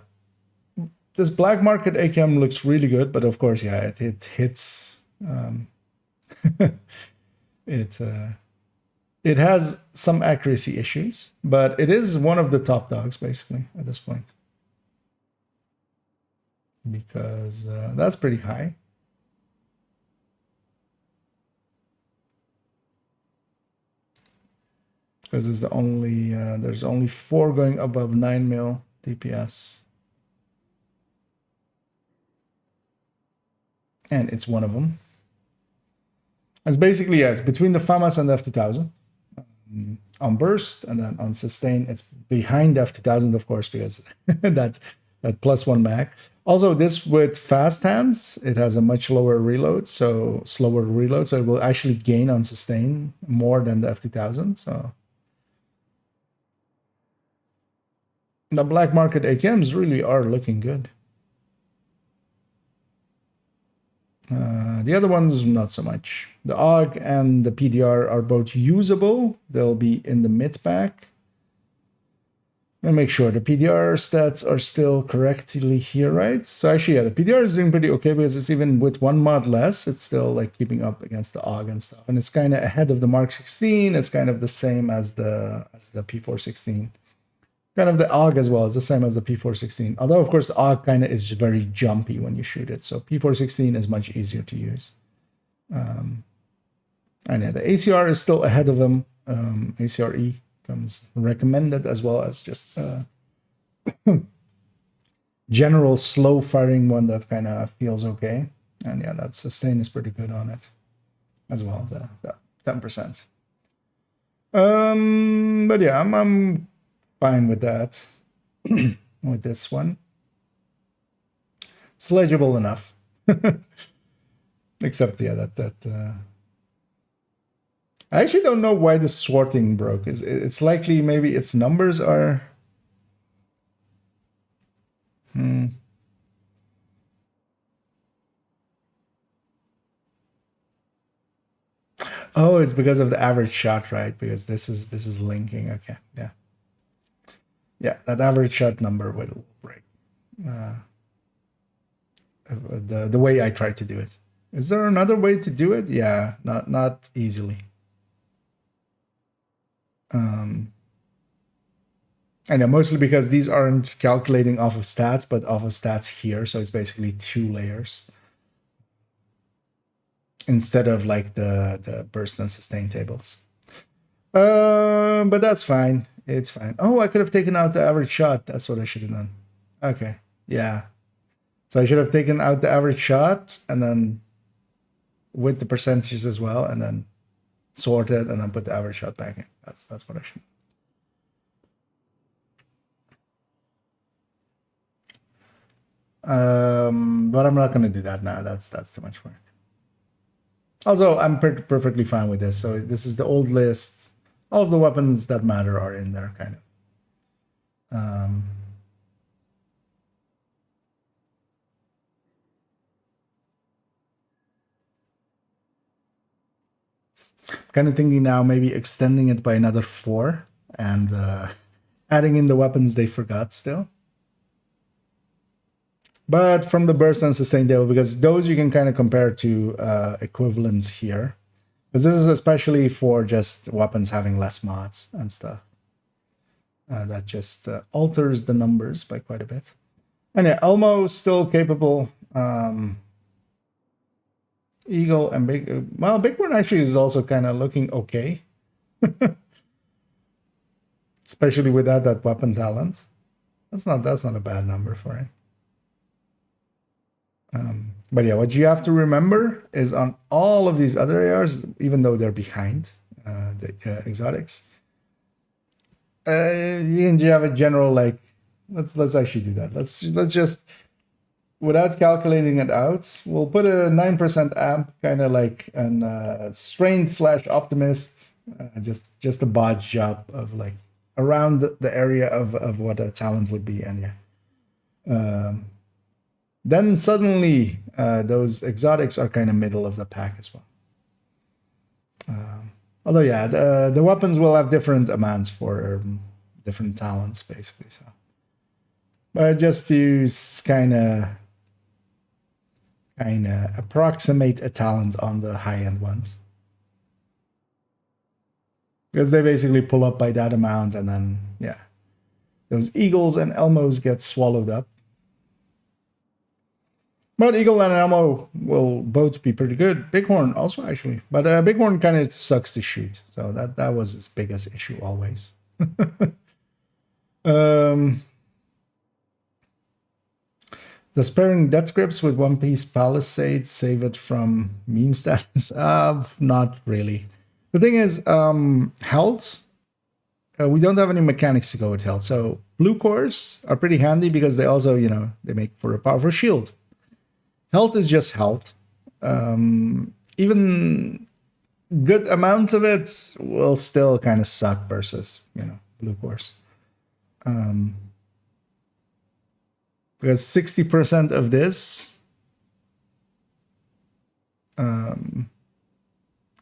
Speaker 1: this black market ACAM looks really good, but of course, yeah, it hits. It has some accuracy issues, but it is one of the top dogs basically at this point, because that's pretty high. Because it's the only there's only 4 going above 9 mil DPS, and it's one of them. It's basically, yeah, it's between the FAMAS and the F2000 on burst, and then on sustain it's behind the F2000, of course, because that's that +1 mag. Also, this with fast hands, it has a much lower reload, so slower reload, so it will actually gain on sustain more than the F2000. So the black market AKMs really are looking good. The other ones, not so much. The AUG and the PDR are both usable. They'll be in the mid pack. And make sure the PDR stats are still correctly here, right? So actually, yeah, the PDR is doing pretty okay, because it's even with 1 mod less, it's still like keeping up against the AUG and stuff. And it's kind of ahead of the Mark 16. It's kind of the same as the P416. Kind of the AUG as well. It's the same as the P416. Although, of course, AUG kind of is very jumpy when you shoot it. So P416 is much easier to use. And yeah, the ACR is still ahead of them. ACRE comes recommended, as well as just general slow firing one that kind of feels okay. And yeah, that sustain is pretty good on it as well, the 10%. But yeah, I'm fine with that. With this one, it's legible enough. Except yeah, that I actually don't know why the sorting broke. It's likely maybe its numbers are. Oh, it's because of the average shot, right? Because this is linking. Okay, yeah. Yeah, that average shot number will break. The way I tried to do it. Is there another way to do it? Yeah, not easily. I know, mostly because these aren't calculating off of stats, but off of stats here. So it's basically 2 layers instead of like the burst and sustain tables. But that's fine. It's fine. Oh, I could have taken out the average shot. That's what I should have done. Okay. Yeah. So I should have taken out the average shot and then with the percentages as well, and then sorted and then put the average shot back in. That's what I should. But I'm not going to do that now. That's too much work. Also, I'm perfectly fine with this. So this is the old list. All of the weapons that matter are in there, kind of. Kind of thinking now maybe extending it by another 4 and adding in the weapons they forgot still. But from the burst and sustain table, because those you can kind of compare to equivalents here. Because this is especially for just weapons having less mods and stuff. That just alters the numbers by quite a bit. And yeah, Elmo still capable. Eagle and Big... Well, Bighorn actually is also kind of looking okay. Especially without that weapon talent. That's not a bad number for it. But yeah, what you have to remember is on all of these other ARs, even though they're behind the exotics, you can have a general like. Let's actually do that. Let's just, without calculating it out, we'll put a 9% amp, kind of like an strain / optimist, just a bodge job of like around the area of what a talent would be, and yeah. Then suddenly those exotics are kind of middle of the pack as well. Although yeah, the weapons will have different amounts for different talents basically. So, but just to kind of approximate a talent on the high end ones, because they basically pull up by that amount, and then yeah, those eagles and Elmos get swallowed up. But Eagle and Elmo will both be pretty good. Bighorn also, actually. But Bighorn kind of sucks to shoot. So that was its biggest issue always. The sparing death grips with One Piece Palisade save it from meme status? Not really. The thing is, health, we don't have any mechanics to go with health. So blue cores are pretty handy because they also, they make for a powerful shield. Health is just health. Even good amounts of it will still kind of suck versus, blue cores. Because 60% of this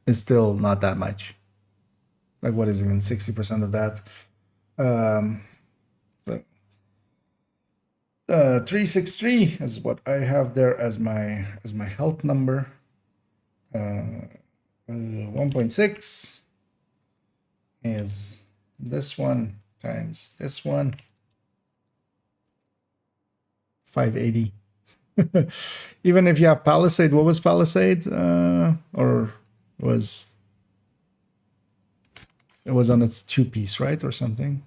Speaker 1: is still not that much. Like, what is even 60% of that? 363 is what I have there as my health number. 1.6 is this one times this one. 580. Even if you have Palisade, what was Palisade? Or was it was on its 2-piece, right, or something?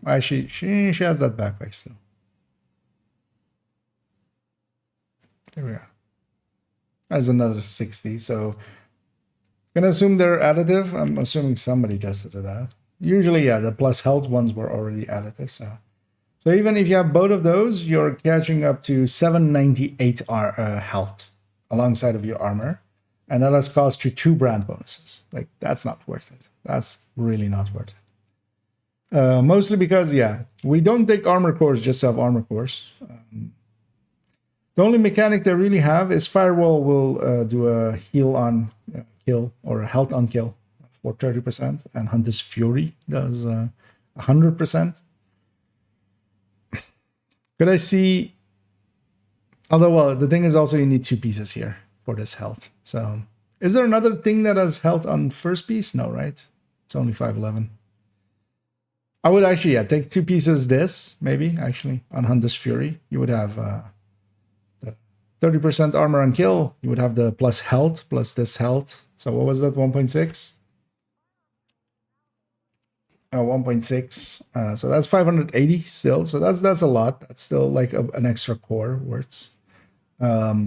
Speaker 1: Actually, she has that backpack still. There we are. That's another 60. So I'm gonna assume they're additive. I'm assuming somebody tested it out. Usually, yeah, the plus health ones were already additive. So even if you have both of those, you're catching up to 798 health alongside of your armor. And that has cost you 2 brand bonuses. Like, that's not worth it. That's really not worth it. Mostly because, yeah, we don't take armor cores just to have armor cores. The only mechanic they really have is Firewall will do a heal on kill or a health on kill for 30%, and Hunter's Fury does 100%. Could I see? Although, well, the thing is also you need 2 pieces here for this health. So, is there another thing that has health on first piece? No, right? It's only 511. I would actually, yeah, take 2 pieces this, maybe, actually, on Hunter's Fury. You would have the 30% armor on kill. You would have the plus health, plus this health. So what was that, 1.6? 1.6. So that's 580 still. So that's a lot. That's still like an extra core worth. But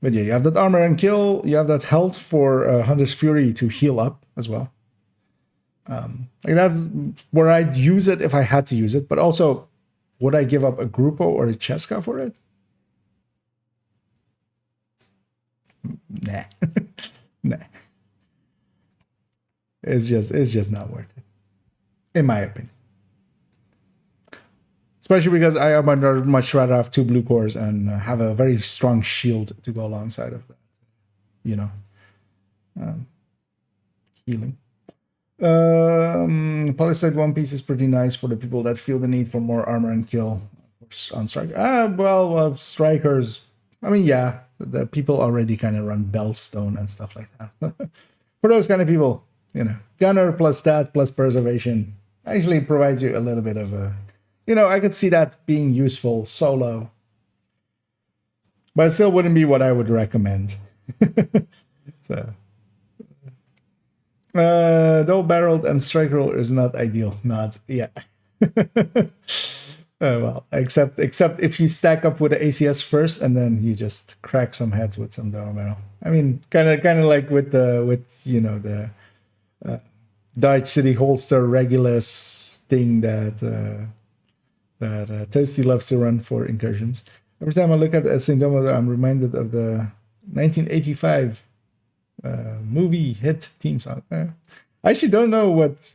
Speaker 1: yeah, you have that armor and kill. You have that health for Hunter's Fury to heal up as well. Like that's where I'd use it if I had to use it. But also, would I give up a Grupo or a Cheska for it? Nah. Nah. It's just not worth it, in my opinion. Especially because I would much rather have 2 blue cores and have a very strong shield to go alongside of that. Healing. Polycide One Piece is pretty nice for the people that feel the need for more armor and kill on striker. Strikers. I mean, yeah, the people already kind of run Bellstone and stuff like that. For those kind of people, you know, gunner plus that plus preservation actually provides you a little bit of a, you know, I could see that being useful solo, but it still wouldn't be what I would recommend. So. Double barreled and strike roll is not ideal. Not yeah. Well, except if you stack up with the ACS first and then you just crack some heads with some double barrel. I mean, kind of like with you know the Dodge City holster Regulus thing that Toasty loves to run for incursions. Every time I look at the Syndrome, I'm reminded of the 1985 movie hit theme song. I actually don't know what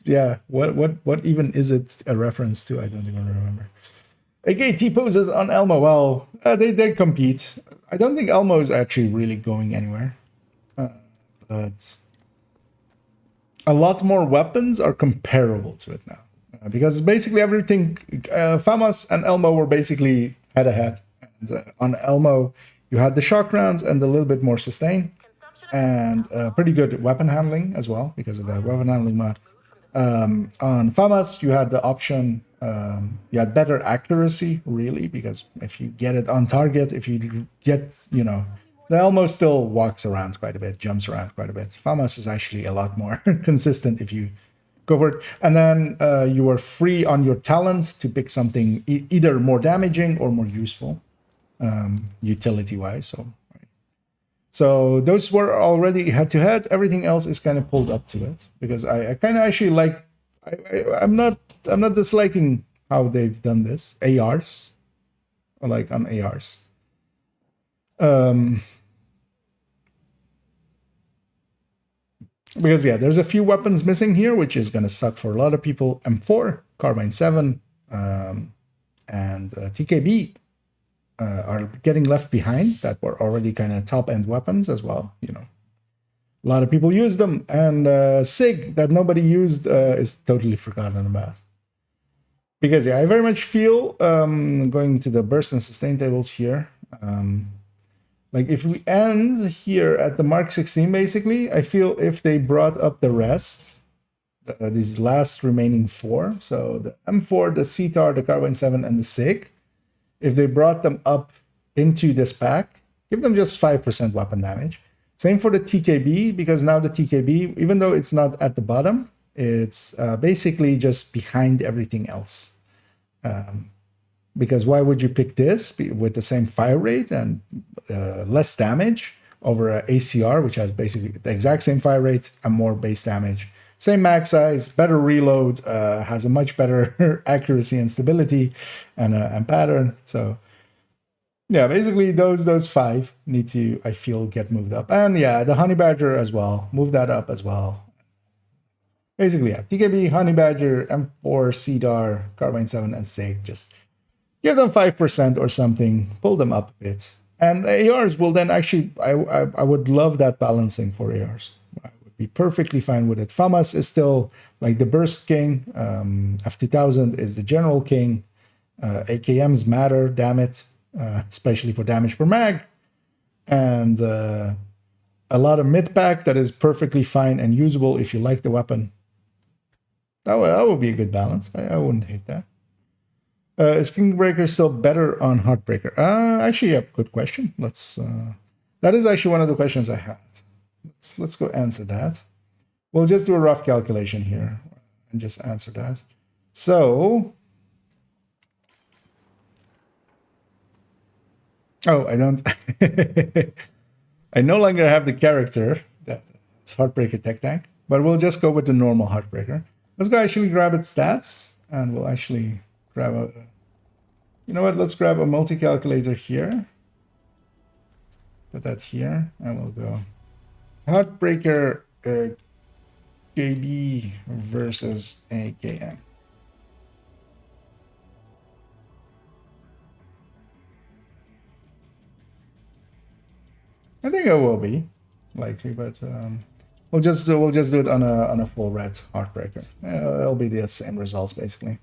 Speaker 1: even is it a reference to. I don't even remember. AK T poses on Elmo. Well, they compete. I don't think Elmo is actually really going anywhere, but a lot more weapons are comparable to it now because basically everything. Famas and Elmo were basically head to head, and on Elmo you had the shock rounds and a little bit more sustain. And pretty good weapon handling as well because of that weapon handling mod. On FAMAS, you had the option, you had better accuracy, really, because if you get it on target, if you get, you know, the Elmo still walks around quite a bit, jumps around quite a bit. FAMAS is actually a lot more consistent if you go for it. And then you were free on your talent to pick something either more damaging or more useful, utility-wise. So those were already head-to-head. Everything else is kind of pulled up to it because I kind of actually like. I'm not disliking how they've done this. ARs, or like on ARs. Because yeah, there's a few weapons missing here, which is gonna suck for a lot of people. M4, Carbine 7, and TKB. Are getting left behind that were already kind of top-end weapons as well. You know, a lot of people use them, and SIG that nobody used is totally forgotten about. Because yeah, I very much feel going to the burst and sustain tables here. Like if we end here at the Mark 16, basically, I feel if they brought up the rest, these last remaining 4, so the M4, the CTAR, the Carbine 7, and the SIG. If they brought them up into this pack, give them just 5% weapon damage. Same for the TKB, because now the TKB, even though it's not at the bottom, it's basically just behind everything else. Because why would you pick this with the same fire rate and less damage over a ACR, which has basically the exact same fire rate and more base damage? Same mag size, better reload, has a much better accuracy and stability and pattern. So yeah, basically those 5 need to, I feel, get moved up. And yeah, the Honey Badger as well. Move that up as well. Basically, yeah, TKB, Honey Badger, M4, CDAR, Carbine 7, and SIG. Just give them 5% or something. Pull them up a bit. And ARs will then actually, I would love that balancing for ARs. Be perfectly fine with it. FAMAS is still like the burst king. F2000 is the general king. AKMs matter, damn it, especially for damage per mag. And a lot of mid pack that is perfectly fine and usable if you like the weapon. That would be a good balance. I wouldn't hate that. Is Kingbreaker still better on Heartbreaker? Actually, yeah, good question. That is actually one of the questions I had. Let's go answer that. We'll just do a rough calculation here and just answer that. So, I don't. I no longer have the character that's Heartbreaker Tech Tank, but we'll just go with the normal Heartbreaker. Let's go actually grab its stats, and we'll actually grab a. You know what? Let's grab a multi-calculator here. Put that here, and we'll go. Heartbreaker KB versus AKM. I think it will be likely, but we'll just do it on a full red heartbreaker. It'll be the same results basically.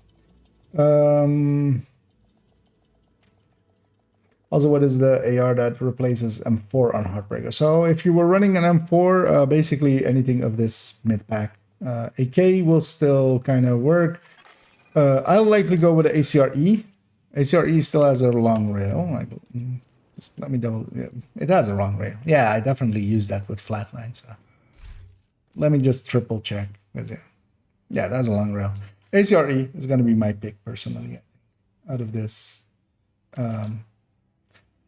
Speaker 1: Also, what is the AR that replaces M4 on heartbreaker? So if you were running an M4, basically anything of this mid pack, AK will still kind of work. I'll likely go with the ACRE. ACRE still has a long rail. Just let me double. Yeah, it has a long rail. Yeah, I definitely use that with flatline. So let me just triple check. Yeah, that's a long rail. ACRE is going to be my pick personally, I think, out of this.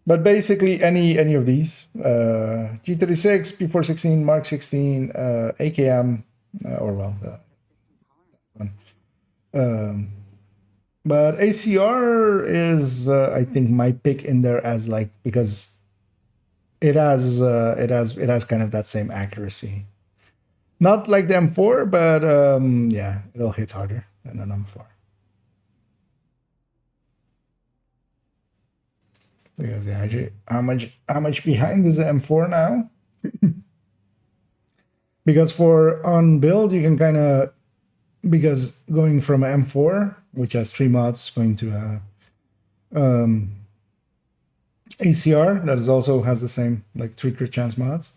Speaker 1: But basically, any of these, G36, P416, Mark 16, AKM, or well, the one. But ACR is, I think, my pick in there as like because it has kind of that same accuracy. Not like the M4, but yeah, it'll hit harder than an M4. Because yeah, actually, how much behind is the M4 now? Because for on build, you can kind of, because going from M4, which has 3 mods, going to ACR that is also has the same like 3 crit chance mods.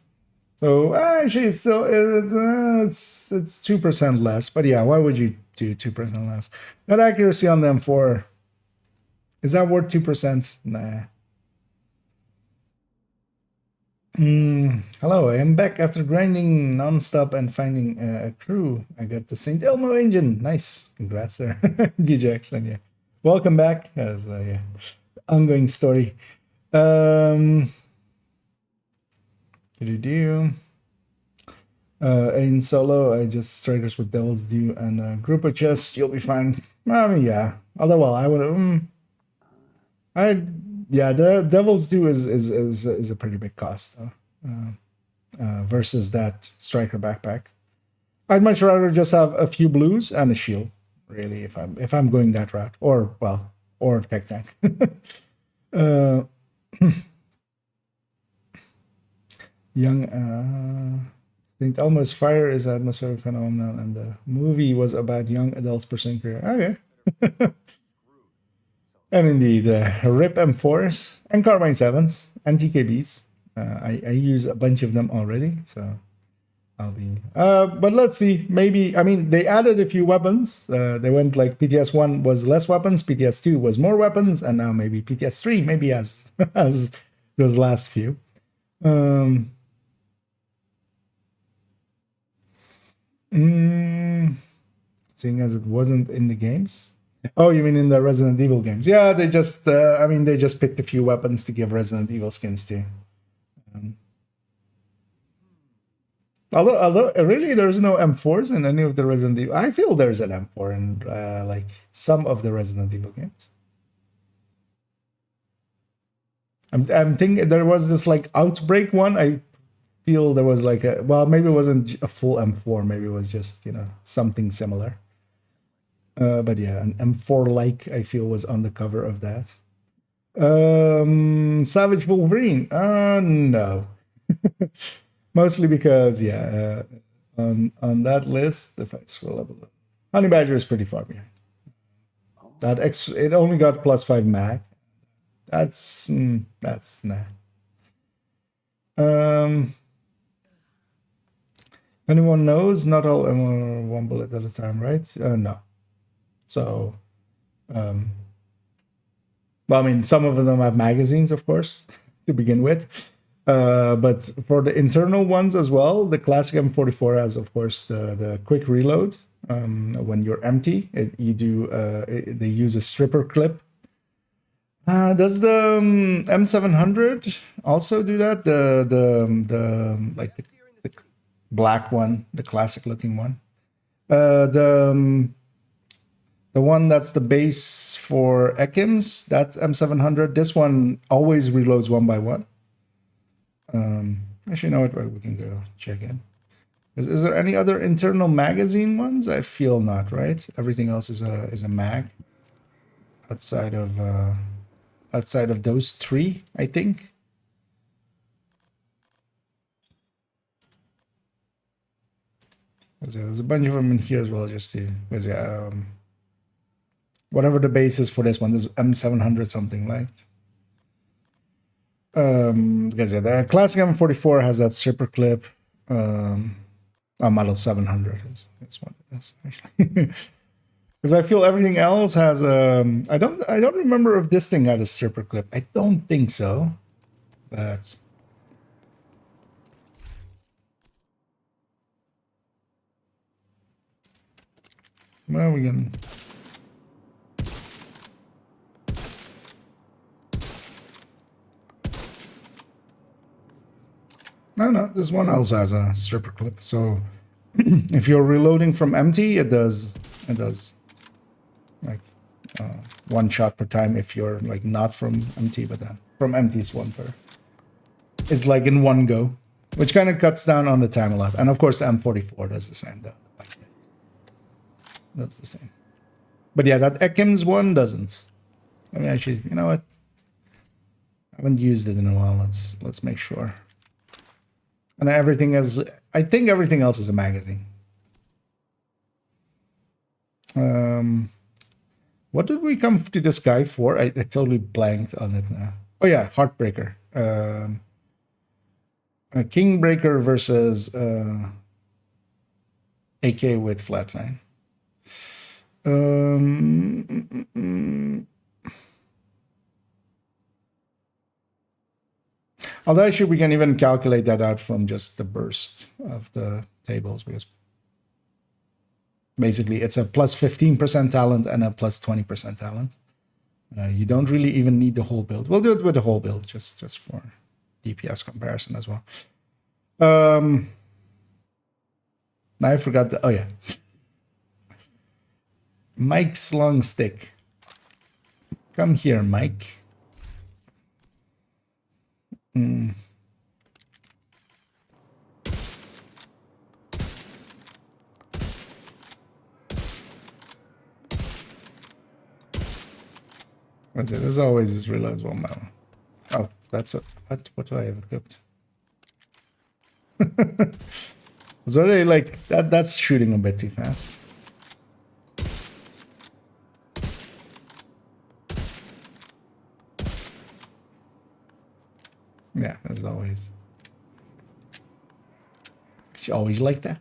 Speaker 1: So actually, it's still it's 2% less. But yeah, why would you do 2% less? That accuracy on the M4, is that worth 2%? Nah. Hello, I am back after grinding non-stop and finding a crew. I got the St. Elmo engine. Nice. Congrats there, GJX. And yeah, welcome back. As yeah, ongoing story. In solo, I just strikers with Devil's Due and group of chess. You'll be fine. I mean, yeah. Although, well, I would. Yeah, the Devil's Due is a pretty big cost though, versus that striker backpack. I'd much rather just have a few blues and a shield, really, if I'm going that route, or well, or tech tank. Young St. Elmo's Fire is an atmospheric phenomenon, and the movie was about young adults pursuing career. Okay. And indeed, RIP M4s and Carbine 7s and TKBs. I use a bunch of them already, so I'll be. But let's see. Maybe, I mean, they added a few weapons. They went like PTS1 was less weapons, PTS2 was more weapons, and now maybe PTS3 maybe has those last few. Seeing as it wasn't in the games. Oh, you mean in the Resident Evil games? Yeah, they just, I mean, they just picked a few weapons to give Resident Evil skins to. Although really, there's no M4s in any of the Resident Evil. I feel there's an M4 in like some of the Resident Evil games. I'm thinking there was this like Outbreak one. I feel there was like a, well, maybe it wasn't a full M4. Maybe it was just, you know, something similar. But yeah, an M4 like I feel was on the cover of that. Savage Wolverine. No. Mostly because yeah, on that list, if I scroll up a little, Honey Badger is pretty far behind. That it only got +5 mag. That's nah. Anyone knows? Not all one bullet at a time, right? No. So, well, I mean, some of them have magazines, of course, to begin with. But for the internal ones as well, the classic M44 has, of course, the quick reload. When you're empty, they use a stripper clip. Does the M700 also do that? The like the black one, the classic looking one. The one that's the base for Ekims, that M700. This one always reloads 1 by 1. Actually, you know what? We can go check in. Is there any other internal magazine ones? I feel not, right? Everything else is a mag. Outside of those 3, I think. There's a bunch of them in here as well, just to because whatever the base is for this one, this M700 something, right? Because yeah, the classic M44 has that stripper clip. Model 700 is what it is actually. Because I feel everything else has I don't remember if this thing had a stripper clip. I don't think so, but well, we can. No, this one also has a stripper clip. So if you're reloading from empty, it does like one shot per time. If you're like not from empty, but then from empty is one per. It's like in one go, which kind of cuts down on the time a lot. And of course, the M44 does the same. That's the same. But yeah, that Ekim's one doesn't. Let me actually, you know what? I haven't used it in a while. Let's make sure. And everything is, I think everything else is a magazine. What did we come to this guy for? I totally blanked on it now. Oh yeah, Heartbreaker. A Kingbreaker versus AK with flatline. Although actually we can even calculate that out from just the burst of the tables, because basically it's a plus 15% talent and a plus 20% talent. You don't really even need the whole build. We'll do it with the whole build just for DPS comparison as well. I forgot the, oh yeah. Mike's long stick. Come here, Mike. What's it? As always, is reloads one now. Oh, that's a what do I have equipped? It's already like that. That's shooting a bit too fast. Yeah, as always. She always like that.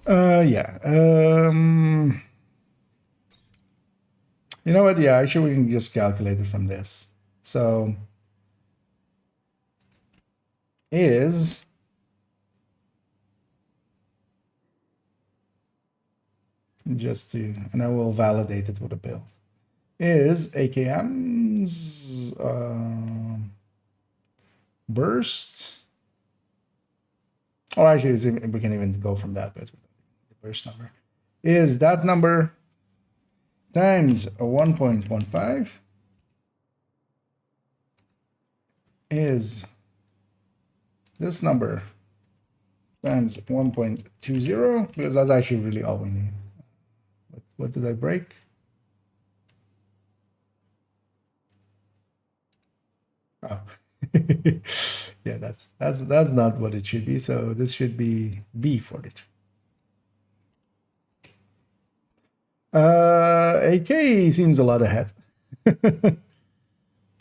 Speaker 1: Yeah. You know what? Yeah, actually we can just calculate it from this. So is just to, and I will validate it with a build. Is AKM's burst, or actually we can even go from that, but the burst number is that number times a 1.15 is this number times 1.20, because that's actually really all we need. What did I break? Oh, yeah, that's not what it should be. So this should be B42. AK seems a lot ahead.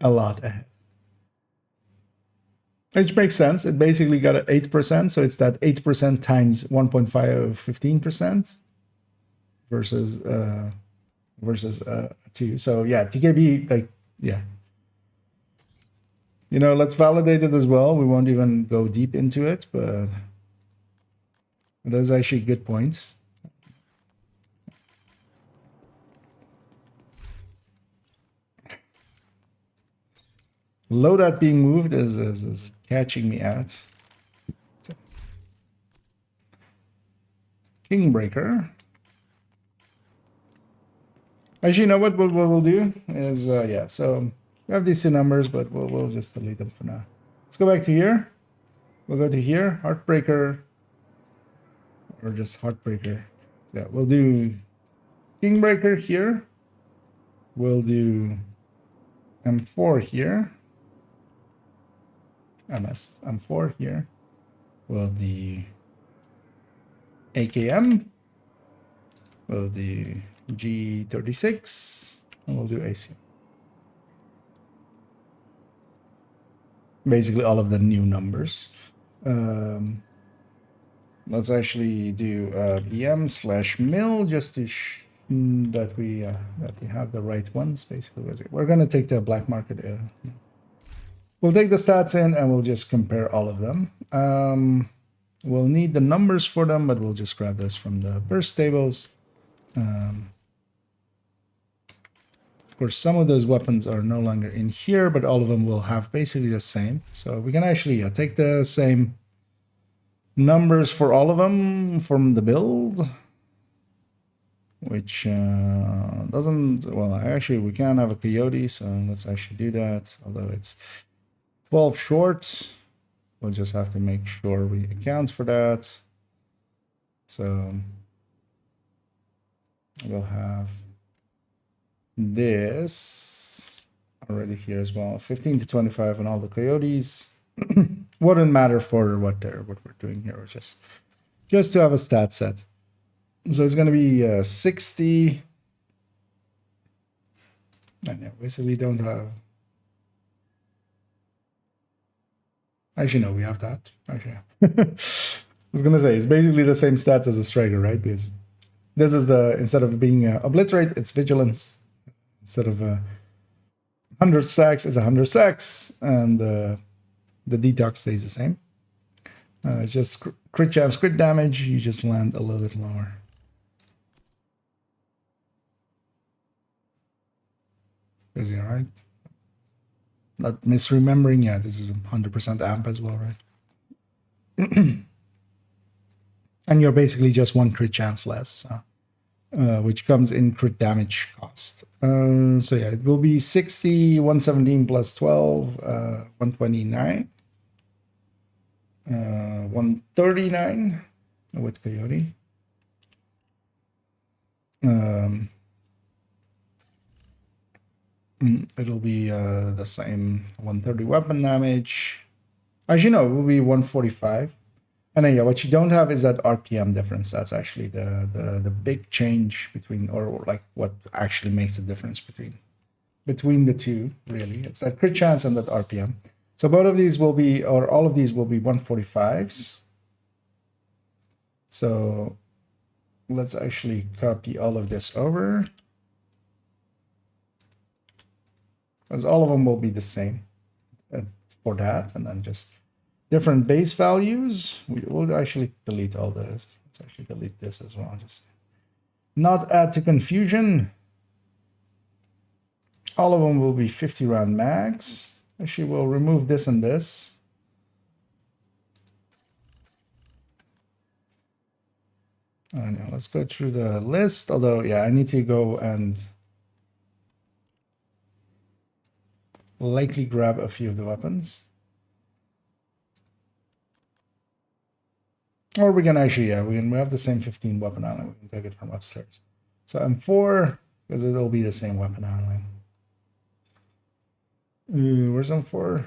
Speaker 1: A lot ahead. Which makes sense. It basically got an 8%, so it's that 8% times 1.5 15% versus 2. So yeah, TKB, like, yeah. You know, let's validate it as well. We won't even go deep into it, but that's actually good points. Loadout being moved is catching me out. So, Kingbreaker. Actually, you know what we'll do is, yeah, so we have these two numbers, but we'll just delete them for now. Let's go back to here. We'll go to here, Heartbreaker, or just Heartbreaker. So yeah, we'll do Kingbreaker here. We'll do M4 here. M4 here. We'll do AKM. We'll do G36, and we'll do AC. Basically all of the new numbers. Let's actually do BM/mil just to that we have the right ones. Basically, we're gonna take the black market. We'll take the stats in and we'll just compare all of them. We'll need the numbers for them, but we'll just grab those from the burst tables. Of course, some of those weapons are no longer in here, but all of them will have basically the same. So we can actually take the same numbers for all of them from the build, which doesn't, well, actually we can have a coyote, so let's actually do that, although it's 12 short. We'll just have to make sure we account for that. So we'll have this already here as well, 15 to 25 on all the coyotes. Wouldn't matter for what we're doing here, or just to have a stat set. So it's going to be 60. And basically we don't have. Actually, no, we have that. Actually, I was going to say it's basically the same stats as a striker, right? Because this is the, instead of being obliterate, it's vigilance. Instead of 100 sacks, it's 100 sacks, and the detox stays the same. It's just crit chance, crit damage. You just land a little bit lower. Is he all right? Not misremembering. Yeah, this is 100% amp as well, right? And you're basically just one crit chance less, which comes in crit damage cost. So yeah, it will be 60, 117 plus 12, 129. 139 with coyote. It'll be the same 130 weapon damage. As you know, it will be 145. And then, yeah, what you don't have is that RPM difference. That's actually the big change between, or like what actually makes the difference between the two, really. It's that crit chance and that RPM. So both of these will be, or all of these will be 145s. So let's actually copy all of this over, because all of them will be the same for that, and then just different base values. We will actually delete all this. Let's actually delete this as well. Just not add to confusion. All of them will be 50 round mags. Actually, we'll remove this and this. Now let's go through the list. Although, yeah, I need to go and likely grab a few of the weapons. Or we can actually, yeah, we have the same 15 weapon handling. We can take it from upstairs. So M4, because it'll be the same weapon handling. Where's M4?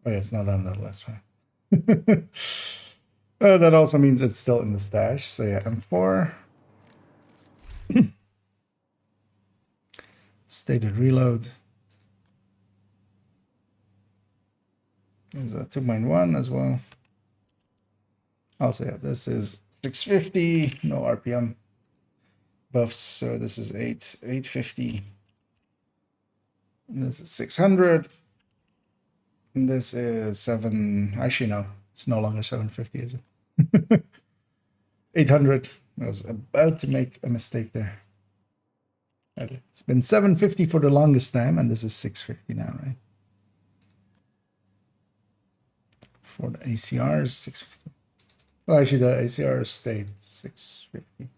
Speaker 1: Oh yeah, it's not on that list, right? That also means it's still in the stash. So yeah, M4. Stated reload. There's a 2.1 as well. Also, yeah, this is 650, no RPM buffs. So this is 850. And this is 600. And this is 7. Actually, no, it's no longer 750, is it? 800. I was about to make a mistake there. It's been 750 for the longest time, and this is 650 now, right? For the ACRs, 650. Well, actually, the ACR stayed 650.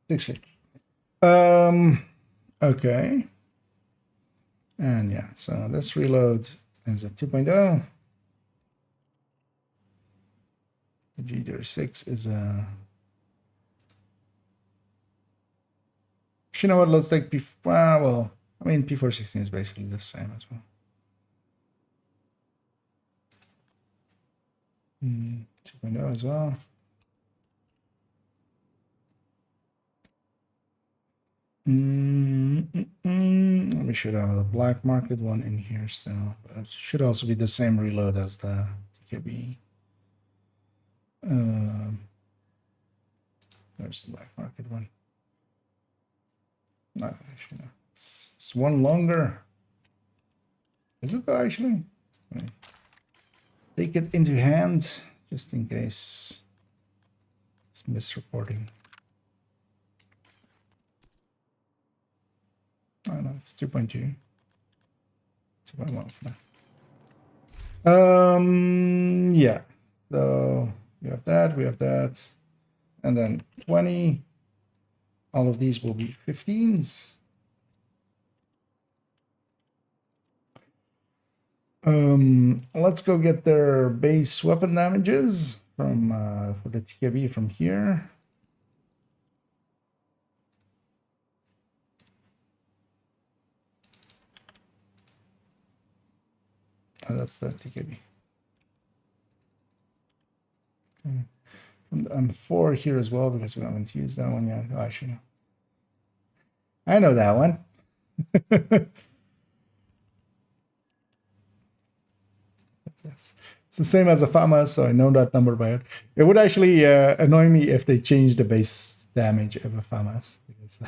Speaker 1: 650. Okay. And yeah, so this reload is a 2.0. The G36 is a. You know what? Let's take P. Well, I mean, P416 is basically the same as well. 2.0 as well. We should have the black market one in here still, but it should also be the same reload as the TKB. There's the black market one. No, actually, no. It's one longer. Is it though, actually? Right. Take it into hand, just in case it's misreporting. Oh no, it's 2.2. 2.1 for now. Yeah. So we have that, and then 20. All of these will be 15s. Let's go get their base weapon damages from for the TKB from here. Oh, that's the TKB. Okay. From the M4 here as well, because we haven't used that one yet. Oh, actually, I know that one. Yes. It's the same as a FAMA, so I know that number by it. It would actually annoy me if they changed the base damage of a FAMAS, because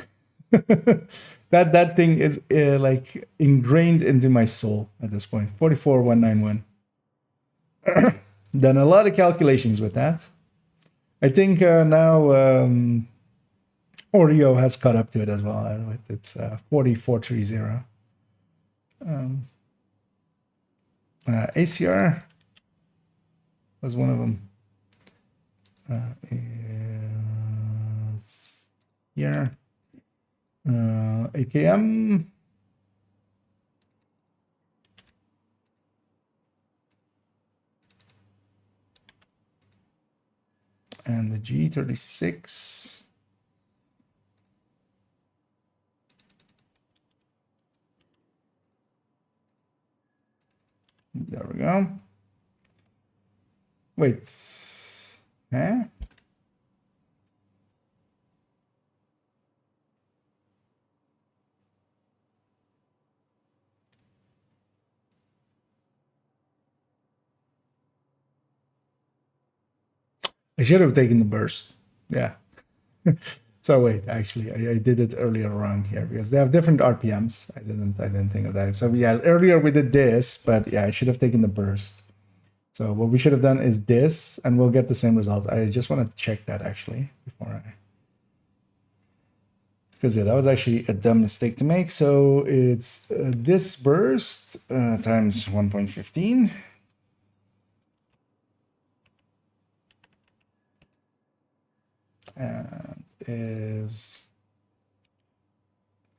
Speaker 1: that thing is like ingrained into my soul at this point. 44191. Done a lot of calculations with that. I think now Oreo has caught up to it as well with its 4430. ACR was one of them. Is here. AKM. And the G36. There we go. Wait. Huh? I should have taken the burst. Yeah. So wait, actually, I did it earlier wrong here because they have different RPMs. I didn't think of that. So yeah, earlier we did this, but yeah, I should have taken the burst. So what we should have done is this, and we'll get the same result. I just want to check that actually before I, because yeah, that was actually a dumb mistake to make. So it's this burst times 1.15. And is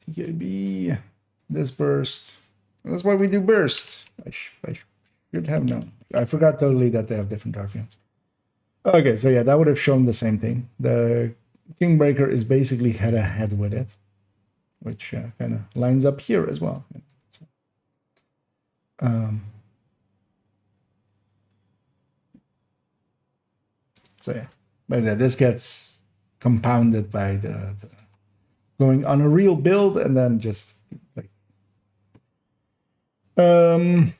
Speaker 1: TKB this burst. That's why we do burst. I should have known. I forgot totally that they have different RPMs. Okay, so yeah, that would have shown the same thing. The Kingbreaker is basically head-to-head with it, which kind of lines up here as well. So yeah, but yeah, this gets compounded by the going on a real build and then just like so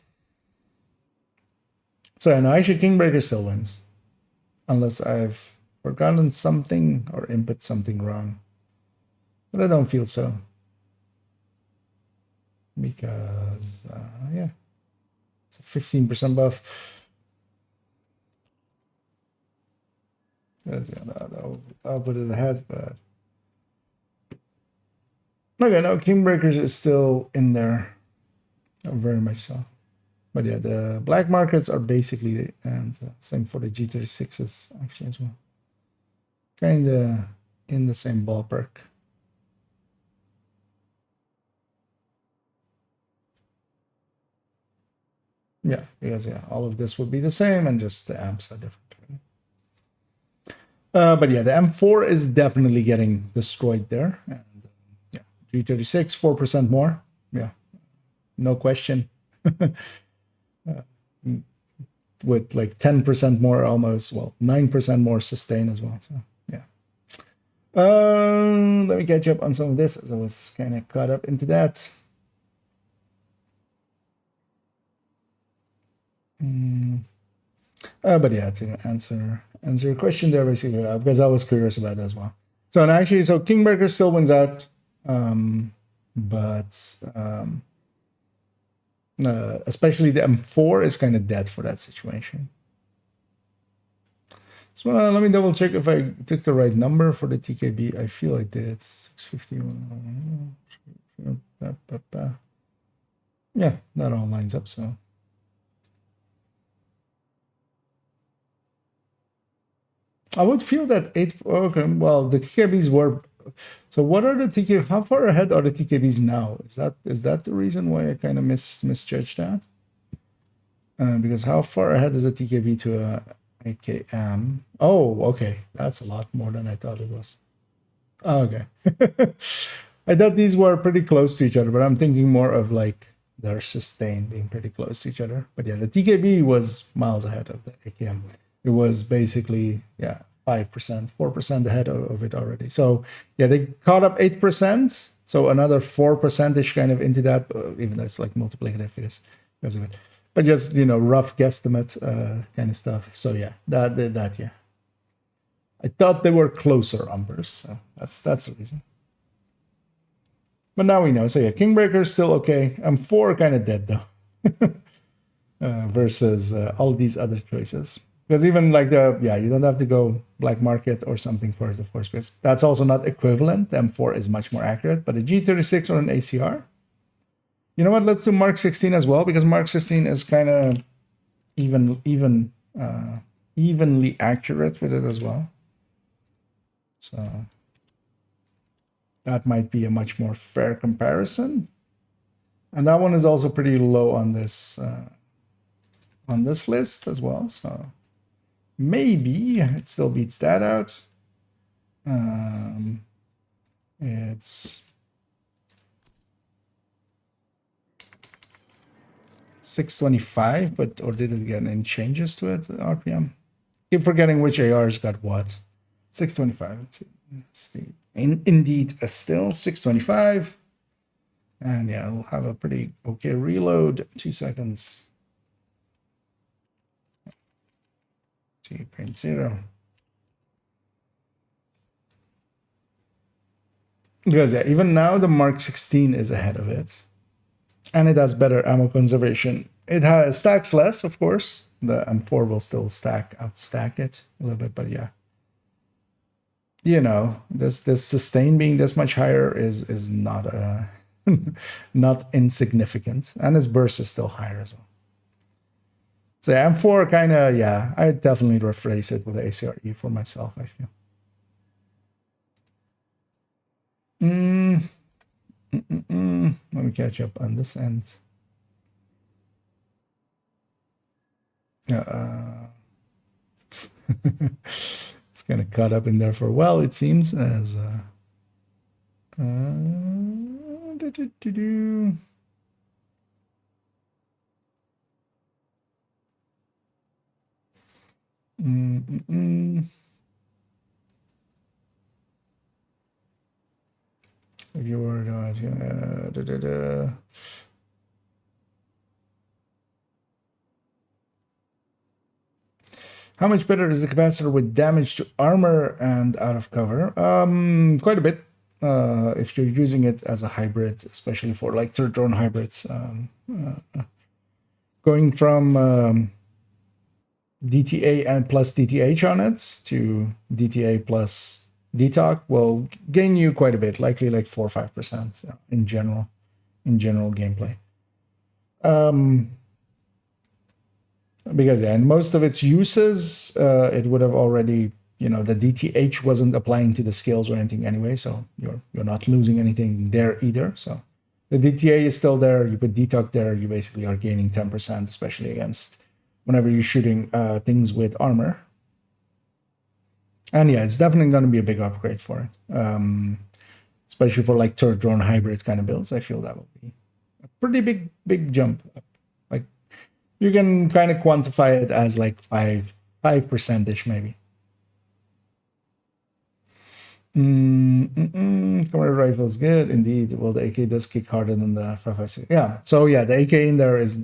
Speaker 1: I know actually Kingbreaker still wins unless I've forgotten something or input something wrong, but I don't feel so because yeah, it's a 15% buff. I'll put it ahead, but okay, no, Kingbreakers is still in there, very much so. But yeah, the black markets are basically, and same for the G36s actually as well, kind of in the same ballpark. Yeah, because yeah, all of this would be the same, and just the amps are different. But yeah, the M4 is definitely getting destroyed there. And yeah, G36, 4% more. Yeah, no question. With like 10% more almost, well, 9% more sustain as well. So yeah. Let me catch up on some of this as I was kind of caught up into that. But yeah, to answer your question there basically, because I was curious about it as well. So and actually, so Kingmaker still wins out, but especially the M4 is kind of dead for that situation. So let me double check if I took the right number for the TKB. I feel I did. 651. Yeah, that all lines up. So I would feel that 8. Okay, well, the TKBs were. So what are the TK? How far ahead are the TKBs now? Is that the reason why I kind of misjudged that? Because how far ahead is a TKB to a AKM? Oh, okay, that's a lot more than I thought it was. Oh, okay, I thought these were pretty close to each other, but I'm thinking more of like their sustain being pretty close to each other. But yeah, the TKB was miles ahead of the AKM. It was basically 5%, 4% ahead of it already. So yeah, they caught up 8%. So another 4% kind of into that, even though it's like multiplicative because of it. But just rough guesstimate kind of stuff. So yeah, that yeah. I thought they were closer umbers, so that's the reason. But now we know. So yeah, Kingbreaker's still okay. M4 kind of dead though, versus all these other choices. Because even like you don't have to go black market or something for it, of course, because that's also not equivalent. M4 is much more accurate, but a G36 or an ACR. You know what? Let's do Mark 16 as well, because Mark 16 is kind of evenly accurate with it as well. So that might be a much more fair comparison. And that one is also pretty low on this list as well. So maybe it still beats that out. It's 625, but or did it get any changes to it? RPM. Keep forgetting which ARs got what. 625. Let's see. Indeed, still 625. And yeah, we'll have a pretty okay reload. 2 seconds. 2.0. Because yeah, even now the Mark 16 is ahead of it. And it has better ammo conservation. It stacks less, of course. The M4 will still outstack it a little bit, but yeah. This sustain being this much higher is not not insignificant. And its burst is still higher as well. So M4 kind of, yeah, I definitely rephrase it with the ACRE for myself, I feel. Let me catch up on this end. It's kind of caught up in there for a while, it seems, as if you were how much better is the capacitor with damage to armor and out of cover? Quite a bit. If you're using it as a hybrid, especially for like third drone hybrids, going from DTA and plus DTH on it to DTA plus DTOC will gain you quite a bit, likely like 4 or 5% in general gameplay. Because and most of its uses, it would have already, the DTH wasn't applying to the skills or anything anyway, so you're not losing anything there either. So the DTA is still there. You put DTOC there, you basically are gaining 10%, especially against whenever you're shooting things with armor. And yeah, it's definitely going to be a big upgrade for it, especially for like third drone hybrid kind of builds. I feel that will be a pretty big jump up. Like you can kind of quantify it as like 5% ish maybe. Combat rifle is good indeed. Well, the AK does kick harder than the 5.56. Yeah. So yeah, the AK in there is.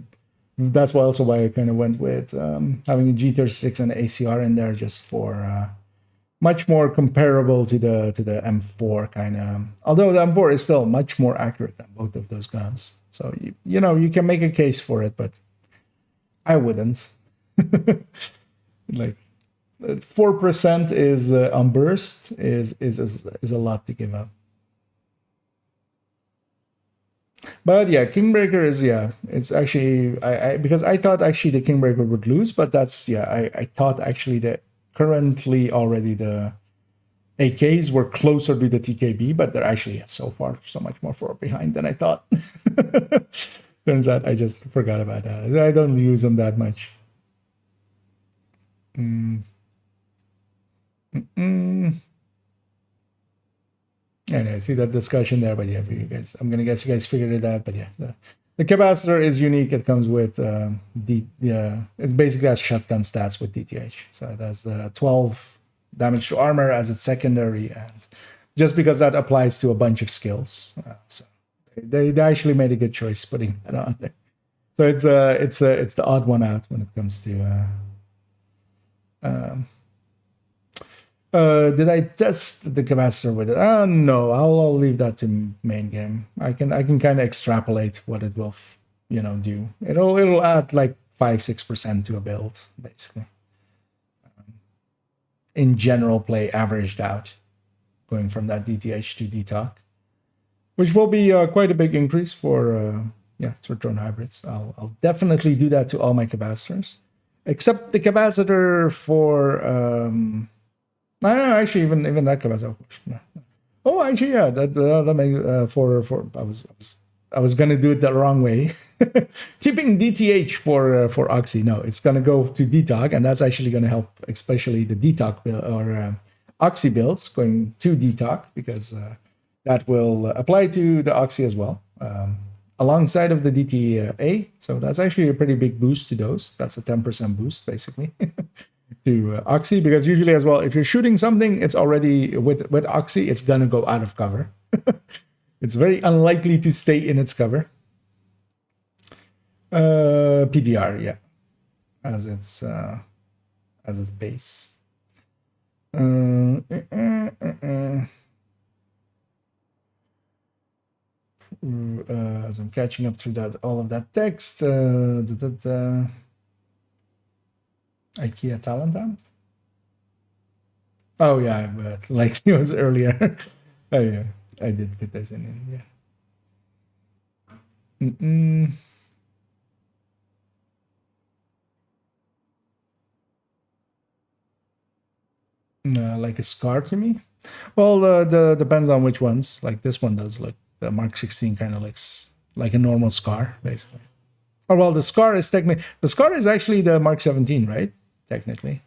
Speaker 1: That's why also why I kind of went with having a G36 and ACR in there, just for much more comparable to the M4 kind of. Although the M4 is still much more accurate than both of those guns, so you know you can make a case for it, but I wouldn't. Like 4% is on burst is a lot to give up. But yeah, Kingbreaker is, yeah, it's actually I because I thought actually the Kingbreaker would lose, but that's, yeah, I thought actually that currently already the AKs were closer to the TKB, but they're actually, yeah, so far so much more far behind than I thought. Turns out I just forgot about that. I don't use them that much. And I see that discussion there, but yeah, for you guys, I'm gonna guess you guys figured it out. But yeah, the capacitor is unique. It comes with it's basically has shotgun stats with DTH, so it has 12 damage to armor as its secondary, and just because that applies to a bunch of skills, so they actually made a good choice putting that on there. So it's the odd one out when it comes to. Did I test the capacitor with it? No, I'll leave that to main game. I can kind of extrapolate what it will, do. It'll add like 5-6% to a build, basically. In general, play averaged out, going from that DTH to DTOC, which will be quite a big increase for drone hybrids. I'll definitely do that to all my capacitors, except the capacitor for. No, actually, even that capacitor. No. Oh, actually, yeah, that makes for I was gonna do it the wrong way, keeping DTH for Oxy. No, it's gonna go to DTOC, and that's actually gonna help, especially the DTOC build or Oxy builds going to DTOC, because that will apply to the Oxy as well, alongside of the DTA. So that's actually a pretty big boost to those. That's a 10% boost basically. To Oxy, because usually as well, if you're shooting something, it's already with Oxy, it's gonna go out of cover. It's very unlikely to stay in its cover. PDR, yeah, as its base. As I'm catching up through all of that text. IKEA talent amp? Oh yeah, but like it was earlier. Oh yeah, I did put this in, yeah. Like a scar to me? Well, the depends on which ones. Like this one does look, the Mark 16 kind of looks like a normal scar, basically. Oh well, the scar is actually the Mark 17, right? Technically,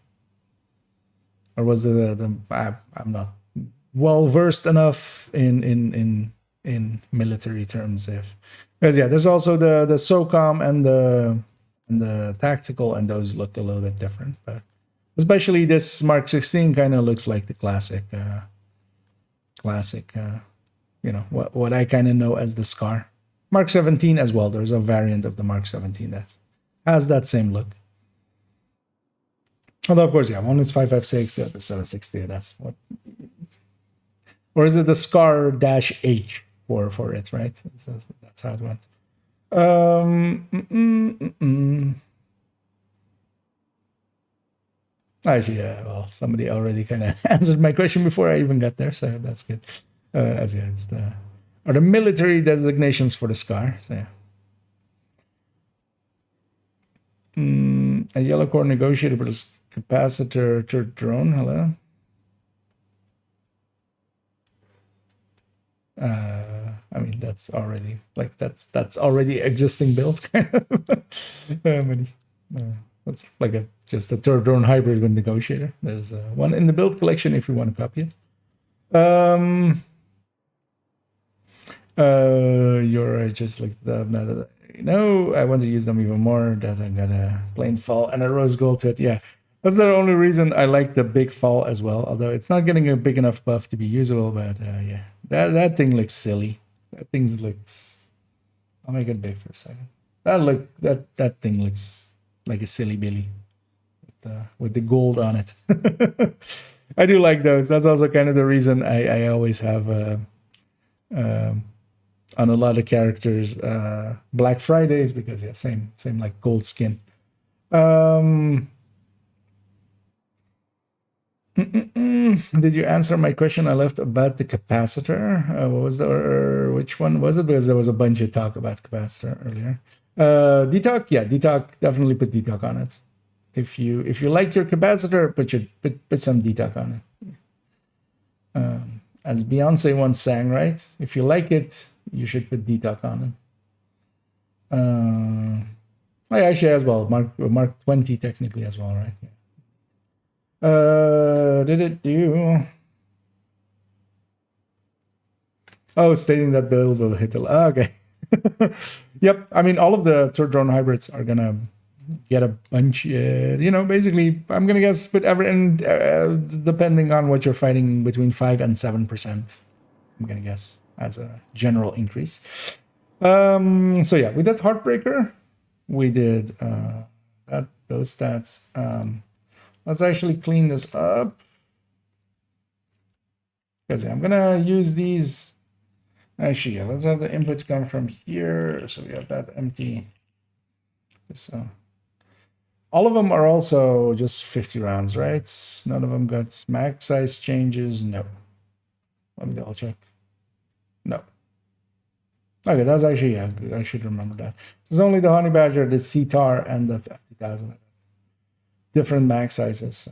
Speaker 1: or was I'm not well versed enough in military terms, because yeah, there's also the SOCOM and the tactical, and those look a little bit different, but especially this Mark 16 kind of looks like the classic what I kind of know as the scar. Mark 17 as well, there's a variant of the Mark 17 that has that same look. Although, of course, yeah, one is 5.56, the other 7.60. That's what, or is it the Scar-H for it, right? So that's how it went. Actually, yeah, well, somebody already kind of answered my question before I even got there, so that's good. As yeah, it's the military designations for the Scar. So yeah. A yellow core negotiator versus capacitor to drone. Hello. I mean, that's already that's already existing build kind of. That's like just a third drone hybrid with negotiator. There's one in the build collection if you want to copy it. You're just like I want to use them even more. That I got a plain fall and a rose gold to it. Yeah, That's the only reason I like the big fall as well. Although it's not getting a big enough buff to be usable, but yeah, that thing looks silly. That thing looks. I'll make it big for a second. That thing looks like a silly Billy with the gold on it. I do like those. That's also kind of the reason I always have on a lot of characters Black Fridays, because yeah, same like gold skin. Did you answer my question I left about the capacitor? What was or which one was it? Because there was a bunch of talk about capacitor earlier. DTOC, yeah, DTOC, definitely put DTOC on it. If you like your capacitor, put some DTOC on it. As Beyonce once sang, right? If you like it, you should put DTOC on it. I actually as well, Mark 20 technically as well, right? Yeah. Did it do? Oh, stating that build will hit the. Okay. Yep. I mean, all of the third drone hybrids are gonna get a bunch. Basically, I'm gonna guess, but depending on what you're fighting, between 5 and 7%. I'm gonna guess as a general increase. So yeah, we did Heartbreaker. We did those stats. Let's actually clean this up. Because I'm gonna use these. Actually, yeah, let's have the inputs come from here. So we have that empty. So all of them are also just 50 rounds, right? None of them got mag size changes. No. Let me double check. No. Okay, that's actually, yeah, I should remember that. There's only the Honey Badger, the CTAR, and the 50,000. Different mag sizes.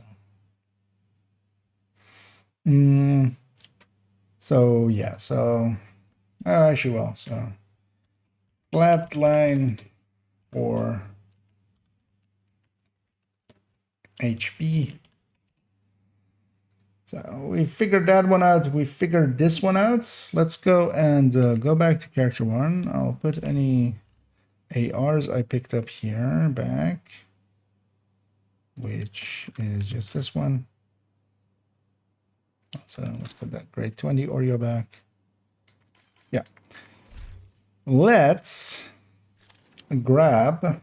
Speaker 1: So yeah, so actually, well, so flatline for HP. So we figured that one out. We figured this one out. Let's go and go back to character one. I'll put any ARs I picked up here back, which is just this one. So let's put that grade 20 Oreo back. Yeah. Let's grab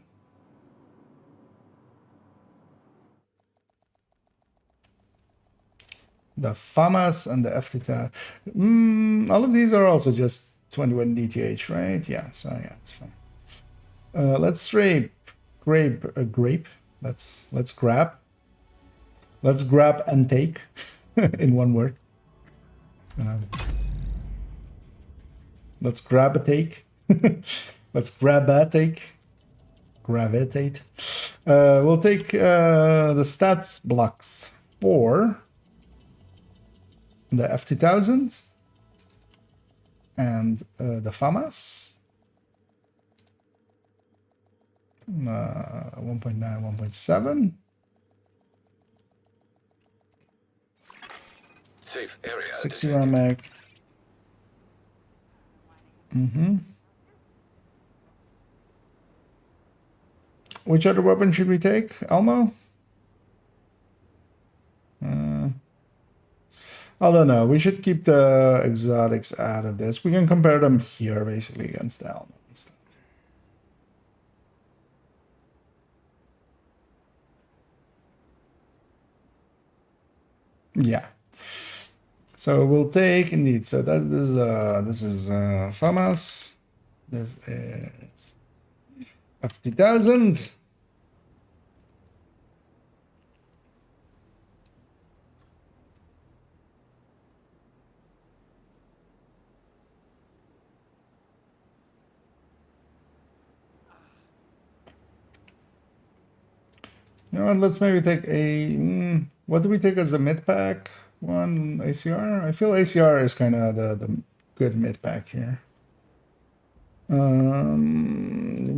Speaker 1: the FAMAS and the FTTA. All of these are also just 21 DTH, right? Yeah, so yeah, it's fine. Let's grape. Let's grab. Let's grab and take in one word. Let's grab a take. Let's grab a take. Gravitate. We'll take the stats blocks for the FT1000 and the FAMAS. 1.9, 1.7.
Speaker 5: Safe area.
Speaker 1: 60 round mag. Which other weapon should we take, Elmo? I don't know. We should keep the exotics out of this. We can compare them here, basically, against the Elmo and stuff. Yeah. So we'll take indeed. So this is FAMAS. This is FT1000. You know what? Let's maybe take a. What do we take as a mid pack one? ACR. I feel ACR is kind of the good mid pack here.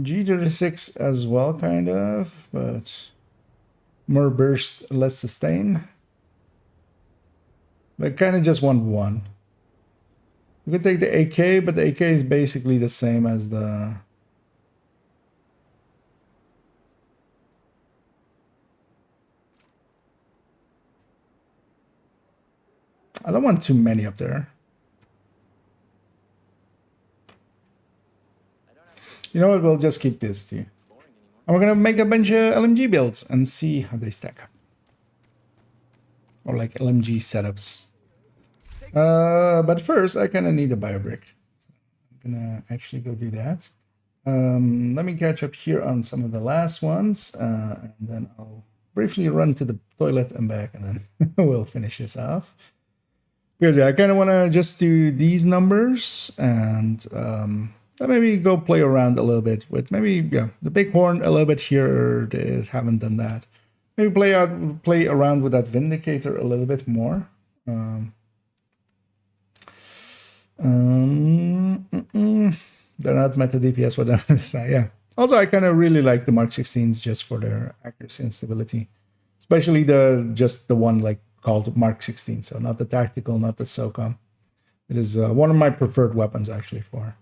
Speaker 1: G36 as well, kind of, but more burst, less sustain. But kind of just want one. We could take the AK, but the AK is basically the same as the. I don't want too many up there. You know what? We'll just keep this too. And we're gonna make a bunch of LMG builds and see how they stack up. Or like LMG setups. But first, I kind of need a biobrick. So I'm gonna actually go do that. Let me catch up here on some of the last ones, and then I'll briefly run to the toilet and back, and then we'll finish this off. Because yeah, I kind of want to just do these numbers and maybe go play around a little bit with maybe the bighorn a little bit here. They haven't done that. Maybe play around with that Vindicator a little bit more. They're not meta DPS for them. Yeah. Also, I kind of really like the Mark 16s just for their accuracy and stability, especially just the one like called Mark 16. So not the tactical, not the SOCOM. It is one of my preferred weapons actually for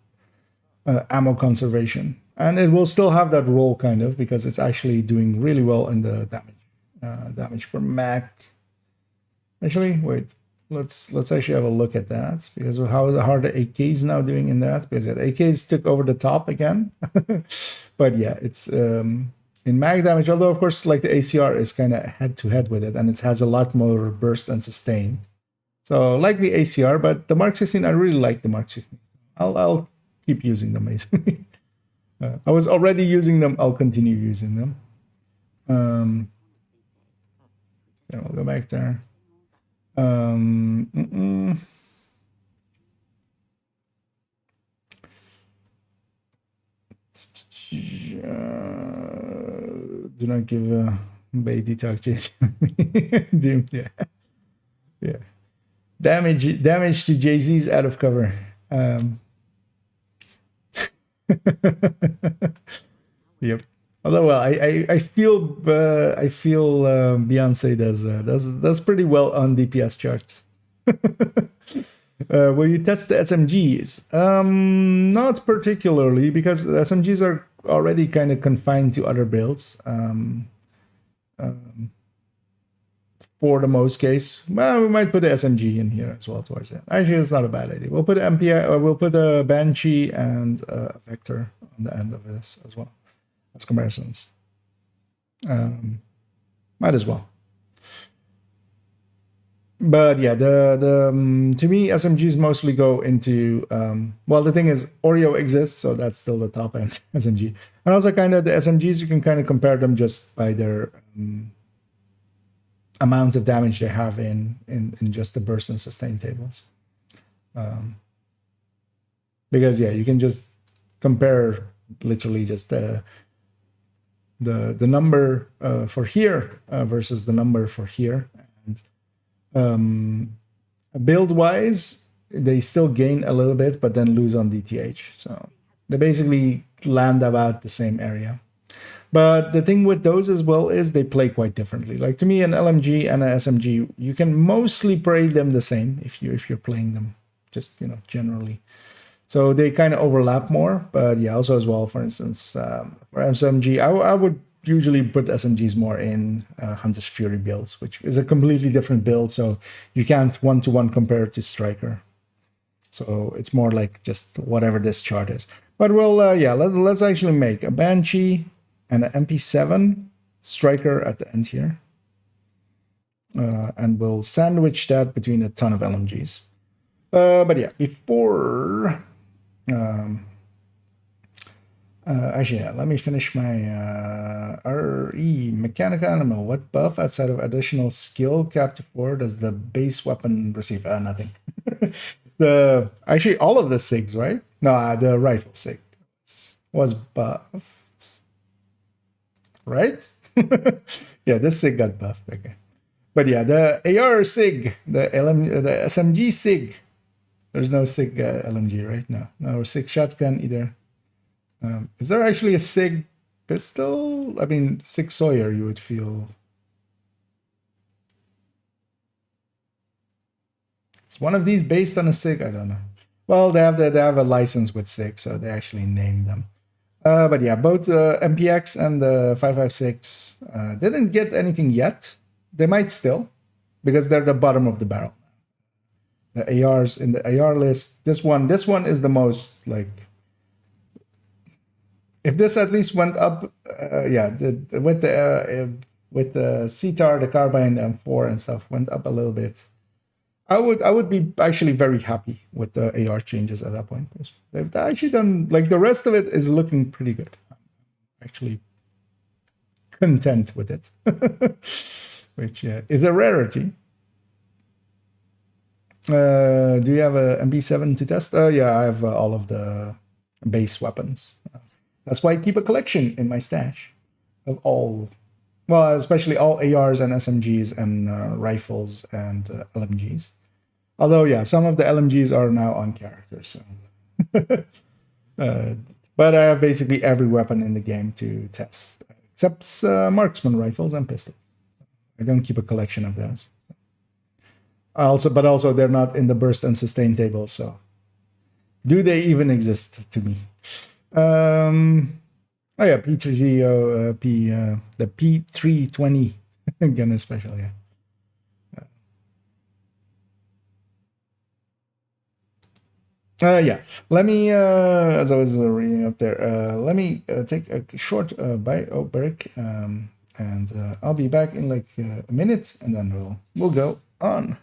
Speaker 1: ammo conservation, and it will still have that role kind of because it's actually doing really well in the damage per mag. Actually, wait. Let's actually have a look at that because of how are the AKs now doing in that, because the AKs took over the top again. But yeah, it's in mag damage, although of course like the ACR is kind of head to head with it and it has a lot more burst and sustain. So like the ACR, but the Mark 16, I really like the Mark 16. I'll keep using them basically. I was already using them, I'll continue using them. Then we'll go back there. Do not give a baby talk, Jason. Doom, yeah. Damage to Jay-Z's out of cover. Yep. Although I feel Beyonce does pretty well on DPS charts. Will you test the SMGs? Not particularly, because SMGs are already kind of confined to other builds. For the most case, well, we might put the SMG in here as well towards it. Actually, it's not a bad idea. We'll put MPI, or we'll put a Banshee and a Vector on the end of this as well. As comparisons. Might as well. But yeah, to me, SMGs mostly go into well, the thing is Oreo exists, so that's still the top end SMG. And also kind of the SMGs, you can kind of compare them just by their amount of damage they have in just the burst and sustain tables. Because yeah, you can just compare literally just the number for here versus the number for here, and build wise they still gain a little bit but then lose on DTH, so they basically land about the same area. But the thing with those as well is they play quite differently. Like to me, an LMG and an SMG, you can mostly play them the same if you're playing them just generally. So they kind of overlap more, but yeah, also as well, for instance, for SMG, I would usually put SMGs more in Hunter's Fury builds, which is a completely different build, so you can't one-to-one compare it to Striker. So it's more like just whatever this chart is. But we'll, yeah, let's actually make a Banshee and an MP7 Striker at the end here. And we'll sandwich that between a ton of LMGs. But yeah, before... actually, yeah, let me finish my RE mechanical animal. What buff outside of additional skill capped to 4 does the base weapon receive? Nothing. Actually all of the SIGs, right? No, the rifle SIG was buffed, right? Yeah, this SIG got buffed. Okay, but yeah, the AR SIG, the SMG SIG. There's no SIG LMG, right? No SIG shotgun either. Is there actually a SIG pistol? I mean, SIG Sawyer, you would feel. Is one of these based on a SIG? I don't know. Well, they have a license with SIG, so they actually named them. But yeah, both MPX and the 556 didn't get anything yet. They might still, because they're the bottom of the barrel. The ARs in the AR list. This one is the most like. If this at least went up, with the CTAR, the carbine M4 and stuff went up a little bit. I would be actually very happy with the AR changes at that point. They've actually done like the rest of it is looking pretty good. I'm actually content with it, which is a rarity. Do you have a MB7 to test? Yeah, I have all of the base weapons. That's why I keep a collection in my stash of all, well, especially all ARs and SMGs and rifles and LMGs. Although, yeah, some of the LMGs are now on characters. So. But I have basically every weapon in the game to test, except marksman rifles and pistols. I don't keep a collection of those. But also they're not in the burst and sustain table. So, do they even exist to me? Oh yeah, P3 the P320 gunner special, yeah. Yeah, let me, as I was reading up there, let me take a short bio break, and I'll be back in like a minute, and then we'll go on.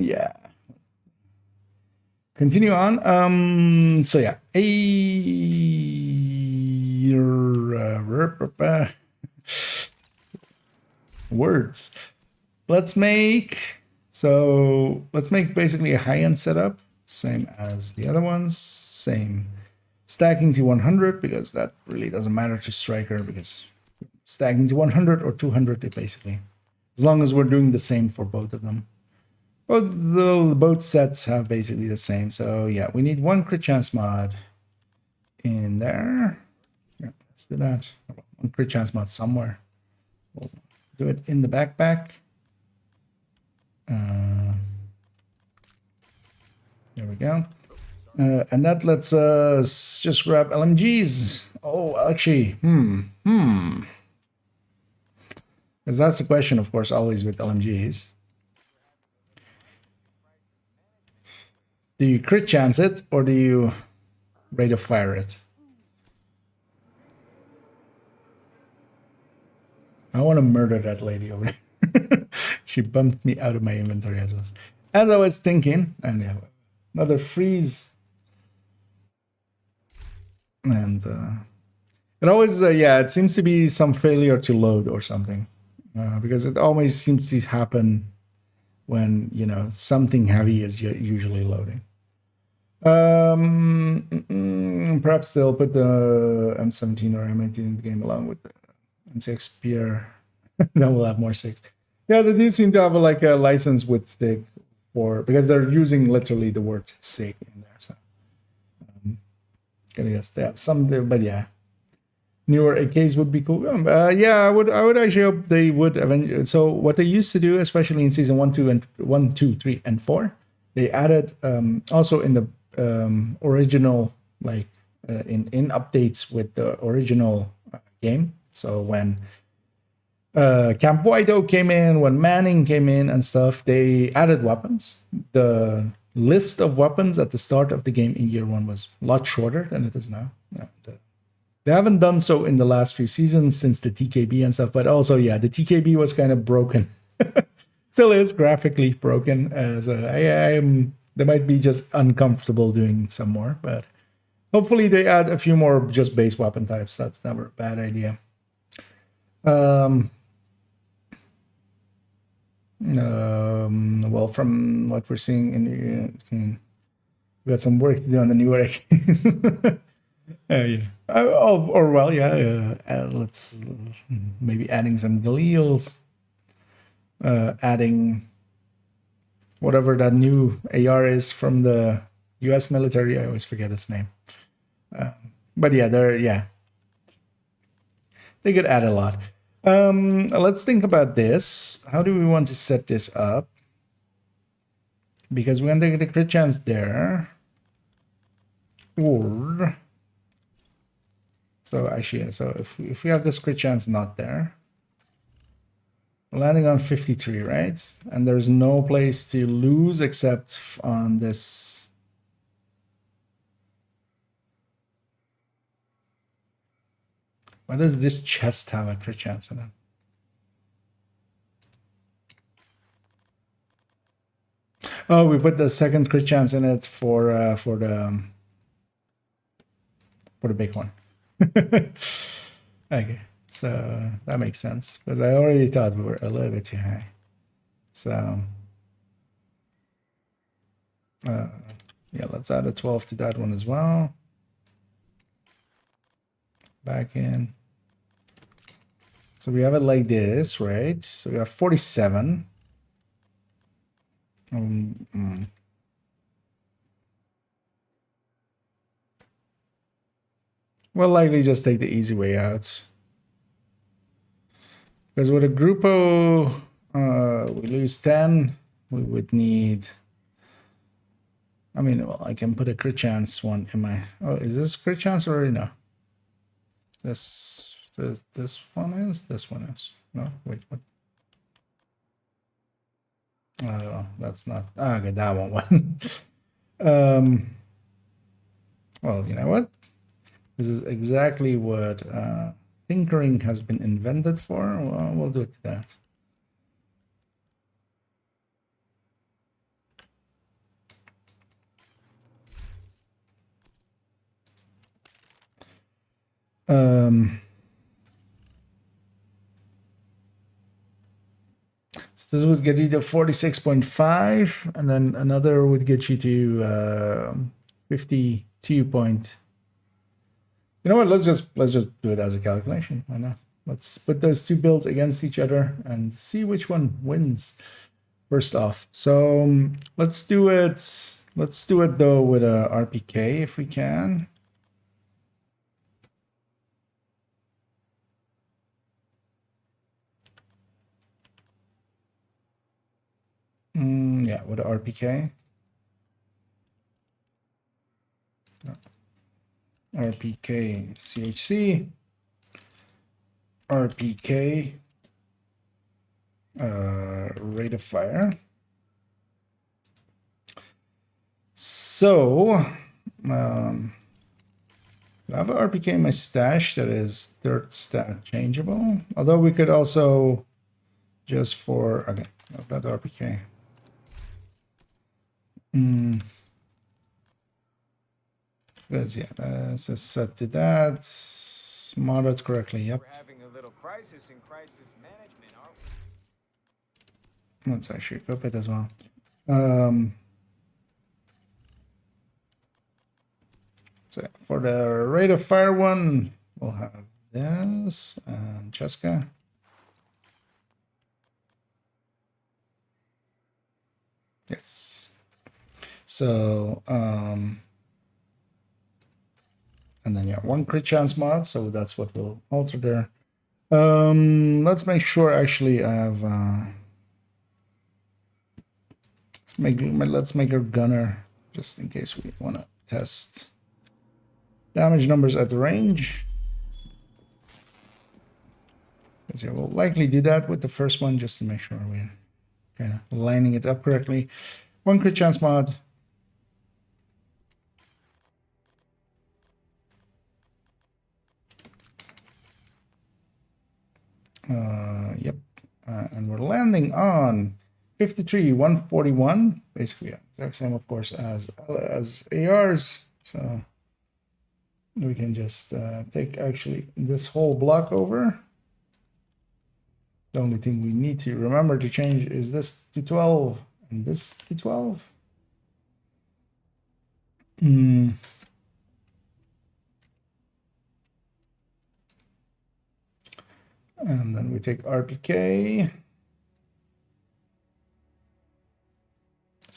Speaker 1: Yeah. Continue on. So yeah, words. Let's make basically a high-end setup, same as the other ones, same stacking to 100, because that really doesn't matter to Striker, because stacking to 100 or 200, it basically, as long as we're doing the same for both of them. Both sets have basically the same. So yeah, we need one crit chance mod in there. Yeah, let's do that. One crit chance mod somewhere. We'll do it in the backpack. There we go. And that lets us just grab LMGs. Oh, actually, because that's the question, of course, always with LMGs. Do you crit chance it, or do you rate of fire it? I want to murder that lady over there. She bumped me out of my inventory as well. As I was thinking, and yeah, another freeze. And it always, it seems to be some failure to load or something. Because it always seems to happen when, something heavy is usually loading. Perhaps they'll put the M17 or M18 in the game along with the M6 PR. Then we'll have more 6. Yeah, they do seem to have like a license with SIG because they're using literally the word SIG in there. So gonna guess they have some, but yeah, newer AKs would be cool. Yeah, I would actually hope they would eventually. So what they used to do, especially in season 1, 2, 3, and 4, they added also in the original, like in updates with the original game. So when Camp Whiteo came in, when Manning came in and stuff, they added weapons. The list of weapons at the start of the game in year 1 was a lot shorter than it is now. They haven't done so in the last few seasons since the TKB and stuff, but also, yeah, the TKB was kind of broken. Still is graphically broken. So I am. They might be just uncomfortable doing some more, but hopefully they add a few more just base weapon types. That's never a bad idea. Well, from what we're seeing in we got some work to do on the newer AKs. Yeah. Well, yeah. Let's maybe adding some Galeals, adding whatever that new AR is from the U.S. military. I always forget its name. But yeah, they could add a lot. Let's think about this. How do we want to set this up? Because we're gonna take the crit chance there. Or so actually, yeah, so if we have this crit chance not there, we're landing on 53, right? And there's no place to lose except on this. Why does this chest have a crit chance in it? Oh, we put the second crit chance in it for the big one. Okay, so that makes sense because I already thought we were a little bit too high. So yeah, let's add a 12 to that one as well. Back in. So we have it like this, right? So we have 47. We'll likely just take the easy way out. Because with a Grupo, we lose 10. We would need... I mean, well, I can put a crit chance one in my... Oh, is this crit chance already? No. This one is? This one is. No, wait, what? Oh, that's not... Oh, okay, that one was. Well, you know what? This is exactly what tinkering has been invented for. Well, we'll do it to that. So this would get you to 46.5, and then another would get you to 52 point. You know what? Let's just do it as a calculation. Why not? Let's put those two builds against each other and see which one wins first off. So let's do it. Let's do it though with a RPK if we can. Yeah, with a RPK. RPK CHC. RPK rate of fire. So I have an RPK in my stash that is third stat changeable. Although we could also just for okay, that RPK. Because yeah, that's set to that. Modded correctly. Yep.
Speaker 3: We're having a little crisis in crisis management, aren't we?
Speaker 1: Let's actually equip it as well. So for the rate of fire one, we'll have this and Cheska. Yes. So and then yeah, one crit chance mod, so that's what we'll alter there. Let's make sure actually I have let's make her gunner just in case we want to test damage numbers at the range. Because yeah, we'll likely do that with the first one just to make sure we're kind of lining it up correctly. One crit chance mod. Yep. And we're landing on 53,141. Basically, exact same, of course, as ARs. So we can just take actually this whole block over. The only thing we need to remember to change is this to 12 and this to 12. And then we take RPK.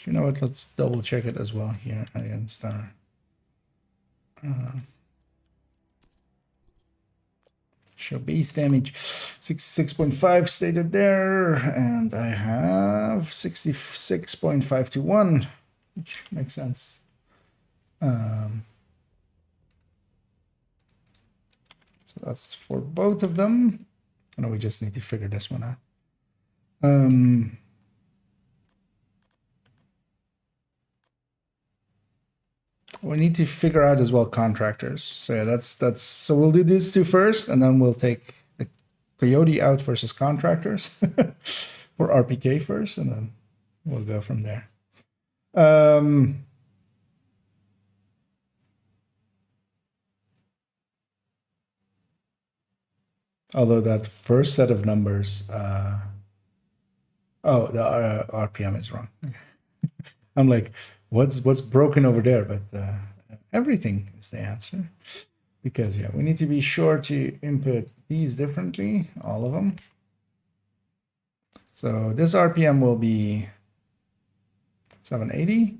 Speaker 1: You know what? Let's double check it as well here against our. Show base damage 66.5 stated there, and I have 66.521, which makes sense. So that's for both of them. I know we just need to figure this one out. We need to figure out as well contractors. So yeah, that's so we'll do these two first, and then we'll take the Coyote out versus contractors for RPK first, and then we'll go from there. Although that first set of numbers, the RPM is wrong. I'm like, what's broken over there? But everything is the answer, because yeah, we need to be sure to input these differently, all of them. So this RPM will be 780.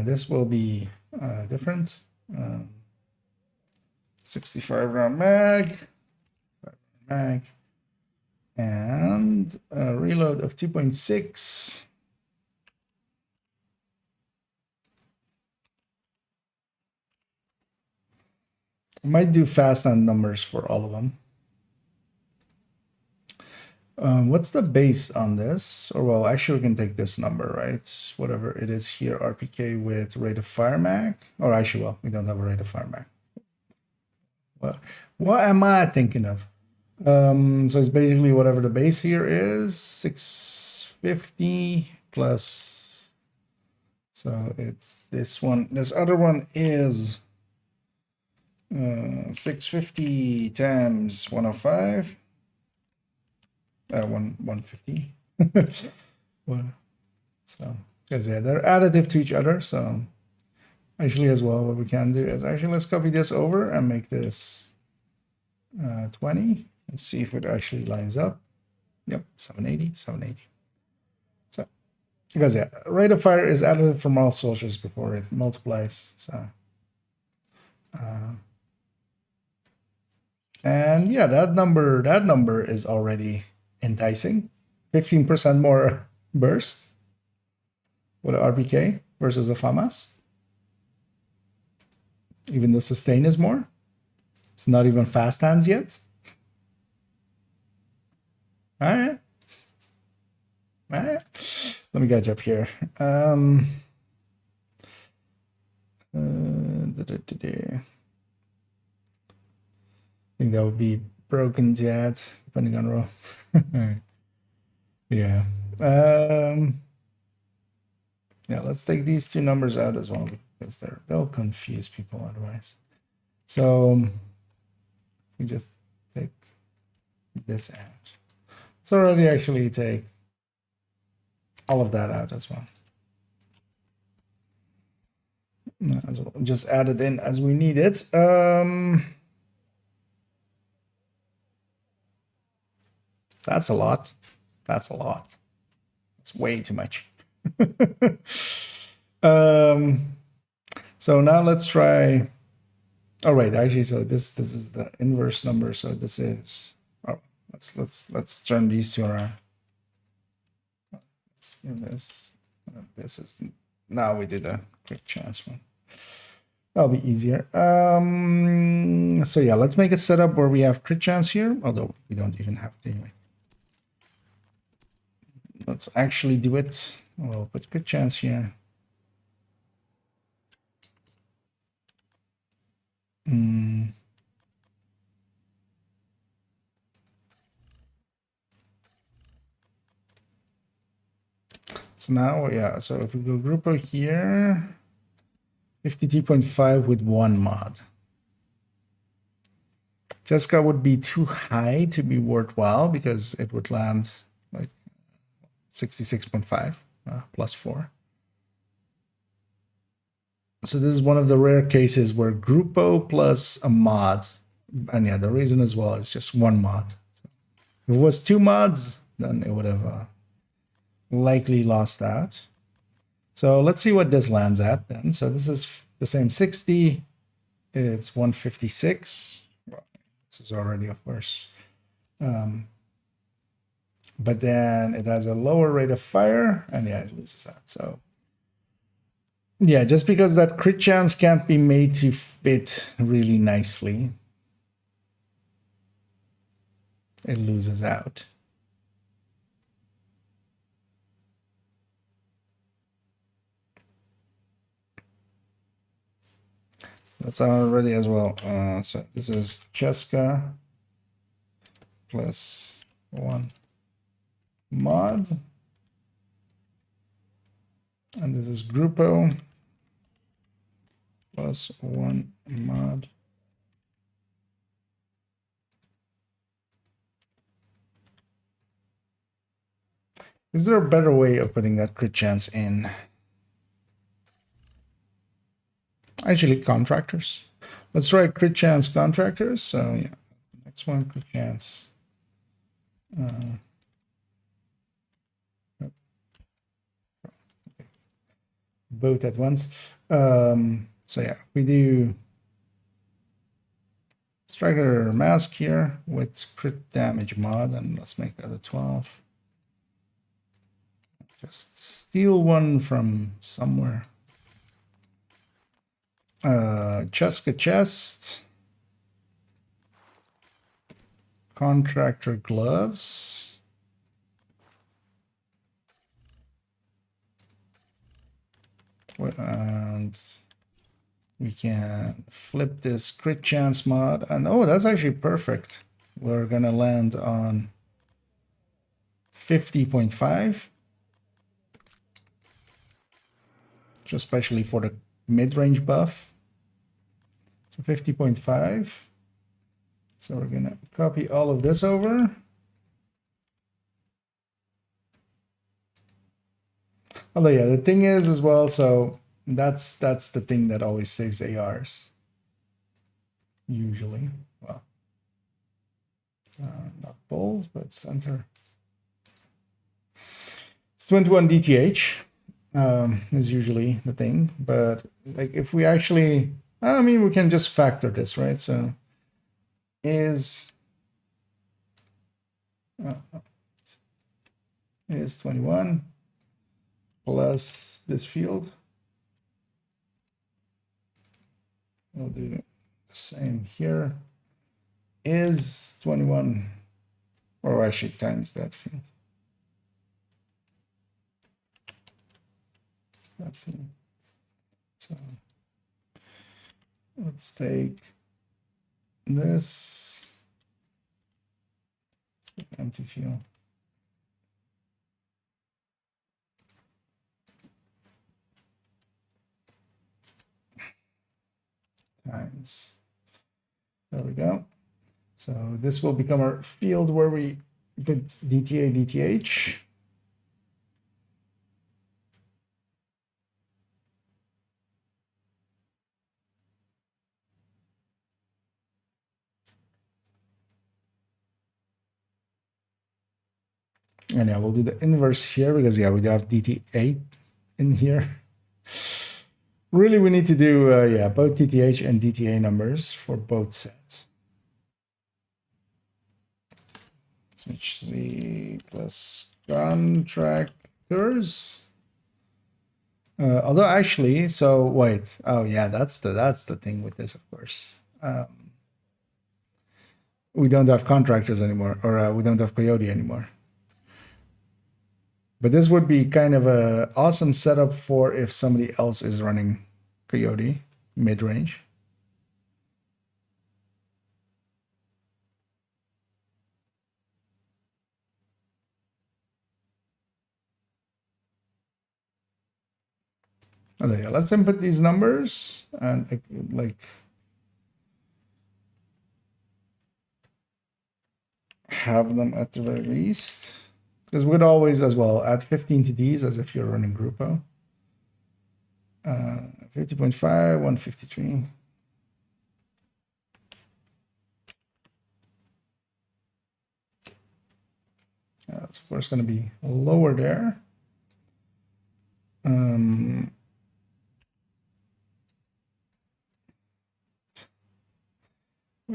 Speaker 1: This will be different. 65 round mag, and a reload of 2.6. I might do fast on numbers for all of them. What's the base on this? Or well, actually we can take this number, right? Whatever it is here, RPK with rate of fire mag. Or actually, well, we don't have a rate of fire mag. What am I thinking of? So it's basically whatever the base here is, 650 plus. So it's this one. This other one is 650 times 105. 150. Well, so because yeah, they're additive to each other. So actually, as well, what we can do is actually let's copy this over and make this 20. Let's see if it actually lines up. Yep, 780, 780. So, because yeah, rate of fire is added from all sources before it multiplies. So, and yeah, that number is already enticing. 15% more burst with an RPK versus a FAMAS. Even the sustain is more. It's not even fast hands yet. All right. Let me catch up here. I think that would be broken to add, depending on roll. Yeah. Yeah, let's take these two numbers out as well, because they'll confuse people otherwise. So we just take this out. Let's already actually take all of that out as well. As well, just add it in as we need it. That's a lot. That's a lot. It's way too much. So now let's try. Oh right, actually, so this is the inverse number. So this is. Oh, let's turn these two around. Let's do this. This is now we did a quick chance one. That'll be easier. So yeah, let's make a setup where we have crit chance here, although we don't even have to. Anyway. Let's actually do it. We'll put crit chance here. So now, yeah, so if we go Grupo here, 52.5 with one mod. Jessica would be too high to be worthwhile because it would land like 66.5 plus 4. So this is one of the rare cases where Grupo plus a mod, and yeah, the reason as well is just one mod. So if it was 2 mods, then it would have likely lost out. So let's see what this lands at then. So this is the same 60. It's 156. Well, this is already, of course. But then it has a lower rate of fire, and yeah, it loses that. So yeah, just because that crit chance can't be made to fit really nicely, it loses out. That's already as well. So this is Cheska plus 1 mod. And this is Grupo plus 1 mod. Is there a better way of putting that crit chance in? Actually, contractors. Let's try crit chance contractors. So yeah, next one, crit chance. Both at once. So yeah, we do striker mask here with crit damage mod, and let's make that a 12. Just steal one from somewhere. Cheska chest. Contractor gloves. And we can flip this crit chance mod, and oh, that's actually perfect. We're gonna land on 50.5, just especially for the mid-range buff. So 50.5. So we're gonna copy all of this over. Although yeah, the thing is as well, so that's the thing that always saves ARs. Usually, well, not bowls, but center. It's 21 DTH is usually the thing, but like if we actually, I mean, we can just factor this, right? So is 21 plus this field. We'll do the same here. Is 21, or actually times that field. That field. So let's take this empty field. Times. There we go. So this will become our field where we put DTA, DTH. And yeah, we'll do the inverse here because yeah, we do have DT8 in here. Really, we need to do yeah, both DTH and DTA numbers for both sets. Switch the plus contractors. Although actually, so wait, oh yeah, that's the thing with this, of course. We don't have contractors anymore, or we don't have Coyote anymore. But this would be kind of a awesome setup for if somebody else is running Coyote mid-range. Okay, let's input these numbers and like have them at the very least. Because we'd always as well add 15 to these as if you're running Grupo. 50.5, 153. It's of course going to be lower there. Why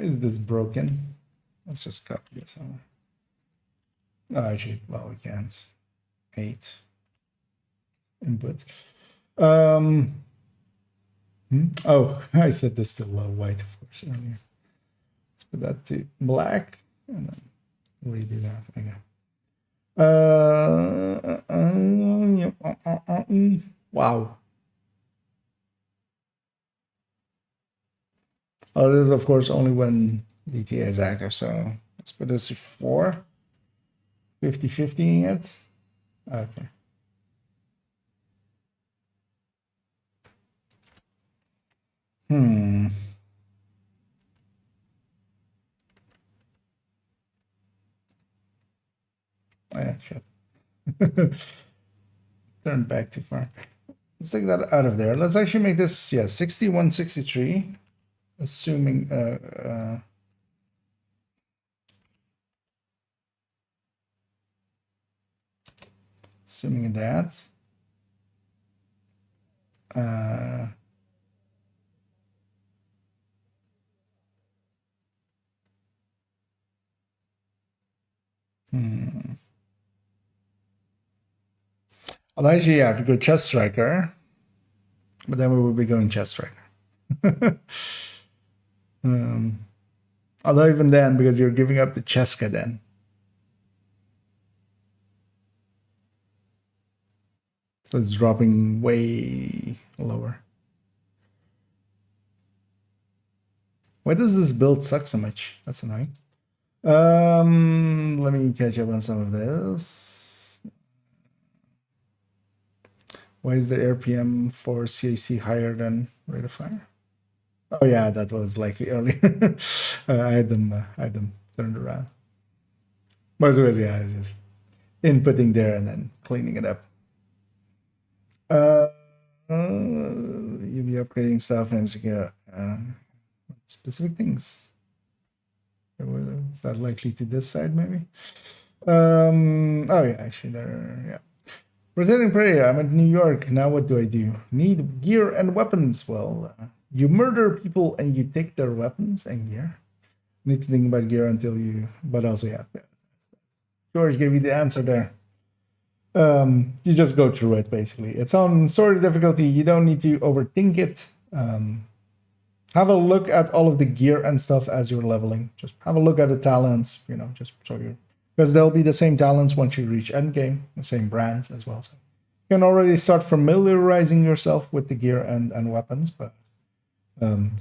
Speaker 1: is this broken? Let's just copy this over. Oh, actually, well, we can't. 8 input. Oh, I set this to white, of course, earlier. Let's put that to black and then redo that again. Wow. Oh, this is of course only when DTA is active, so let's put this to 4. 50-50 it. Okay. Oh yeah, shit. Turn back too far. Let's take that out of there. Let's actually make this, 6163. Assuming assuming that I'll actually have to go chest striker, but then we will be going chest striker. Although even then, because you're giving up the Cheska then. So it's dropping way lower. Why does this build suck so much? That's annoying. Let me catch up on some of this. Why is the RPM for CAC higher than rate of fire? Oh yeah, that was likely earlier. I had them turned around. But it was, yeah, just inputting there and then cleaning it up. You'll be upgrading stuff and secure specific things. Is that likely to this side maybe? Oh yeah, actually there, yeah. Rotating prayer, I'm at New York. Now what do I do? Need gear and weapons. Well, you murder people and you take their weapons and gear. Need to think about gear until you, but also, yeah. George gave you the answer there. You just go through it, basically. It's on story difficulty. You don't need to overthink it. Have a look at all of the gear and stuff as you're leveling. Just have a look at the talents, just so you're, because they'll be the same talents once you reach endgame, the same brands as well. So you can already start familiarizing yourself with the gear and weapons, but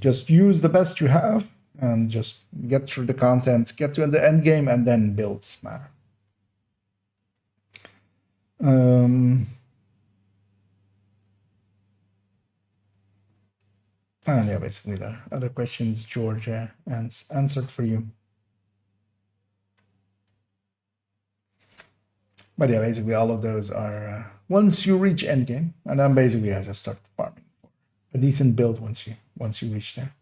Speaker 1: just use the best you have and just get through the content, get to the end game, and then builds matter. And yeah, basically the other questions George answered for you. But yeah, basically all of those are once you reach endgame, and then basically I just start farming for a decent build once you reach there.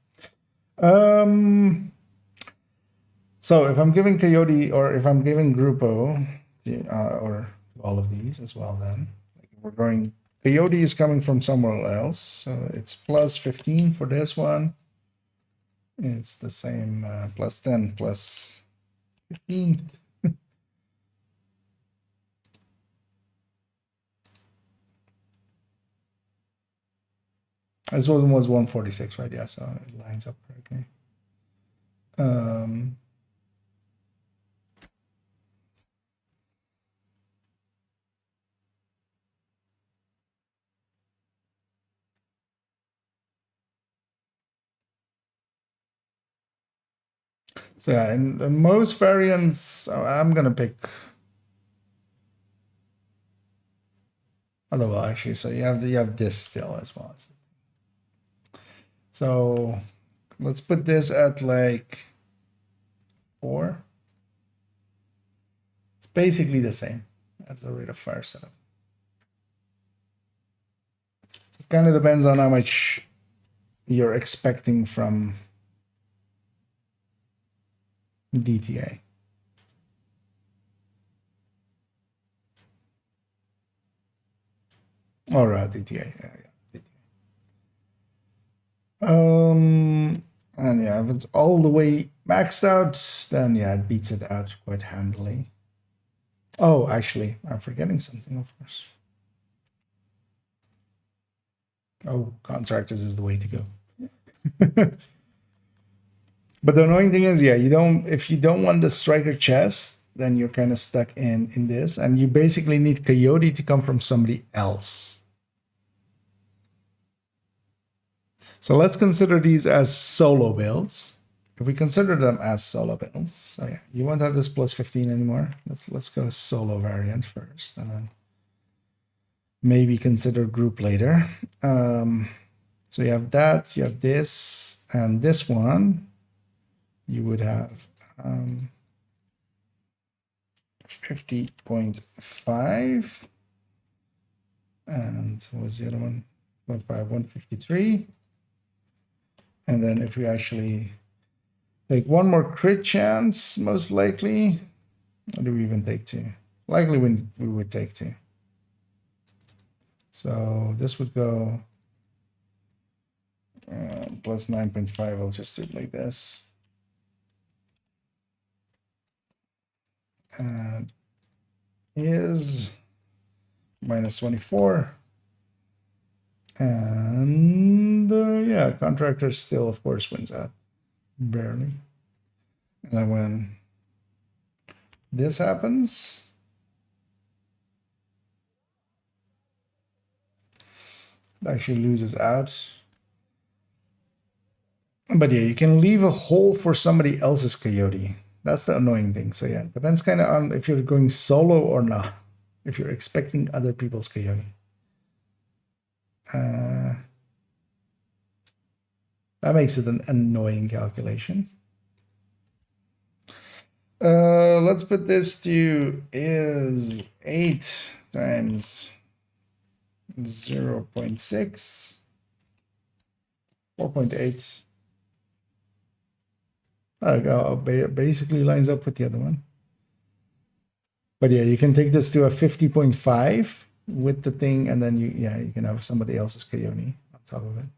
Speaker 1: So if I'm giving Coyote or if I'm giving Grupo or all of these as well, then like we're going. Coyote is coming from somewhere else, so it's plus 15 for this one. It's the same plus 10 plus 15. This one was 146, right? Yeah, so it lines up correctly. So yeah, in most variants, I'm gonna pick Oh, well, actually, so you have this still as well. So let's put this at like 4. It's basically the same as the rate of fire setup. It kind of depends on how much you're expecting from DTA. All right, DTA. Yeah. And yeah, if it's all the way maxed out, then yeah, it beats it out quite handily. Oh, actually, I'm forgetting something, of course. Oh, contractors is the way to go. But the annoying thing is, yeah, if you don't want the striker chest, then you're kind of stuck in this, and you basically need Coyote to come from somebody else. So let's consider these as solo builds. If we consider them as solo builds, so yeah, you won't have this plus 15 anymore. Let's go solo variant first, and then maybe consider group later. So you have that, you have this, and this one. You would have 50.5, and what was the other one? 153. And then if we actually take one more crit chance, most likely, or do we even take 2? Likely we would take 2. So this would go plus 9.5. I'll just do it like this. And is minus 24. And yeah, contractor still, of course, wins out. Barely. And then when this happens, it actually loses out. But yeah, you can leave a hole for somebody else's Coyote. That's the annoying thing. So yeah, depends kind of on if you're going solo or not. If you're expecting other people's Coyote. That makes it an annoying calculation. Let's put this to is 8 times 0.6, 4.8. Basically lines up with the other one. But yeah, you can take this to a 50.5 with the thing, and then you can have somebody else's Coyote on top of it.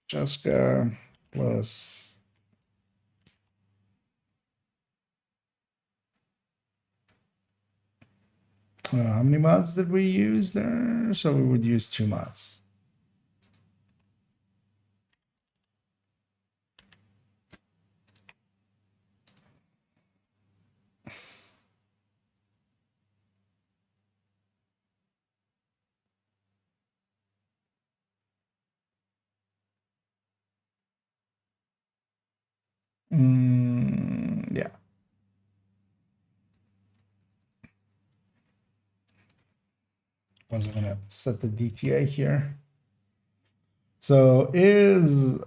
Speaker 1: Jessica plus how many mods did we use there? So we would use 2 mods. Yeah. Wasn't gonna set the DTA here. So is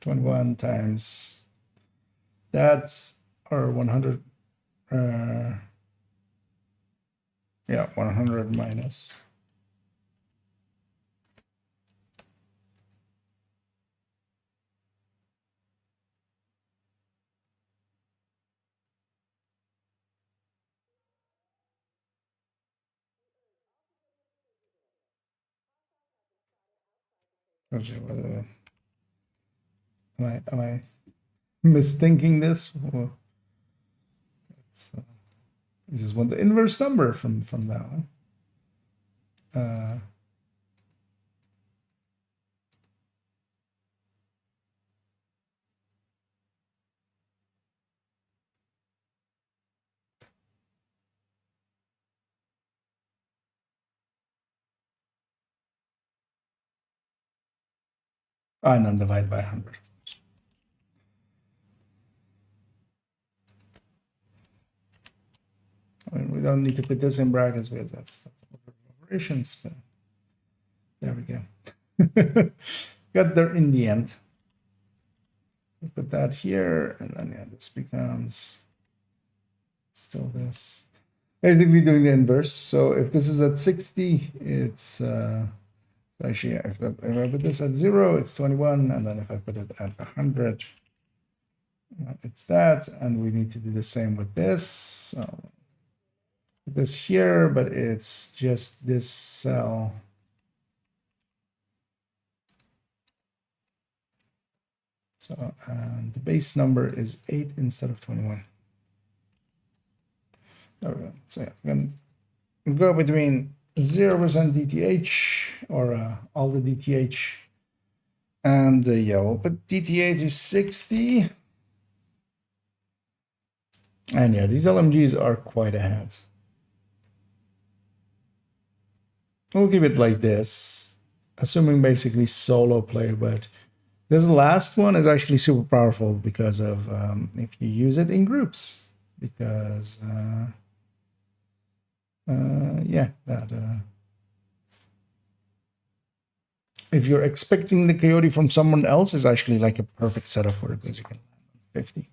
Speaker 1: 21 times that's or 100 yeah, 100 minus am I misthinking this? It's, I just want the inverse number from that one. And then divide by 100. I mean, we don't need to put this in brackets because that's operations, but there we go. Got there in the end. We put that here, and then yeah, this becomes still this. Basically doing the inverse. So if this is at 60, it's actually, yeah, if I put this at 0, it's 21, and then if I put it at 100, it's that, and we need to do the same with this. So this here, but it's just this cell. So the base number is 8 instead of 21. There we go. So yeah, I'm gonna go between 0% DTH or all the DTH, and yeah, we'll put DTH to 60. And yeah, these LMGs are quite ahead. We'll keep it like this, assuming basically solo play, but this last one is actually super powerful because of if you use it in groups, because yeah, that if you're expecting the coyote from someone else is actually like a perfect setup for it because you can land on 50.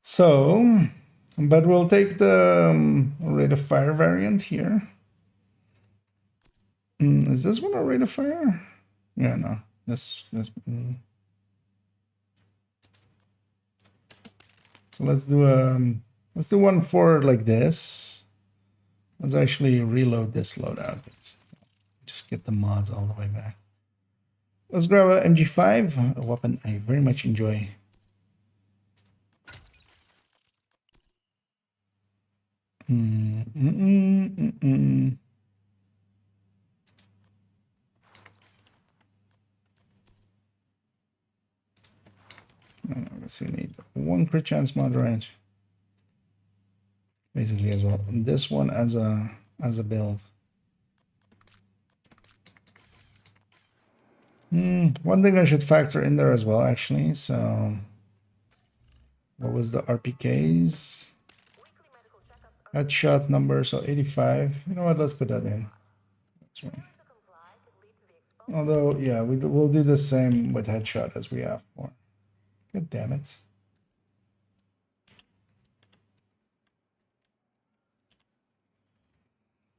Speaker 1: So, but we'll take the rate of fire variant here. Is this one a rate of fire? Yeah, no. So let's do one for like this. Let's actually reload this loadout. Just get the mods all the way back. Let's grab a MG5, a weapon I very much enjoy. So we need one crit chance mod range, basically as well. And this one as a build. One thing I should factor in there as well, actually. So, what was the RPKs? Headshot number, so 85. You know what? Let's put that in. That's right. Although, yeah, we'll do the same with headshot as we have for. God damn it.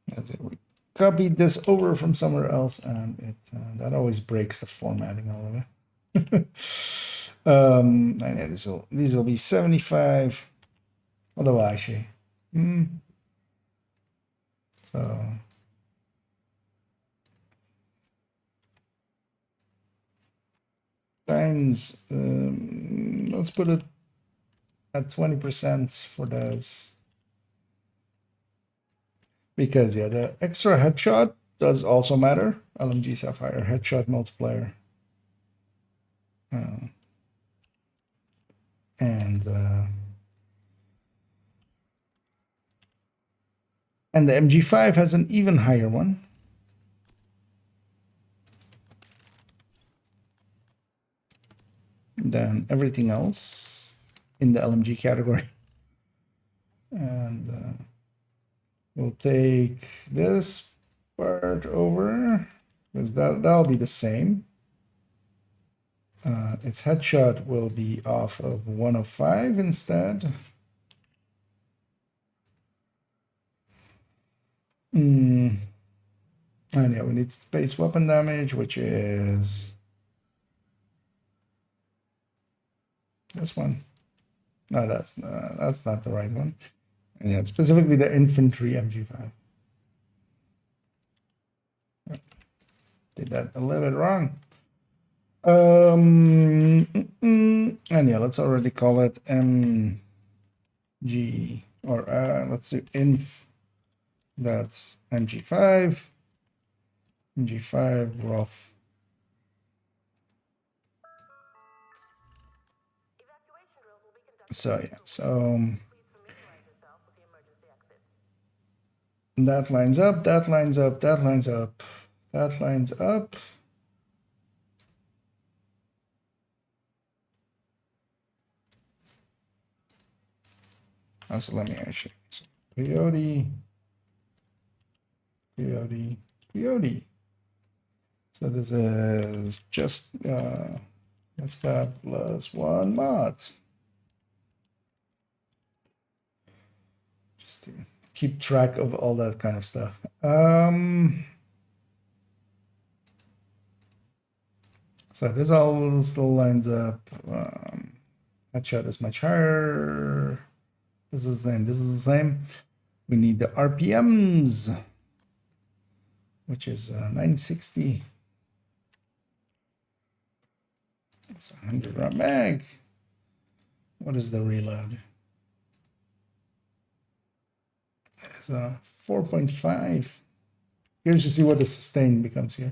Speaker 1: That's it. We copied this over from somewhere else, and it that always breaks the formatting all of it. And yeah, these will be 75. Although actually, so times let's put it at 20% for those. Because yeah, the extra headshot does also matter. LMG Sapphire headshot multiplier. And the MG5 has an even higher one. Than everything else in the LMG category. And we'll take this part over because that'll be the same. Its headshot will be off of 105 instead. And yeah, we need space weapon damage, which is this one. No, that's not the right one. And yeah, it's specifically the infantry MG5. Did that a little bit wrong. And yeah, let's already call it MG, or let's do inf. That's MG5. MG5 rough. So yeah, so That lines up, that lines up, that lines up, that lines up. So let me actually, so Coyote, Coyote, Coyote. So this is just fab plus 1 mod. Just to keep track of all that kind of stuff. So this all still lines up. Headshot is much higher. This is the same. This is the same. We need the RPMs, which is 960. It's 100 round mag. What is the reload? It's 4.5. Here's to see what the sustain becomes here.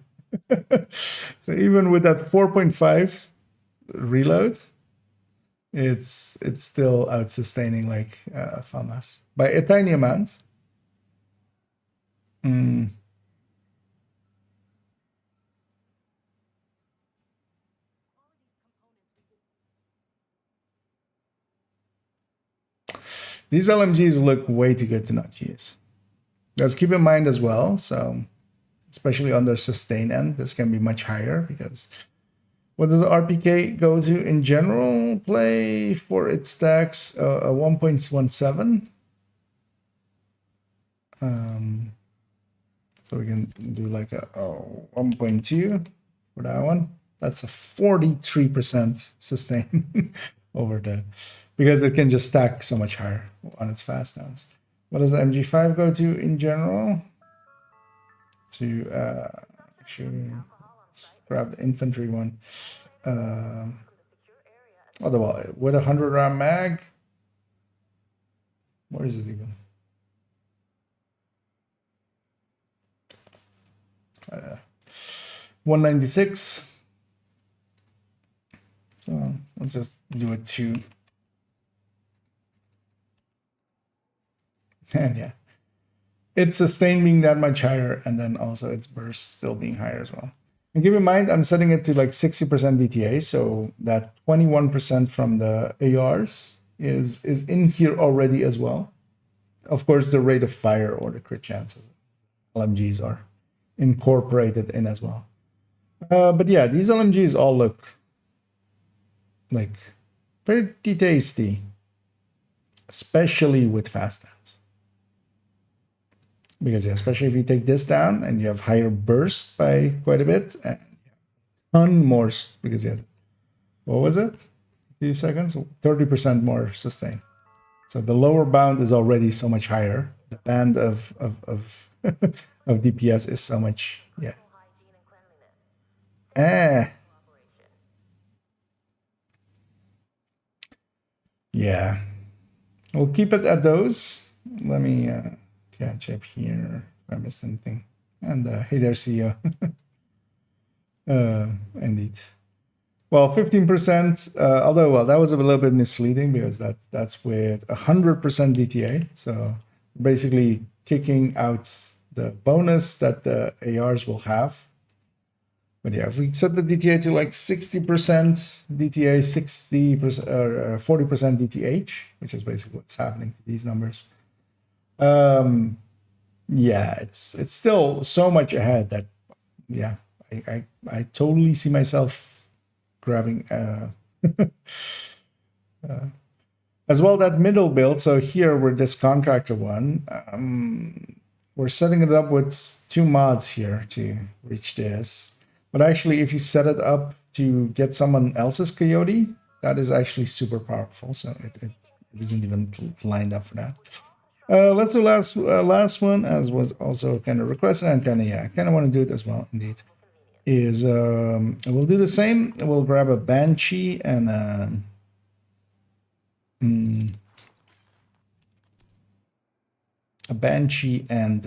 Speaker 1: So even with that 4.5 reload, it's still out sustaining like FAMAS by a tiny amount. These LMGs look way too good to not use. Let's keep in mind as well, so especially on their sustain end, this can be much higher because what does the RPK go to in general? Play for its stacks a 1.17. So we can do like a 1.2 for that one. That's a 43% sustain over the, because it can just stack so much higher on its fast downs. What does the MG5 go to in general? To actually grab the infantry one. Otherwise, with a 100 round mag, where is it even? 196. So let's just do it 2. And yeah, its sustain being that much higher, and then also its burst still being higher as well. And keep in mind, I'm setting it to like 60% DTA, so that 21% from the ARs is in here already as well. Of course, the rate of fire or the crit chances LMGs are incorporated in as well. But yeah, these LMGs all look like pretty tasty, especially with fast downs. Because yeah, especially if you take this down and you have higher burst by quite a bit, and a ton more, because yeah, what was it? A few seconds, 30% more sustain. So the lower bound is already so much higher. The band of of DPS is so much, yeah. Yeah, we'll keep it at those. Let me catch up here if I missed anything. And hey there, CEO. Indeed. Well, 15%, although, well, that was a little bit misleading because that's with 100% DTA. So basically kicking out the bonus that the ARs will have. But yeah, if we set the DTA to like 60% DTA, 60% or 40% DTH, which is basically what's happening to these numbers. Yeah, it's still so much ahead that, yeah, I totally see myself grabbing as well that middle build. So here with this contractor one, we're setting it up with 2 mods here to reach this. But actually, if you set it up to get someone else's Coyote, that is actually super powerful. So it isn't even lined up for that. Let's do last one, as was also kind of requested, and kind of want to do it as well. Indeed, is we'll do the same. We'll grab a Banshee and a Banshee and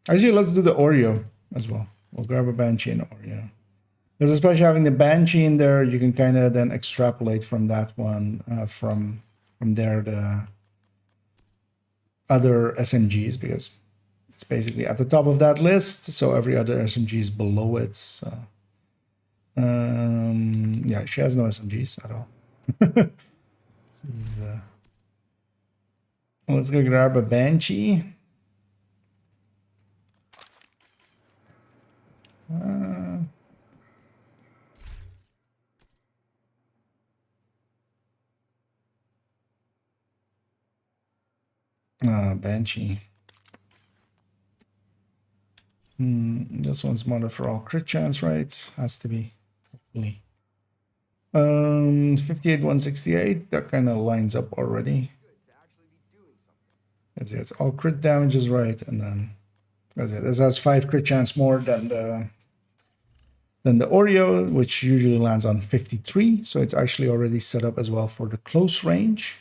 Speaker 1: actually, let's do the Oreo as well. We'll grab a Banshee and Oreo. Because especially having the Banshee in there, you can kind of then extrapolate from that one, from there other SMGs because it's basically at the top of that list. So every other SMG is below it. So yeah, she has no SMGs at all. Let's go grab a Banshee. Banshee. This one's modded for all crit chance, right? Has to be. Hopefully. 58-168. That kind of lines up already. It's all crit damage is right, and then this has 5 crit chance more than the Oreo, which usually lands on 53. So it's actually already set up as well for the close range.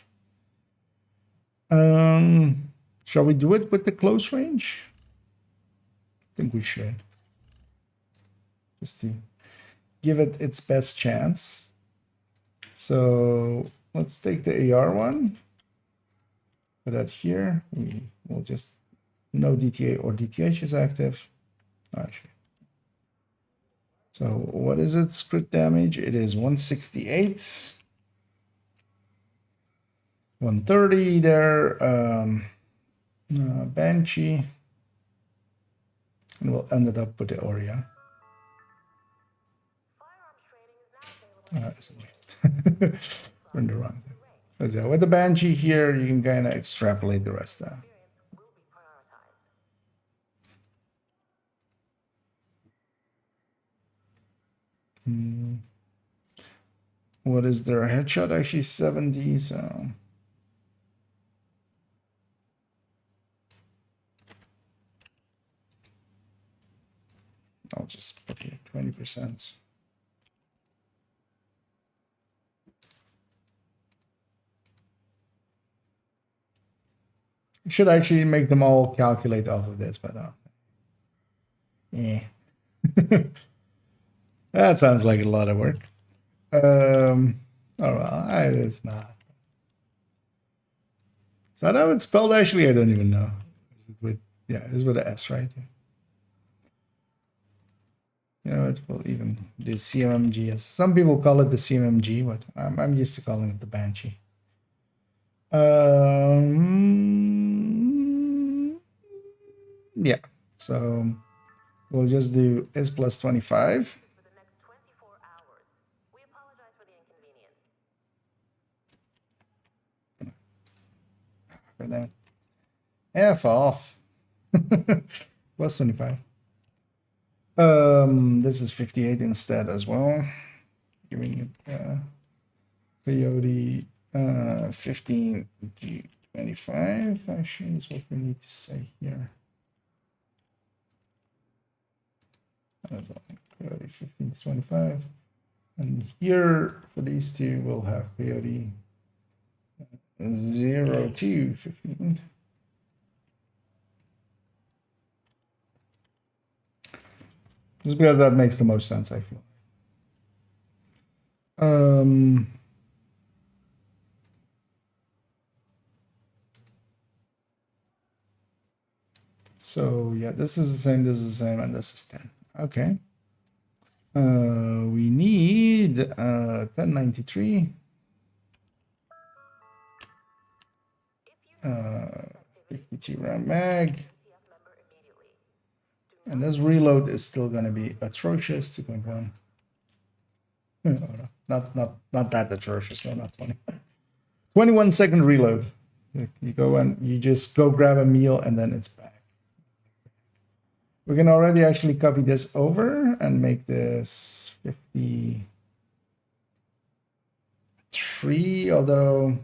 Speaker 1: Shall we do it with the close range? I think we should. Just to give it its best chance. So let's take the AR one. Put that here. We will just no DTA or DTH is active. Actually. So what is its crit damage? It is 168. 130 there. Banshee. And we'll end it up with the Oreo. SMG. We're in the wrong thing. So with the Banshee here, you can kind of extrapolate the rest out. What is their headshot? Actually 70, so I'll just put here 20%. Should actually make them all calculate off of this, but yeah. That sounds like a lot of work. Oh well, it's not. Is that how it's spelled? Actually, I don't even know. Is it with, yeah, it is with an S, right? You know, it will even do CMMG. Some people call it the CMMG, but I'm used to calling it the Banshee. Yeah, so we'll just do S plus 25.
Speaker 2: For the next 24 hours. We apologize for the inconvenience.
Speaker 1: And then F off. Plus 25. This is 58 instead as well. Giving it peyote 15 to 25 actually is what we need to say here. Peyote 15 to 25. And here for these two we'll have peyote 0 to 15. Just because that makes the most sense, I feel. So yeah, this is the same, this is the same, and this is 10. Okay. We need 1093. 52 round mag. And this reload is still gonna be atrocious, 2.1. Oh, no. Not that atrocious, no, not 20. 21-second reload. You go and you just go grab a meal and then it's back. We can already actually copy this over and make this 53, although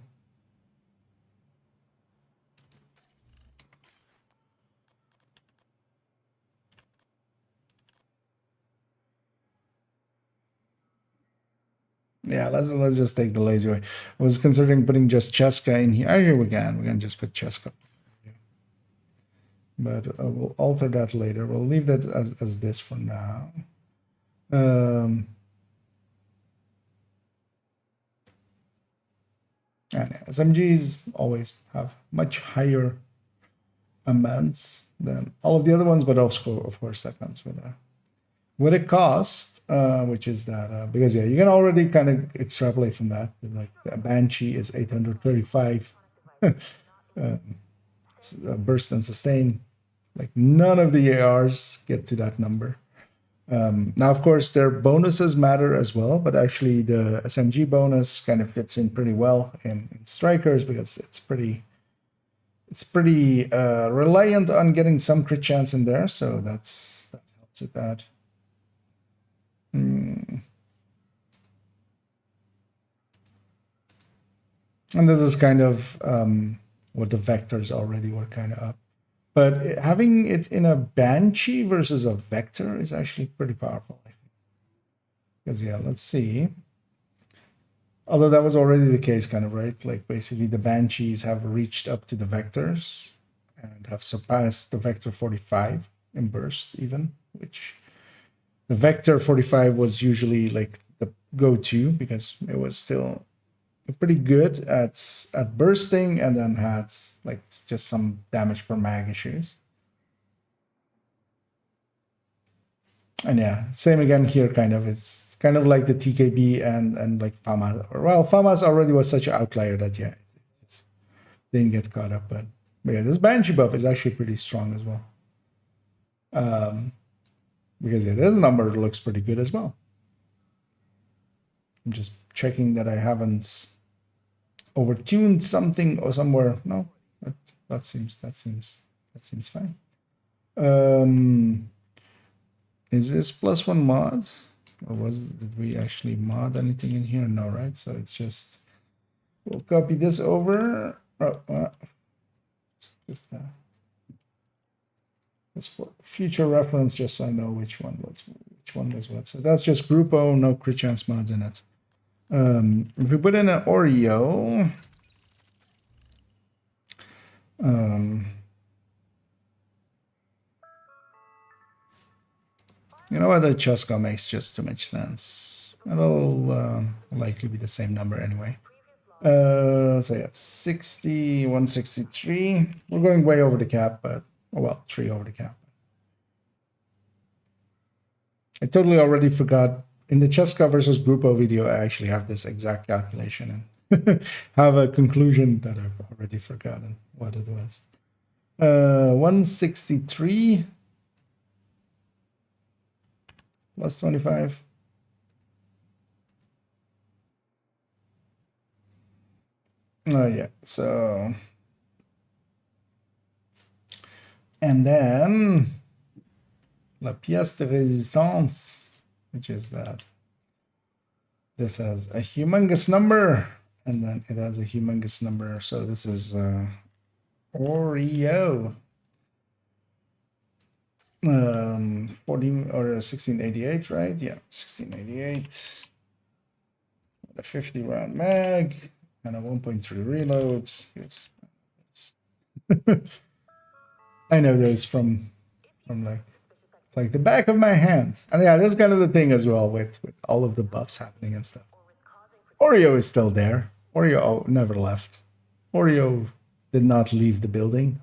Speaker 1: yeah, let's just take the lazy way. I was considering putting just Cheska in here. Actually, we can just put Cheska. But we'll alter that later. We'll leave that as this for now. And SMGs always have much higher amounts than all of the other ones, but also, of course, that comes with a cost, which is that because yeah, you can already kind of extrapolate from that. Like the Banshee is 835, burst and sustain. Like none of the ARs get to that number. Now, of course, their bonuses matter as well, but actually the SMG bonus kind of fits in pretty well in strikers because it's pretty reliant on getting some crit chance in there, so that helps with that. And this is kind of what the vectors already were kind of up. But having it in a Banshee versus a Vector is actually pretty powerful. Because, yeah, let's see. Although that was already the case, kind of, right? Like, basically, the Banshees have reached up to the Vectors and have surpassed the Vector 45 in burst, even, which the Vector 45 was usually, like, the go-to because it was still pretty good at bursting and then had like just some damage per mag issues. And yeah, same again here, kind of. It's kind of like the TKB and like FAMAS. Well, FAMAS already was such an outlier that yeah, it didn't get caught up. But yeah, this Banshee buff is actually pretty strong as well. Because yeah, this number looks pretty good as well. I'm just checking that I haven't overtuned something or somewhere. No, that seems fine. Is this +1 mod, or did we actually mod anything in here? No, right? So it's just we'll copy this over. Just for future reference, just so I know which one was what. So that's just group O, no crit chance mods in it. If we put in an Oreo, you know what, the Chesko makes just too much sense. It'll likely be the same number anyway. So yeah, 60, 163. We're going way over the cap, but oh well, 3 over the cap. I totally already forgot. In the Cheska versus Grupo video, I actually have this exact calculation and have a conclusion that I've already forgotten what it was. 163 plus 25. Oh yeah, so and then la pièce de résistance, which is that this has a humongous number and then it has a humongous number. So this is Oreo 40 or 1688, right? Yeah, 1688. A 50 round mag and a 1.3 reload. Yes. I know those from like the back of my hand. And yeah, that's kind of the thing as well with all of the buffs happening and stuff. Oreo is still there. Oreo never left. Oreo did not leave the building.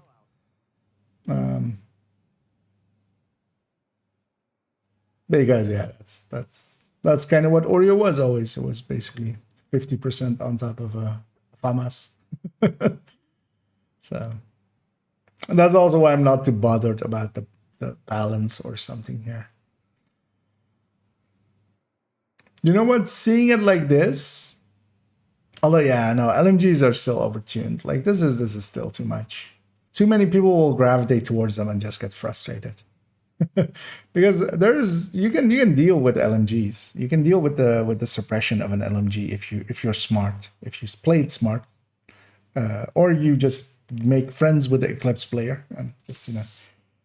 Speaker 1: Because yeah, that's kind of what Oreo was always. It was basically 50% on top of FAMAS. So, and that's also why I'm not too bothered about the balance or something here. You know what? Seeing it like this, although yeah, no, LMGs are still overtuned. Like this is still too much. Too many people will gravitate towards them and just get frustrated. Because you can deal with LMGs. You can deal with the suppression of an LMG if you're smart, if you play it smart, or you just make friends with the Eclipse player and just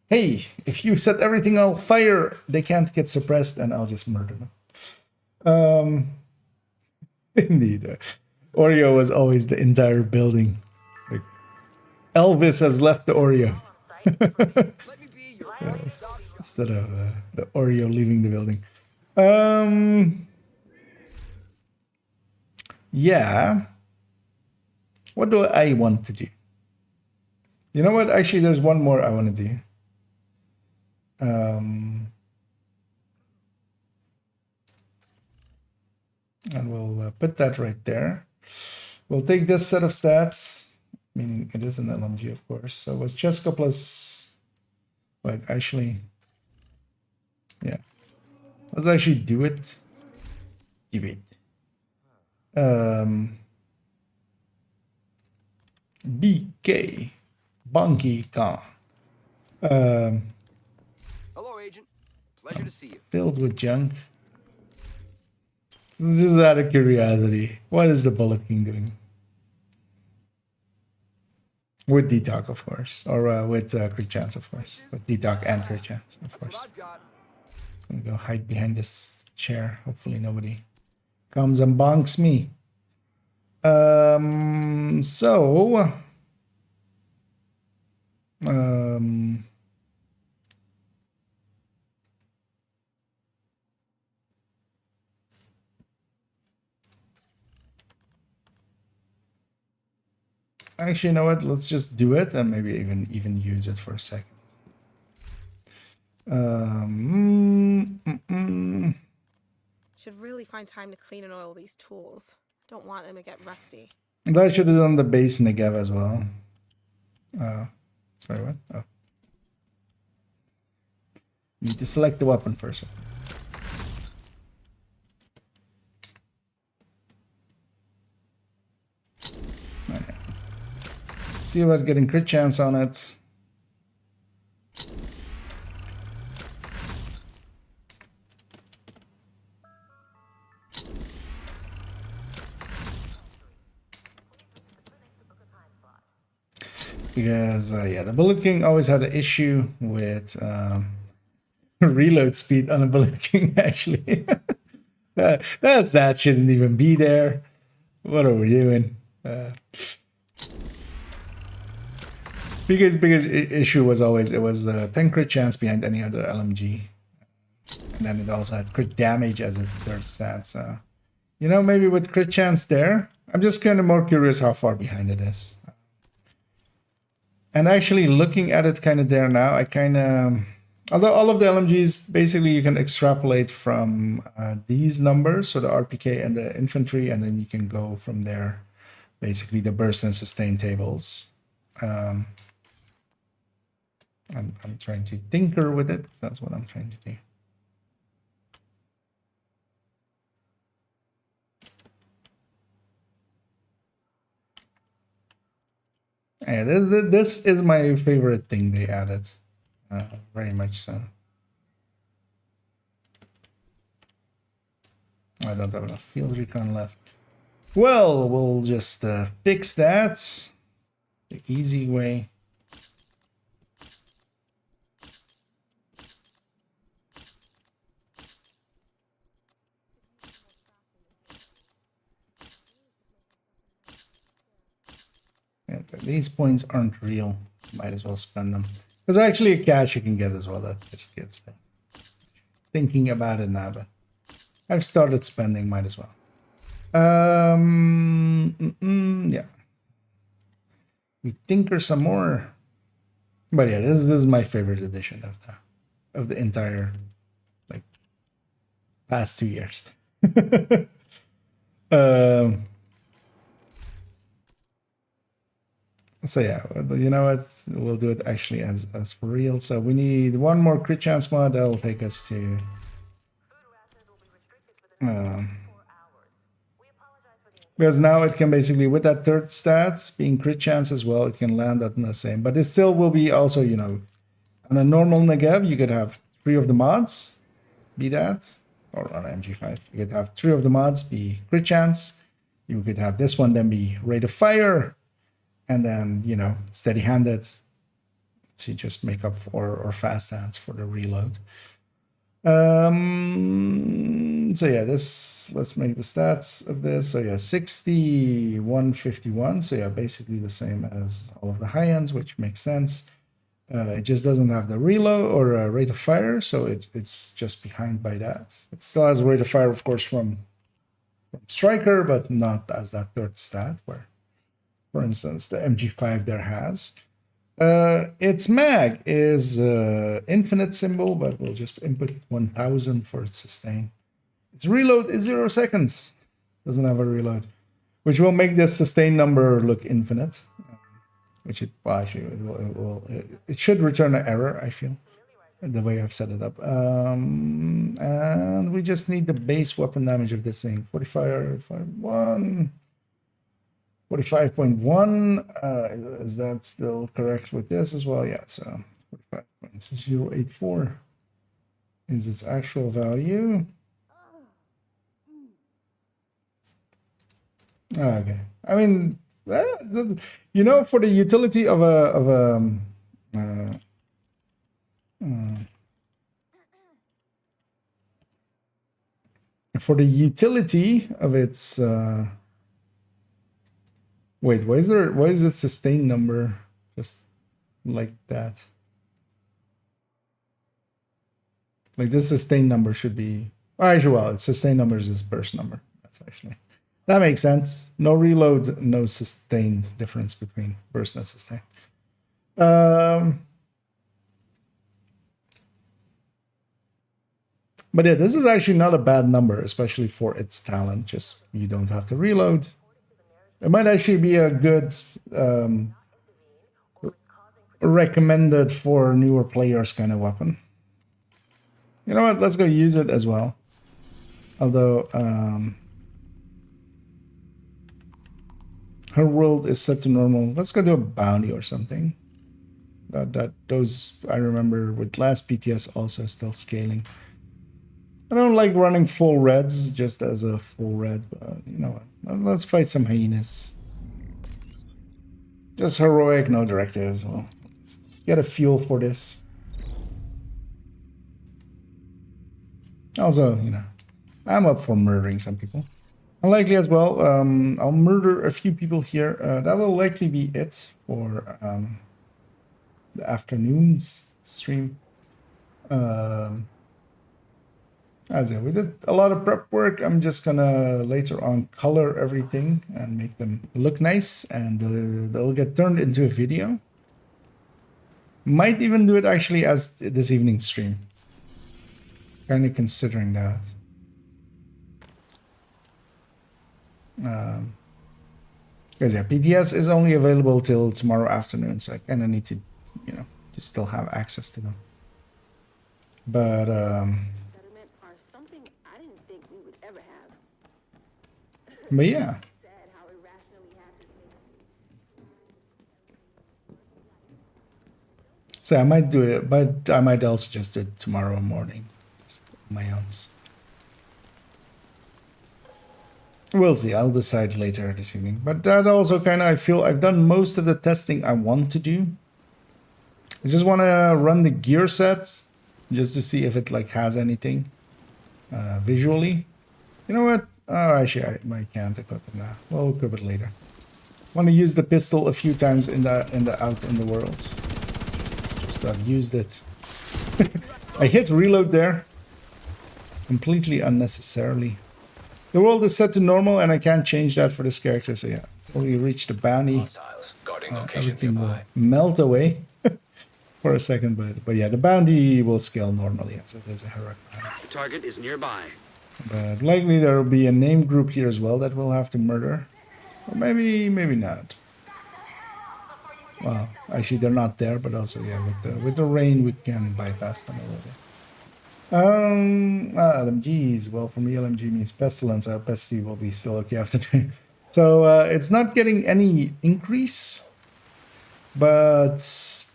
Speaker 1: hey, if you set everything on fire, they can't get suppressed, and I'll just murder them. Indeed, Oreo was always the entire building. Like, Elvis has left the Oreo. Instead of the Oreo leaving the building. Yeah. What do I want to do? You know what? Actually, there's one more I want to do. And we'll put that right there. We'll take this set of stats, meaning it is an LMG, of course. So it's Chesko plus, wait, actually, yeah. Let's actually do it. BK, Bunky Khan.
Speaker 3: Hello, Agent. Pleasure to see you.
Speaker 1: Filled with junk. This is just out of curiosity. What is the Bullet King doing? With Detox, of course. Or with Crit Chance, of course. With Detox and Crit Chance, of course.
Speaker 3: I've got.
Speaker 1: It's gonna go hide behind this chair. Hopefully nobody comes and bonks me. Actually, you know what? Let's just do it and maybe even use it for a second.
Speaker 6: Should really find time to clean and oil these tools. Don't want them to get rusty.
Speaker 1: I should have done the base Negev as well. Sorry, what? Oh. Need to select the weapon first. Okay. See about getting crit chance on it. Because, yeah, the Bullet King always had an issue with reload speed on a Bullet King, actually. that shouldn't even be there. What are we doing? Because issue was always, it was 10 crit chance behind any other LMG. And then it also had crit damage as a third stat, so... You know, maybe with crit chance there, I'm just kind of more curious how far behind it is. And actually looking at it kind of there now, I kind of... Although all of the LMGs, basically you can extrapolate from these numbers, so the RPK and the infantry, and then you can go from there, basically the burst and sustain tables. I'm trying to tinker with it. That's what I'm trying to do. Yeah, this is my favorite thing they added. Very much so. I don't have enough field recon left. Well, we'll just fix that the easy way. These points aren't real. Might as well spend them. There's actually a cash you can get as well that just gives them. Thinking about it now, but I've started spending, might as well. Yeah. We tinker some more. But yeah, this is my favorite edition of the entire like past 2 years. So yeah, you know what? We'll do it actually as for real. So we need one more crit chance mod that will take us to. Because now it can basically, with that third stats being crit chance as well, it can land at the same. But it still will be also, you know, on a normal Negev, you could have 3 of the mods be that, or on MG5, you could have 3 of the mods be crit chance. You could have this one then be rate of fire. And then, you know, steady-handed to just make up for, or fast hands for the reload. So yeah, let's make the stats of this. So yeah, 60, 151. So yeah, basically the same as all of the high ends, which makes sense. It just doesn't have the reload or rate of fire, so it's just behind by that. It still has rate of fire, of course, from Striker, but not as that third stat where, for instance, the MG5 there has. Its mag is infinite symbol, but we'll just input 1000 for its sustain. Its reload is 0 seconds. Doesn't have a reload, which will make this sustain number look infinite. Which well, actually it should return an error, I feel, the way I've set it up. And we just need the base weapon damage of this thing. 45.1. Is that still correct with this as well? Yeah, so 45.084 is its actual value. Okay, I mean, you know, for the utility of for the utility of its wait, why is it sustain number just like that? Like this sustain number should be, actually, well, its sustain number is its burst number. That's actually, that makes sense. No reload, no sustain difference between burst and sustain. But yeah, this is actually not a bad number, especially for its talent. Just you don't have to reload. It might actually be a good recommended for newer players kind of weapon. You know what? Let's go use it as well. Although her world is set to normal. Let's go do a bounty or something. Those I remember with last PTS also still scaling. I don't like running full reds just as a full red, but you know what? Let's fight some hyenas. Just heroic, no directives. Well, let's get a feel for this. Also, you know, I'm up for murdering some people. Unlikely as well. I'll murder a few people here. That will likely be it for the afternoon's stream. As I said, we did a lot of prep work. I'm just gonna later on color everything and make them look nice, and they'll get turned into a video. Might even do it actually as this evening's stream. Kind of considering that. Because yeah, PTS is only available till tomorrow afternoon, so I kind of need to, you know, to still have access to them. But but yeah. So I might do it, but I might also just do it tomorrow morning, just on my own. We'll see. I'll decide later this evening. But that also kind of, I feel I've done most of the testing I want to do. I just want to run the gear set just to see if it like has anything visually. You know what? Oh, actually, I can't equip it now. We'll equip it later. Want to use the pistol a few times out in the world. Just to have used it. I hit reload there. Completely unnecessarily. The world is set to normal, and I can't change that for this character. So yeah, when we reach the bounty, everything will melt away for a second. But yeah, the bounty will scale normally as it is a heroic bounty.
Speaker 7: The target is nearby.
Speaker 1: But likely there will be a name group here as well that we'll have to murder. Or maybe not. Well, actually they're not there, but also yeah, with the rain we can bypass them a little bit. LMGs. Well, for me LMG means pestilence. Pesty will be still okay after doing. So it's not getting any increase. But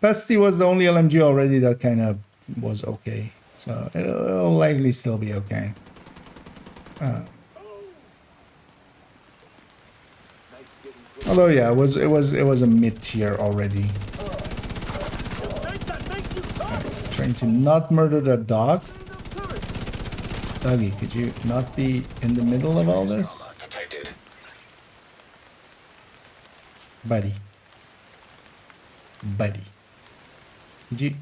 Speaker 1: Pesty was the only LMG already that kind of was okay. So it'll likely still be okay. Although yeah, it was a mid tier already. Trying to not murder the dog. Doggy, could you not be in the middle of all this? Buddy. Could you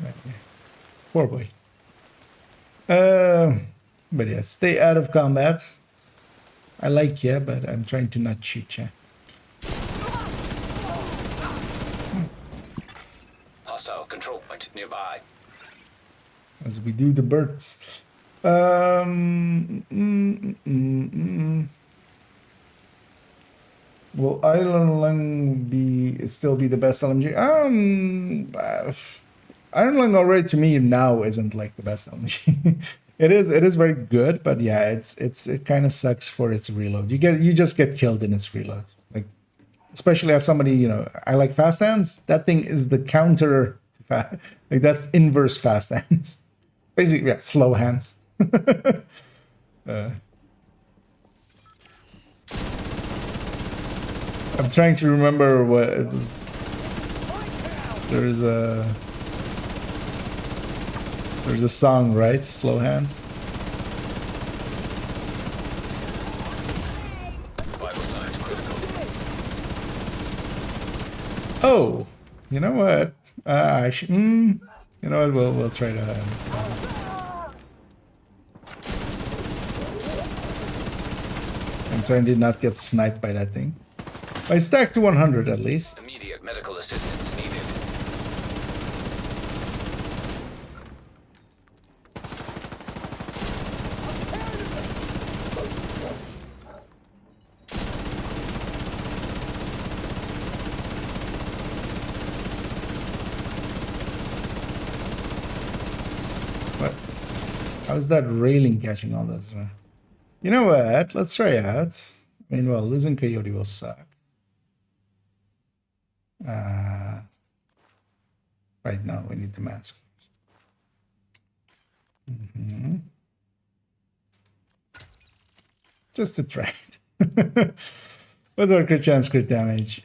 Speaker 1: okay. Poor boy. But yeah, stay out of combat. I like you, but I'm trying to not shoot you.
Speaker 5: Hostile control point nearby.
Speaker 1: As we do the birds. Will Iron Lung still be the best LMG? Iron Lung already to me now isn't like the best LMG. It is very good, but yeah, it kind of sucks for its reload. You just get killed in its reload. Like, especially as somebody, you know, I like fast hands. That thing is the counter like that's inverse fast hands. Basically, yeah, slow hands. I'm trying to remember what it is. There's a song, right? Slow hands.
Speaker 5: Vital signs critical.
Speaker 1: Oh, you know what? I should. You know what? We'll try to. I'm trying to not get sniped by that thing. I stacked to 100 at least.
Speaker 5: Immediate medical assistance needed.
Speaker 1: What? How's that railing catching all this? You know what? Let's try out. I mean, well, losing Coyote will suck. Right now, we need the mask. Just to try it. What's our crit chance, crit damage?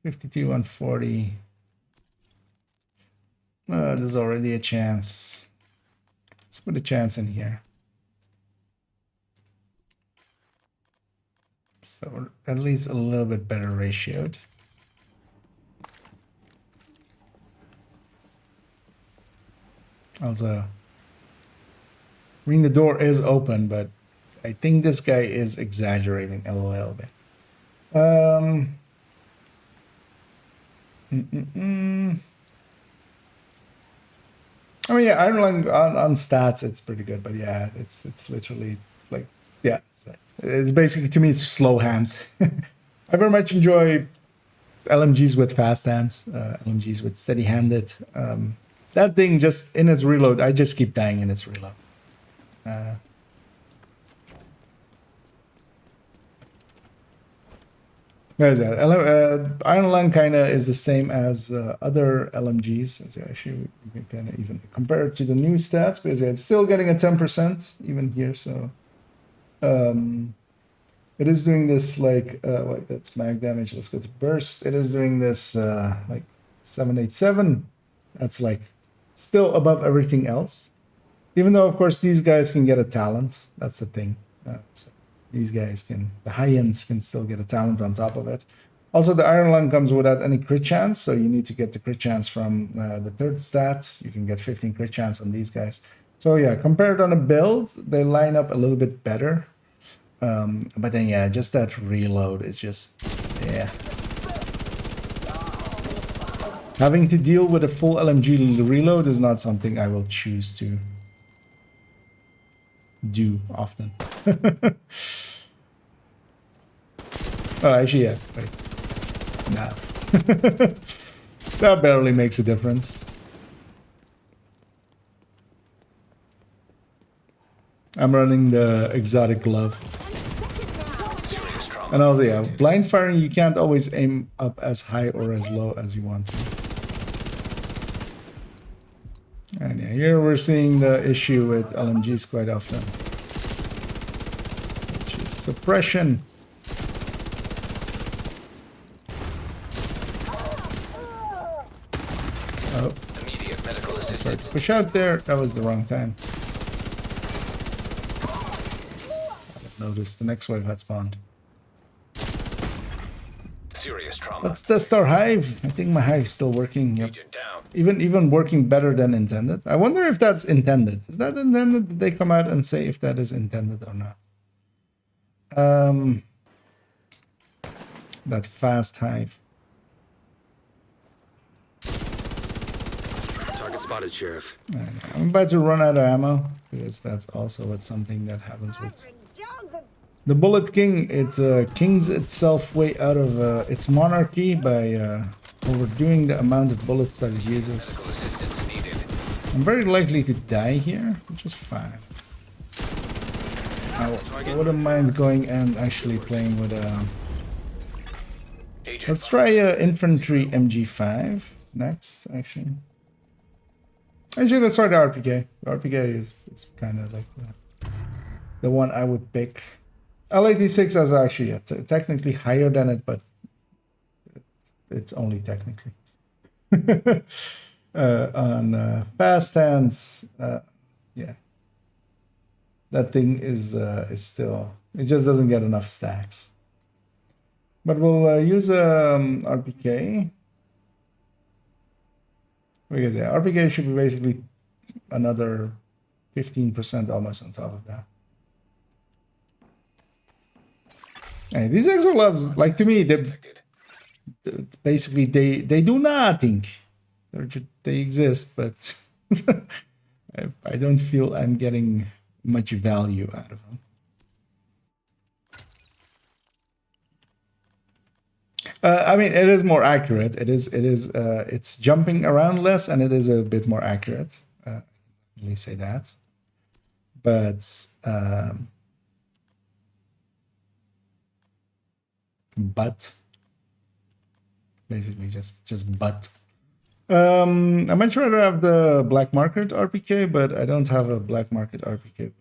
Speaker 1: 52, 140. There's already a chance. Let's put a chance in here. So at least a little bit better ratioed. Also, I mean, the door is open, but I think this guy is exaggerating a little bit. I mean, yeah, Iron Lung on stats, it's pretty good, but yeah, it's literally like, yeah, it's basically, to me, it's slow hands. I very much enjoy LMGs with fast hands, LMGs with steady-handed. That thing just, in its reload, I just keep dying in its reload. There's that. Iron Lung kind of is the same as other LMGs. So actually, we can kind of even compare it to the new stats, because it's still getting a 10% even here. So it is doing this like, wait, that's mag damage. Let's go to burst. It is doing this like 787. That's like still above everything else. Even though, of course, these guys can get a talent. That's the thing. So these guys can, the high ends can still get a talent on top of it. Also, the Iron Lung comes without any crit chance, so you need to get the crit chance from the third stat. You can get 15 crit chance on these guys. So yeah, compared on a build, they line up a little bit better. But then yeah, just that reload is just, yeah. Having to deal with a full LMG reload is not something I will choose to do often. Oh, actually, yeah, wait. Nah. That barely makes a difference. I'm running the exotic glove. And also, yeah, blind firing, you can't always aim up as high or as low as you want to. And yeah, here we're seeing the issue with LMGs quite often, which is suppression. Oh,
Speaker 5: Immediate medical assistance.
Speaker 1: push out there. That was the wrong time. I noticed the next wave had spawned.
Speaker 5: Serious trauma.
Speaker 1: Let's test our hive. I think my hive's still working. Yep.
Speaker 5: Agent down.
Speaker 1: Even working better than intended. I wonder if that's intended. Is that intended? Did they come out and say if that is intended or not? That fast hive.
Speaker 7: Target spotted, Sheriff.
Speaker 1: I'm about to run out of ammo because that's also something that happens with the Bullet King. It kings itself way out of its monarchy by overdoing the amount of bullets that it uses.
Speaker 5: Medical assistance needed.
Speaker 1: I'm very likely to die here, which is fine. I wouldn't mind going and actually playing with a...
Speaker 5: Agent
Speaker 1: Let's try infantry MG5 next, actually. Actually, let's try the RPK. The RPK is kind of like the one I would pick. L86 is actually technically higher than it, but it's only technically. On fast hands, yeah. That thing is still... It just doesn't get enough stacks. But we'll use RPK. Because yeah, RPK should be basically another 15% almost on top of that. And these exolabs, like to me, basically they do nothing. They exist, but I don't feel I'm getting much value out of them. I mean, it is more accurate. It's jumping around less, and it is a bit more accurate. Let me say that. But basically just but. I might try to have the black market RPK, but I don't have a black market RPK.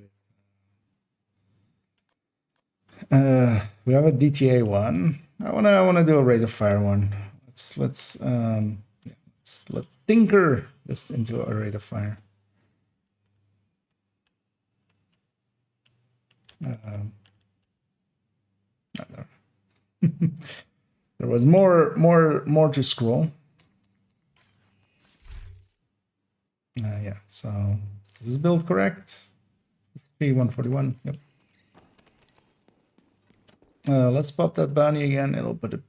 Speaker 1: We have a DTA one. I wanna do a rate of fire one. Let's tinker this into a rate of fire. There was more to scroll. Yeah. So is this build correct? 141. Yep. Let's pop that bounty again. It'll put it...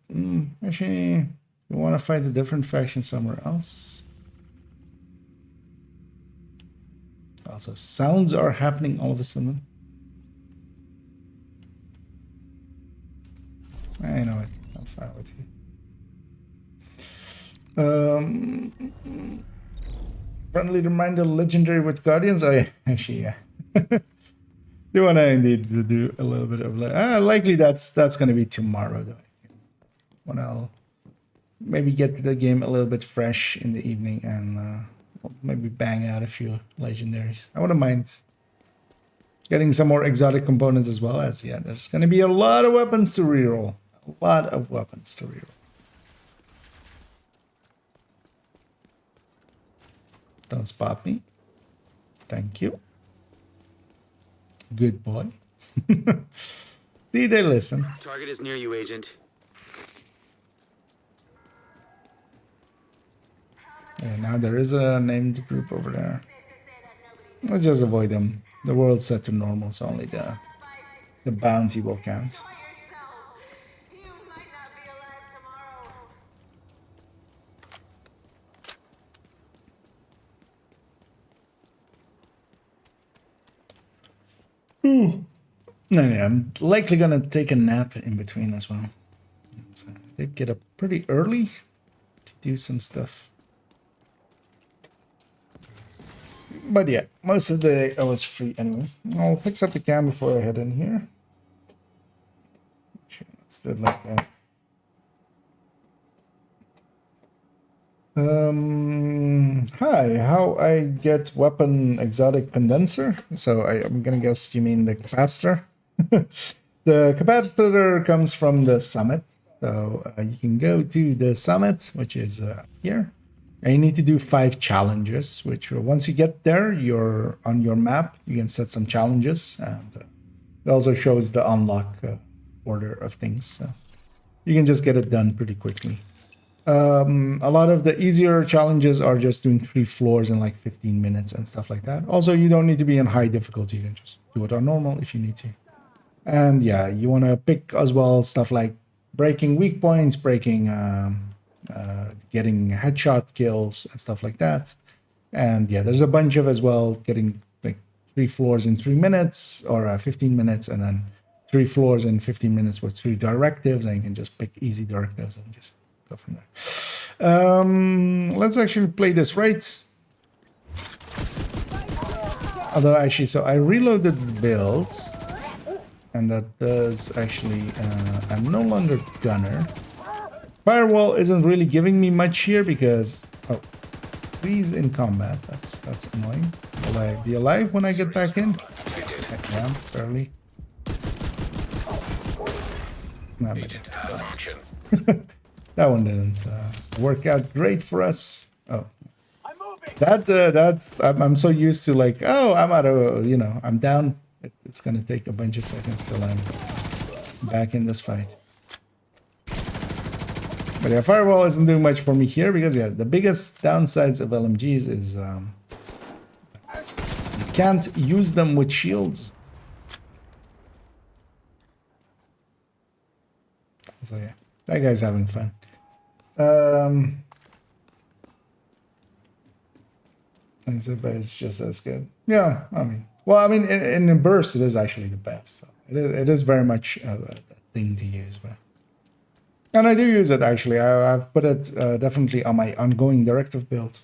Speaker 1: actually, we want to fight a different faction somewhere else. Also, sounds are happening all of a sudden. I know it. I'm fine with you. Friendly reminder, legendary with Guardians. Oh, yeah. Actually, yeah. Do want to indeed do a little bit of likely that's going to be tomorrow though. When I'll maybe get to the game a little bit fresh in the evening and maybe bang out a few legendaries. I wouldn't mind getting some more exotic components as well, as yeah, there's going to be a lot of weapons to reroll. A lot of weapons to reroll. Don't spot me. Thank you. Good boy. See, they listen.
Speaker 7: Target is near you, Agent.
Speaker 1: Yeah, now there is a named group over there. Let's just avoid them. The world's set to normal, so only the bounty will count.
Speaker 2: You might not be alive tomorrow.
Speaker 1: No, I'm likely gonna take a nap in between as well. So I did get up pretty early to do some stuff. But yeah, most of the day I was free anyway. I'll fix up the cam before I head in here. Okay, let's do it like that. Hi, how I get weapon exotic condenser? So I'm gonna guess you mean the capacitor. The capacitor comes from the summit. So you can go to the summit, which is here. And you need to do 5 challenges, which once you get there, you're on your map. You can set some challenges, and it also shows the unlock order of things. So you can just get it done pretty quickly. A lot of the easier challenges are just doing 3 floors in like 15 minutes and stuff like that. Also, you don't need to be in high difficulty. You can just do it on normal if you need to. And yeah, you want to pick as well stuff like breaking weak points, breaking, getting headshot kills and stuff like that. And yeah, there's a bunch of as well getting like 3 floors in 3 minutes or 15 minutes, and then 3 floors in 15 minutes with 3 directives, and you can just pick easy directives and just go from there. Let's actually play this right. Although actually, so I reloaded the build, and that does actually, I'm no longer gunner. Firewall isn't really giving me much here because, oh, freeze in combat. That's annoying. Will I be alive when I get back in? Yeah, barely. Nah,
Speaker 5: Agent out of action.
Speaker 1: that one didn't work out great for us. Oh, that's I'm so used to like, oh, I'm out of, you know, I'm down. It's gonna take a bunch of seconds till I'm back in this fight. But yeah, firewall isn't doing much for me here because yeah, the biggest downsides of LMGs is you can't use them with shields. So yeah, that guy's having fun. And so, but it's just as good. Yeah, I mean, well, I mean, in a burst, it is actually the best. So it is very much a thing to use, but. And I do use it actually. I've put it definitely on my ongoing directive build.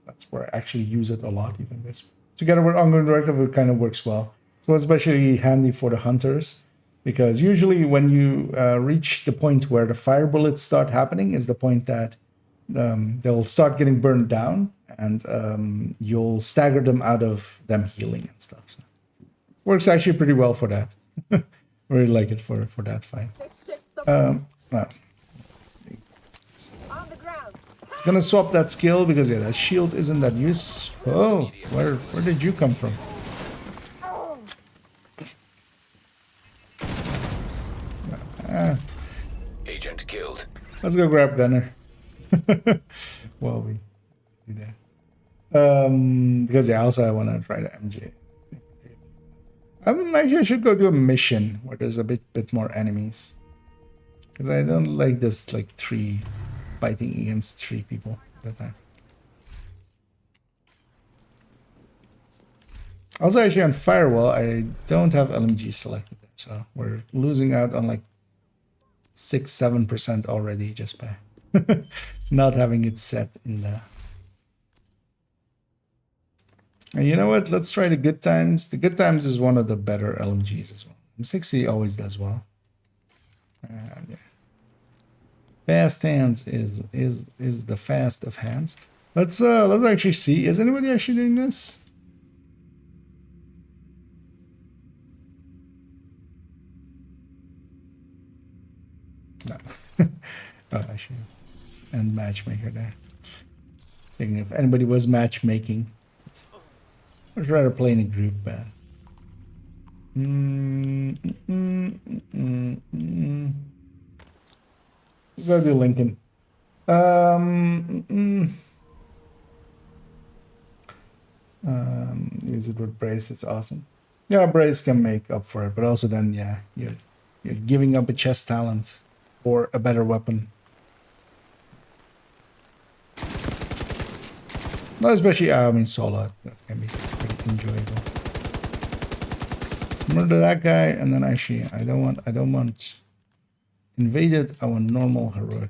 Speaker 1: That's where I actually use it a lot, even this. Together with ongoing directive, it kind of works well. So it's especially handy for the hunters, because usually when you reach the point where the fire bullets start happening is the point that they'll start getting burned down, and you'll stagger them out of them healing and stuff. So works actually pretty well for that. Really like it for that fight. No. It's gonna swap that skill because yeah, that shield isn't that useful. Oh, where did you come from?
Speaker 5: Agent killed.
Speaker 1: Let's go grab Gunner. While we do that. Because yeah, also I want to try the MJ. Actually I should go do a mission where there's a bit more enemies. Because I don't like this like 3 fighting against 3 people at a time. Also actually on Firewall, I don't have LMG selected there. So we're losing out on like 6-7% already just by not having it set in the... And you know what? Let's try the Good Times. The Good Times is one of the better LMGs as well. M60 always does well. Yeah. Fast hands is the fast of hands. Let's actually see. Is anybody actually doing this? No. Oh, actually, and matchmaker there. Thinking if anybody was matchmaking, I'd rather play in a group band. Let's go do Lincoln. Use it with Brace. It's awesome. Yeah, Brace can make up for it, but also then yeah, you're giving up a chest talent for a better weapon. Not especially, I mean, solo. That can be pretty enjoyable. Let's murder that guy, and then actually, I don't want invaded. I want normal heroic.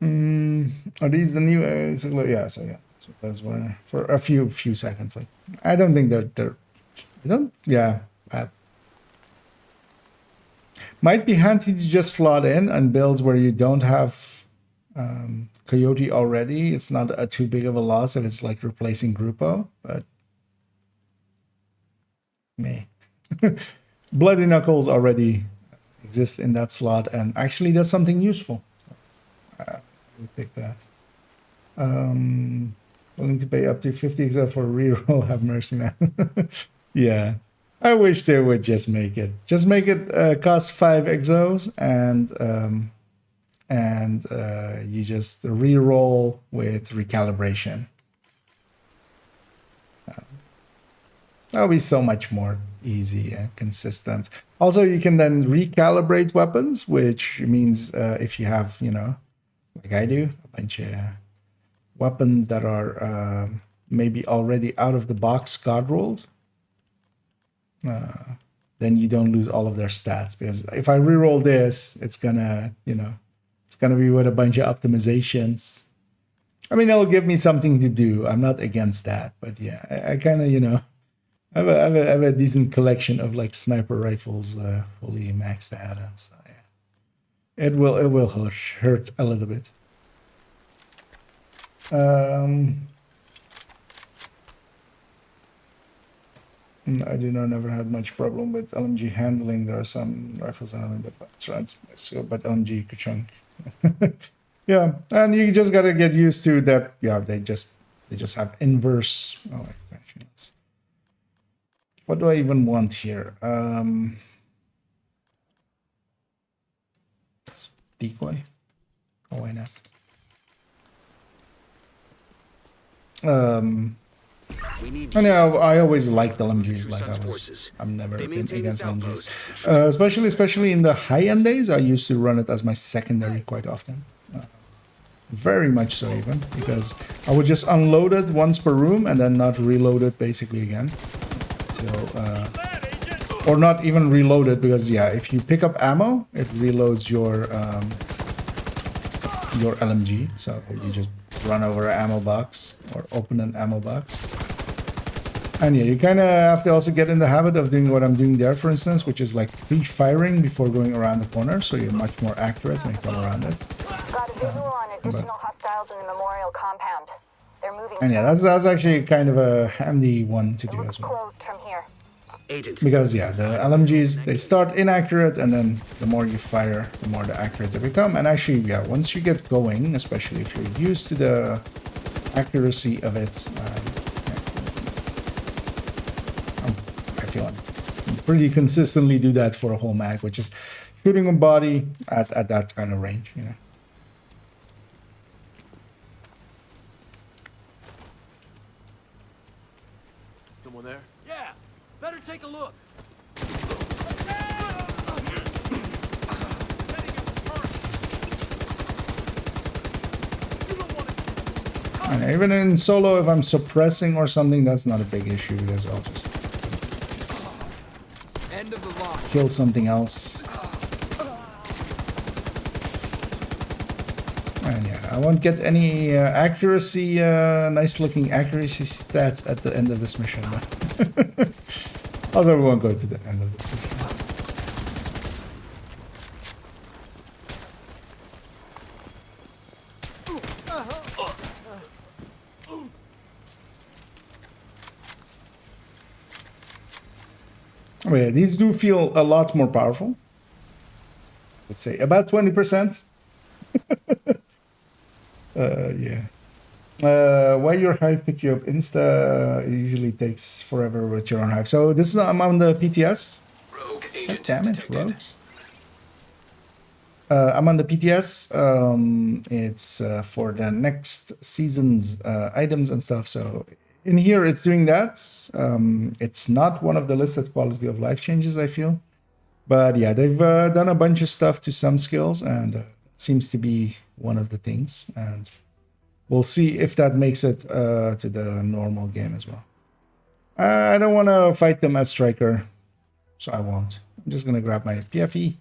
Speaker 1: Are these the new? Yeah. So yeah, so that's why for a few seconds. Like, I don't think they're. I don't. Yeah. Might be handy to just slot in on builds where you don't have Coyote already. It's not too big of a loss if it's like replacing Grupo, but me. Bloody Knuckles already exists in that slot and actually does something useful. We pick that. Willing to pay up to 50 except for reroll. Have mercy, man. Yeah. I wish they would just make it. Just make it cost 5 exos and you just re-roll with recalibration. That'll be so much more easy and consistent. Also, you can then recalibrate weapons, which means if you have, you know, like I do, a bunch of weapons that are maybe already out of the box god rolled, then you don't lose all of their stats. Because if I reroll this, it's gonna, you know, it's gonna be with a bunch of optimizations. I mean, it'll give me something to do. I'm not against that, but yeah, I kind of, you know, I have a decent collection of like sniper rifles fully maxed out, and so yeah, it will hurt a little bit. I do know, never had much problem with LMG handling. There are some rifles that are in the but LMG Kuchunk. Yeah, and you just gotta get used to that. Yeah, they just have inverse. Oh, actually, what do I even want here? Decoy. Oh, why not? I know I always liked LMGs. Like I've never been against LMGs, especially in the high end days. I used to run it as my secondary quite often. Very much so, even because I would just unload it once per room and then not reload it basically again till or not even reload it, because yeah, if you pick up ammo, it reloads your LMG, so you just run over an ammo box or open an ammo box. And yeah, you kind of have to also get in the habit of doing what I'm doing there, for instance, which is like pre-firing before going around the corner, so you're much more accurate when you come around it.
Speaker 2: Got a visual on additional hostiles in the memorial compound. They're moving.
Speaker 1: And yeah, that's actually kind of a handy one to do as well.
Speaker 2: Closed from here.
Speaker 7: Agent.
Speaker 1: Because yeah, the LMGs, they start inaccurate, and then the more you fire, the more the accurate they become. And actually, yeah, once you get going, especially if you're used to the accuracy of it, I feel like you pretty consistently do that for a whole mag, which is shooting a body at that kind of range, you know.
Speaker 3: Someone there? Yeah. Better take a look.
Speaker 1: And even in solo, if I'm suppressing or something, that's not a big issue, because I'll just
Speaker 3: End of the line.
Speaker 1: kill something else. And yeah, I won't get any accuracy, nice looking accuracy stats at the end of this mission. But also, we won't go to the end of this mission. Oh yeah, these do feel a lot more powerful. Let's say about 20%. Yeah. Why your hive pick you up insta usually takes forever with your own hive. So this is I'm on the PTS.
Speaker 5: Rogue
Speaker 1: God
Speaker 5: agent
Speaker 1: damn it,
Speaker 5: detected.
Speaker 1: rogues. I'm on the PTS. It's for the next season's items and stuff. So in here, it's doing that. It's not one of the listed quality of life changes, I feel. But yeah, they've done a bunch of stuff to some skills, and it seems to be one of the things. And we'll see if that makes it to the normal game as well. I don't want to fight them as striker, so I won't. I'm just going to grab my PFE,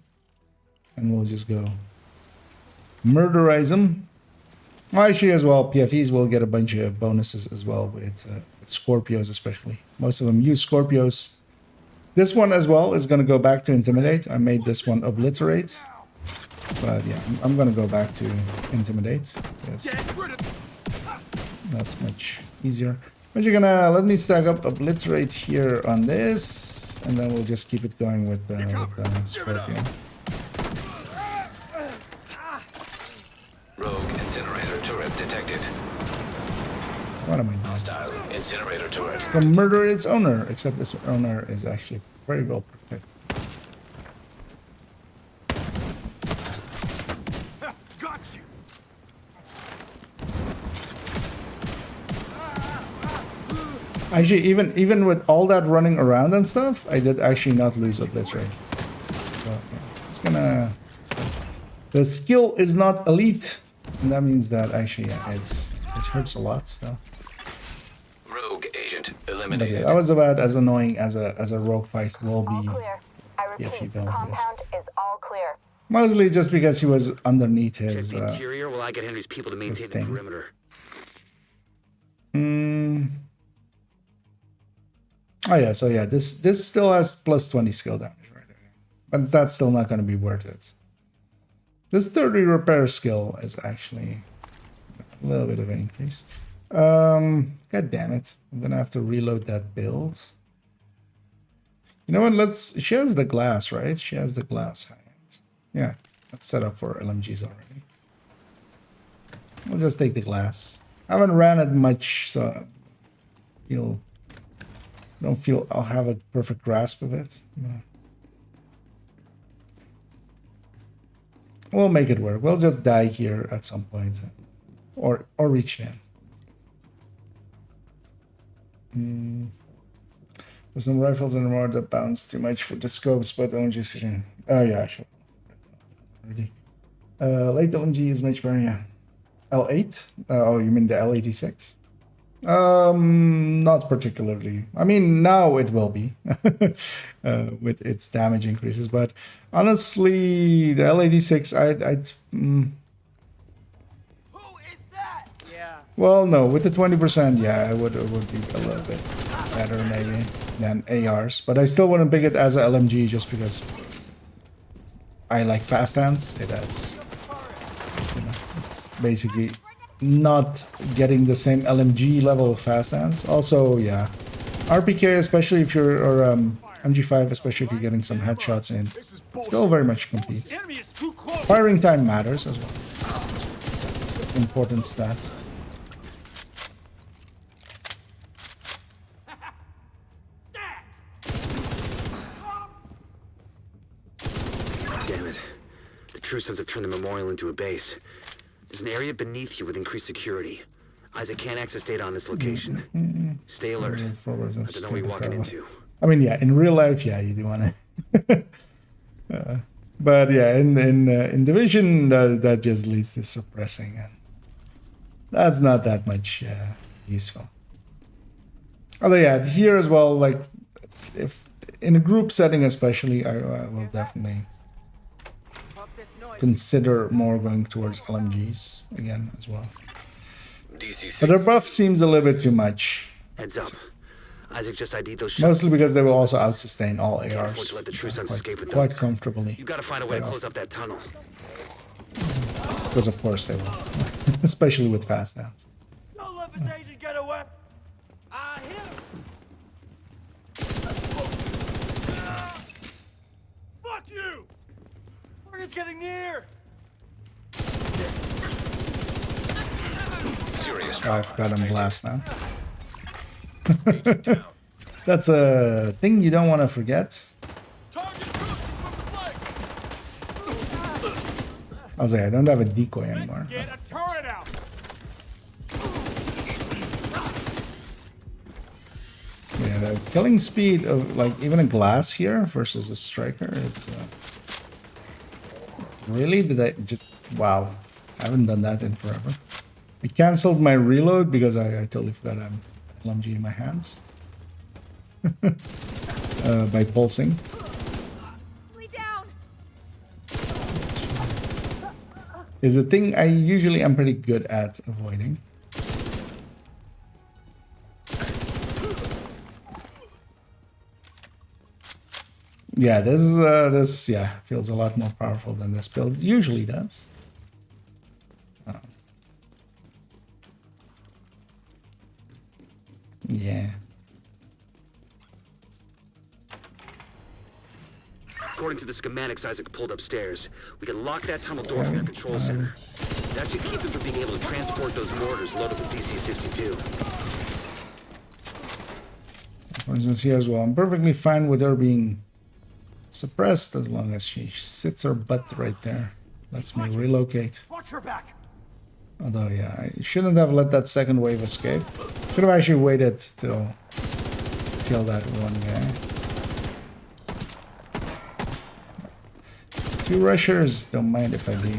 Speaker 1: and we'll just go murderize them. Actually, as well, PFEs will get a bunch of bonuses as well with Scorpios, especially. Most of them use Scorpios. This one as well is going to go back to Intimidate. I made this one Obliterate. But yeah, I'm going to go back to Intimidate. Yes. That's much easier. But you're going to let me stack up Obliterate here on this. And then we'll just keep it going with the Scorpion.
Speaker 5: Rogue incinerator turret detected.
Speaker 1: What am I doing?
Speaker 5: Hostile incinerator turret.
Speaker 1: It's going to murder its owner, except this owner is actually very well protected.
Speaker 3: Got you.
Speaker 1: Actually, even with all that running around and stuff, I did actually not lose a blitz rate. So, yeah, it's gonna... The skill is not elite, and that means that actually, yeah, it hurts a lot still.
Speaker 5: Rogue agent
Speaker 1: But
Speaker 5: eliminated.
Speaker 1: yeah, that was about as annoying as a rogue fight will
Speaker 2: All
Speaker 1: be.
Speaker 2: clear. I
Speaker 1: if you
Speaker 2: repeat,
Speaker 1: build this.
Speaker 2: compound is all clear.
Speaker 1: Mostly just because he was underneath
Speaker 7: Check
Speaker 1: his.
Speaker 7: the interior while I get Henry's people to maintain the
Speaker 1: thing.
Speaker 7: perimeter.
Speaker 1: Oh yeah, so yeah, this still has plus 20 skill damage right there, but that's still not going to be worth it. This 30 repair skill is actually a little bit of an increase. God damn it, I'm gonna have to reload that build. You know what? She has the glass, right? She has the glass hand. Yeah, that's set up for LMGs already. We'll just take the glass. I haven't ran it much, so don't feel I'll have a perfect grasp of it. No. We'll make it work. We'll just die here at some point, or reach in. There's some rifles in the more that bounce too much for the scopes, but LMG is pushing. Oh yeah, sure. Already. Late LMG is much better. Yeah. L8? Oh, you mean the L86? Not particularly. I mean, now it will be with its damage increases, but honestly, the L86,
Speaker 3: Who is that? Yeah.
Speaker 1: well, no, with the 20%, yeah, it would be a little bit better maybe than ARs, but I still wouldn't pick it as a LMG just because I like fast hands. It has, it's basically not getting the same LMG level of fast hands. Also, yeah, RPK, especially if you're, or MG5, especially if you're getting some headshots in, still very much competes.
Speaker 3: Enemy is too close.
Speaker 1: Firing time matters as well. It's an important stat.
Speaker 7: Damn it. The True Sons have turned the memorial into a base. There's an area beneath you with increased security. Isaac can't access data on this location. Stay alert. I don't know what you're walking into.
Speaker 1: I mean, yeah, in real life, yeah, you do want to. But yeah, in Division, that just leads to suppressing, and that's not that much useful. Although yeah, here as well, like if in a group setting especially, I will definitely consider more going towards LMGs again as well.
Speaker 5: DC
Speaker 1: But their buff seems a little bit too much.
Speaker 7: Heads up. Isaac just ID'd those shots.
Speaker 1: Mostly because they will also out-sustain all
Speaker 7: Can't afford
Speaker 1: ARs
Speaker 7: to let the True Sons escape with
Speaker 1: quite
Speaker 7: them.
Speaker 1: comfortably.
Speaker 7: You gotta find a way to close up that tunnel.
Speaker 1: Because of course they will. Especially with fast downs.
Speaker 3: Don't let this agent get away. I hit him. Fuck you! Target's getting near.
Speaker 5: serious
Speaker 1: Oh, I forgot I'm blast now.
Speaker 5: agent down.
Speaker 1: That's a thing you don't want to forget.
Speaker 3: Target from the flank.
Speaker 1: I was like, I don't have a decoy anymore.
Speaker 3: Get a turret out.
Speaker 1: Yeah, the killing speed of like even a glass here versus a striker is really, did I just, wow, I haven't done that in forever. I cancelled my reload because I totally forgot I have LMG in my hands. By pulsing. Is a thing I usually am pretty good at avoiding. Yeah, this feels a lot more powerful than this build usually does. Yeah.
Speaker 7: According to the schematics Isaac pulled upstairs, we can lock that tunnel door from their control center. That should keep them from being able to transport those mortars loaded with DC-62.
Speaker 1: For instance, here as well, I'm perfectly fine with her being suppressed as long as she sits her butt right there. Lets me relocate.
Speaker 3: Watch her back.
Speaker 1: Although, yeah, I shouldn't have let that second wave escape. Should have actually waited till kill that one guy. 2 rushers. Don't mind if I do.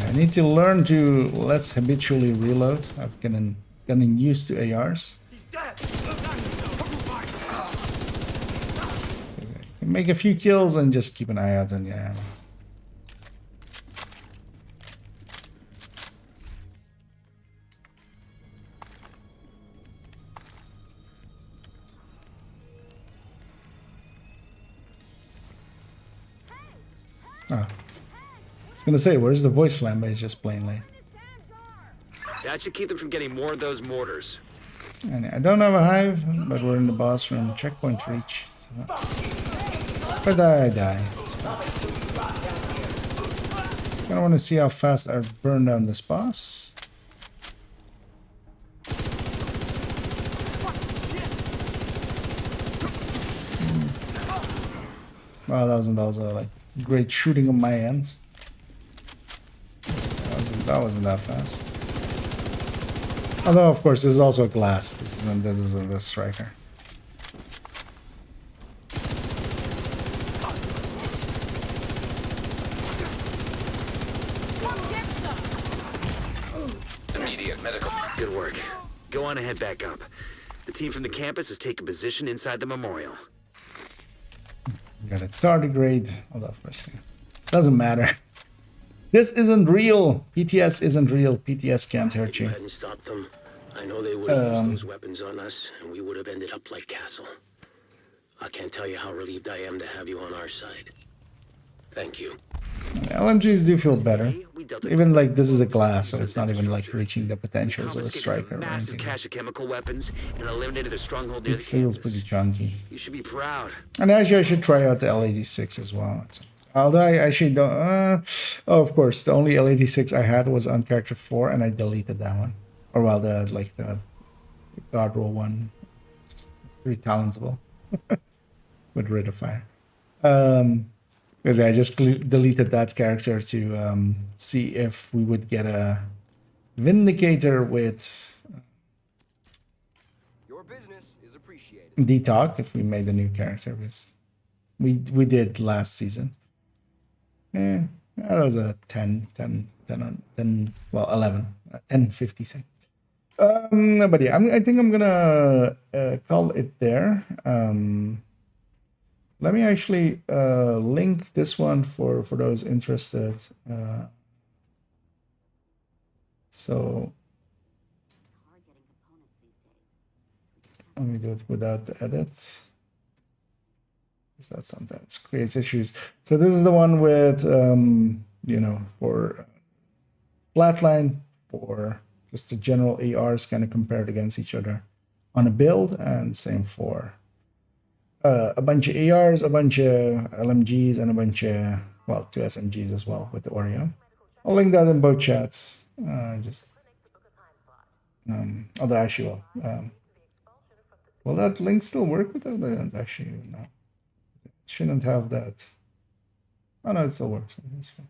Speaker 1: I need to learn to less habitually reload. I've gotten used to ARs. Make a few kills and just keep an eye out on your ammo. Oh. I was gonna say, where's the voice lamp? But it's just plain late.
Speaker 7: That should keep them from getting more of those mortars.
Speaker 1: And I don't have a hive, but we're in the boss room. Checkpoint reach. So. If I die, I die. It's fine. I want to see how fast I burn down this boss. Wow, that was like great shooting on my end. That wasn't that fast. Although, of course, this is also a glass. This isn't a striker.
Speaker 5: Immediate medical.
Speaker 7: Good work. Go on and head back up. The team from the campus has taken position inside the memorial.
Speaker 1: Got a tardigrade. Although, of course, doesn't matter. This isn't real. PTS isn't real. PTS can't hurt you.
Speaker 8: Hadn't stopped them. I know they would have used those weapons on us, and we would have ended up like Castle. I can't tell you how relieved I am to have you on our side. Thank you.
Speaker 1: LMGs do feel better. Even like this is a glass, so it's not even like reaching the potentials of a striker or
Speaker 7: Massive
Speaker 1: anything.
Speaker 7: cache of chemical weapons and eliminated the stronghold near
Speaker 1: It
Speaker 7: the
Speaker 1: feels
Speaker 7: campus.
Speaker 1: pretty chunky.
Speaker 7: You should be proud.
Speaker 1: And actually, I should try out the L86 as well. Although I actually don't. Oh, of course, the only L86 I had was on character 4, and I deleted that one. Or well, the God roll one, just retaliantable with rid of fire. Because I just deleted that character to see if we would get a Vindicator with
Speaker 3: Your business is appreciated.
Speaker 1: Detox if we made a new character. Because we did last season. Yeah, that was a 10, well, 11, 10.50. But yeah, I think I'm gonna call it there. Let me actually link this one for those interested. So let me do it without the edits. Is that sometimes creates issues? So this is the one with for flatline, for just the general ARs kind of compared against each other on a build, and same for a bunch of ARs, a bunch of LMGs, and a bunch of, well, 2 SMGs as well with the Oreo. I'll link that in both chats. Although actually, will that link still work with that? I don't actually know. It shouldn't have that. Oh no, it still works. It's fine.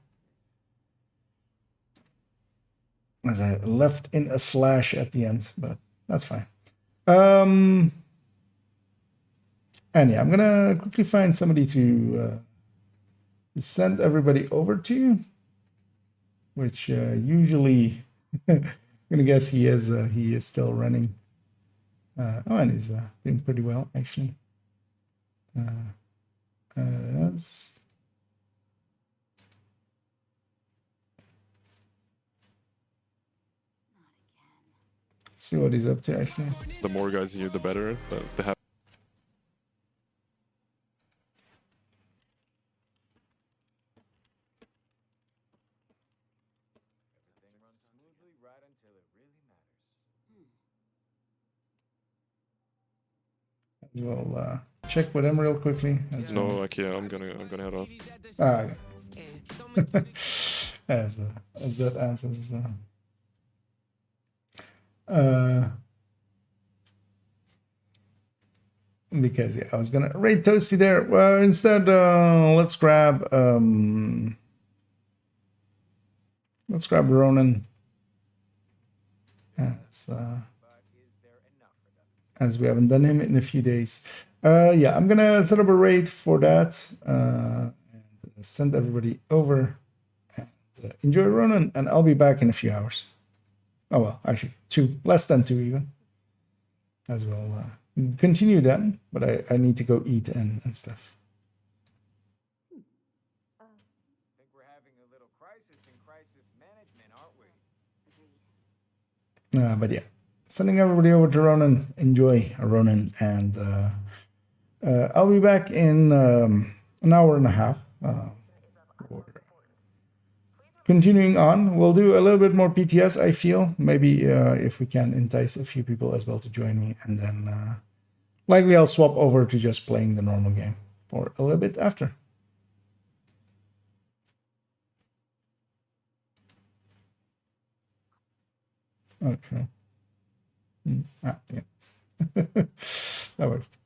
Speaker 1: As I left in a slash at the end, but that's fine. And yeah, I'm gonna quickly find somebody to send everybody over to, which usually I'm gonna guess he is still running. And he's doing pretty well actually. That's see what he's up to actually.
Speaker 9: The more guys you, the better. But they have.
Speaker 3: Everything runs smoothly right until it really matters.
Speaker 1: We'll check with him real quickly.
Speaker 9: No, like yeah, I'm gonna head off.
Speaker 1: Okay. as that answers. because yeah, I was gonna raid Toasty there. Well, instead, let's grab Ronan as we haven't done him in a few days. Yeah, I'm gonna set up a raid for that and send everybody over and enjoy Ronan, and I'll be back in a few hours. Oh well, actually 2, less than 2 even, as we'll continue then, but I need to go eat and stuff.
Speaker 3: I think we're having a little crisis in crisis management, aren't we?
Speaker 1: But yeah, sending everybody over to Ronan. Enjoy Ronan, and I'll be back in an hour and a half. Continuing on, we'll do a little bit more PTS, I feel. Maybe if we can entice a few people as well to join me, and then likely I'll swap over to just playing the normal game for a little bit after. Okay. Yeah. That worked.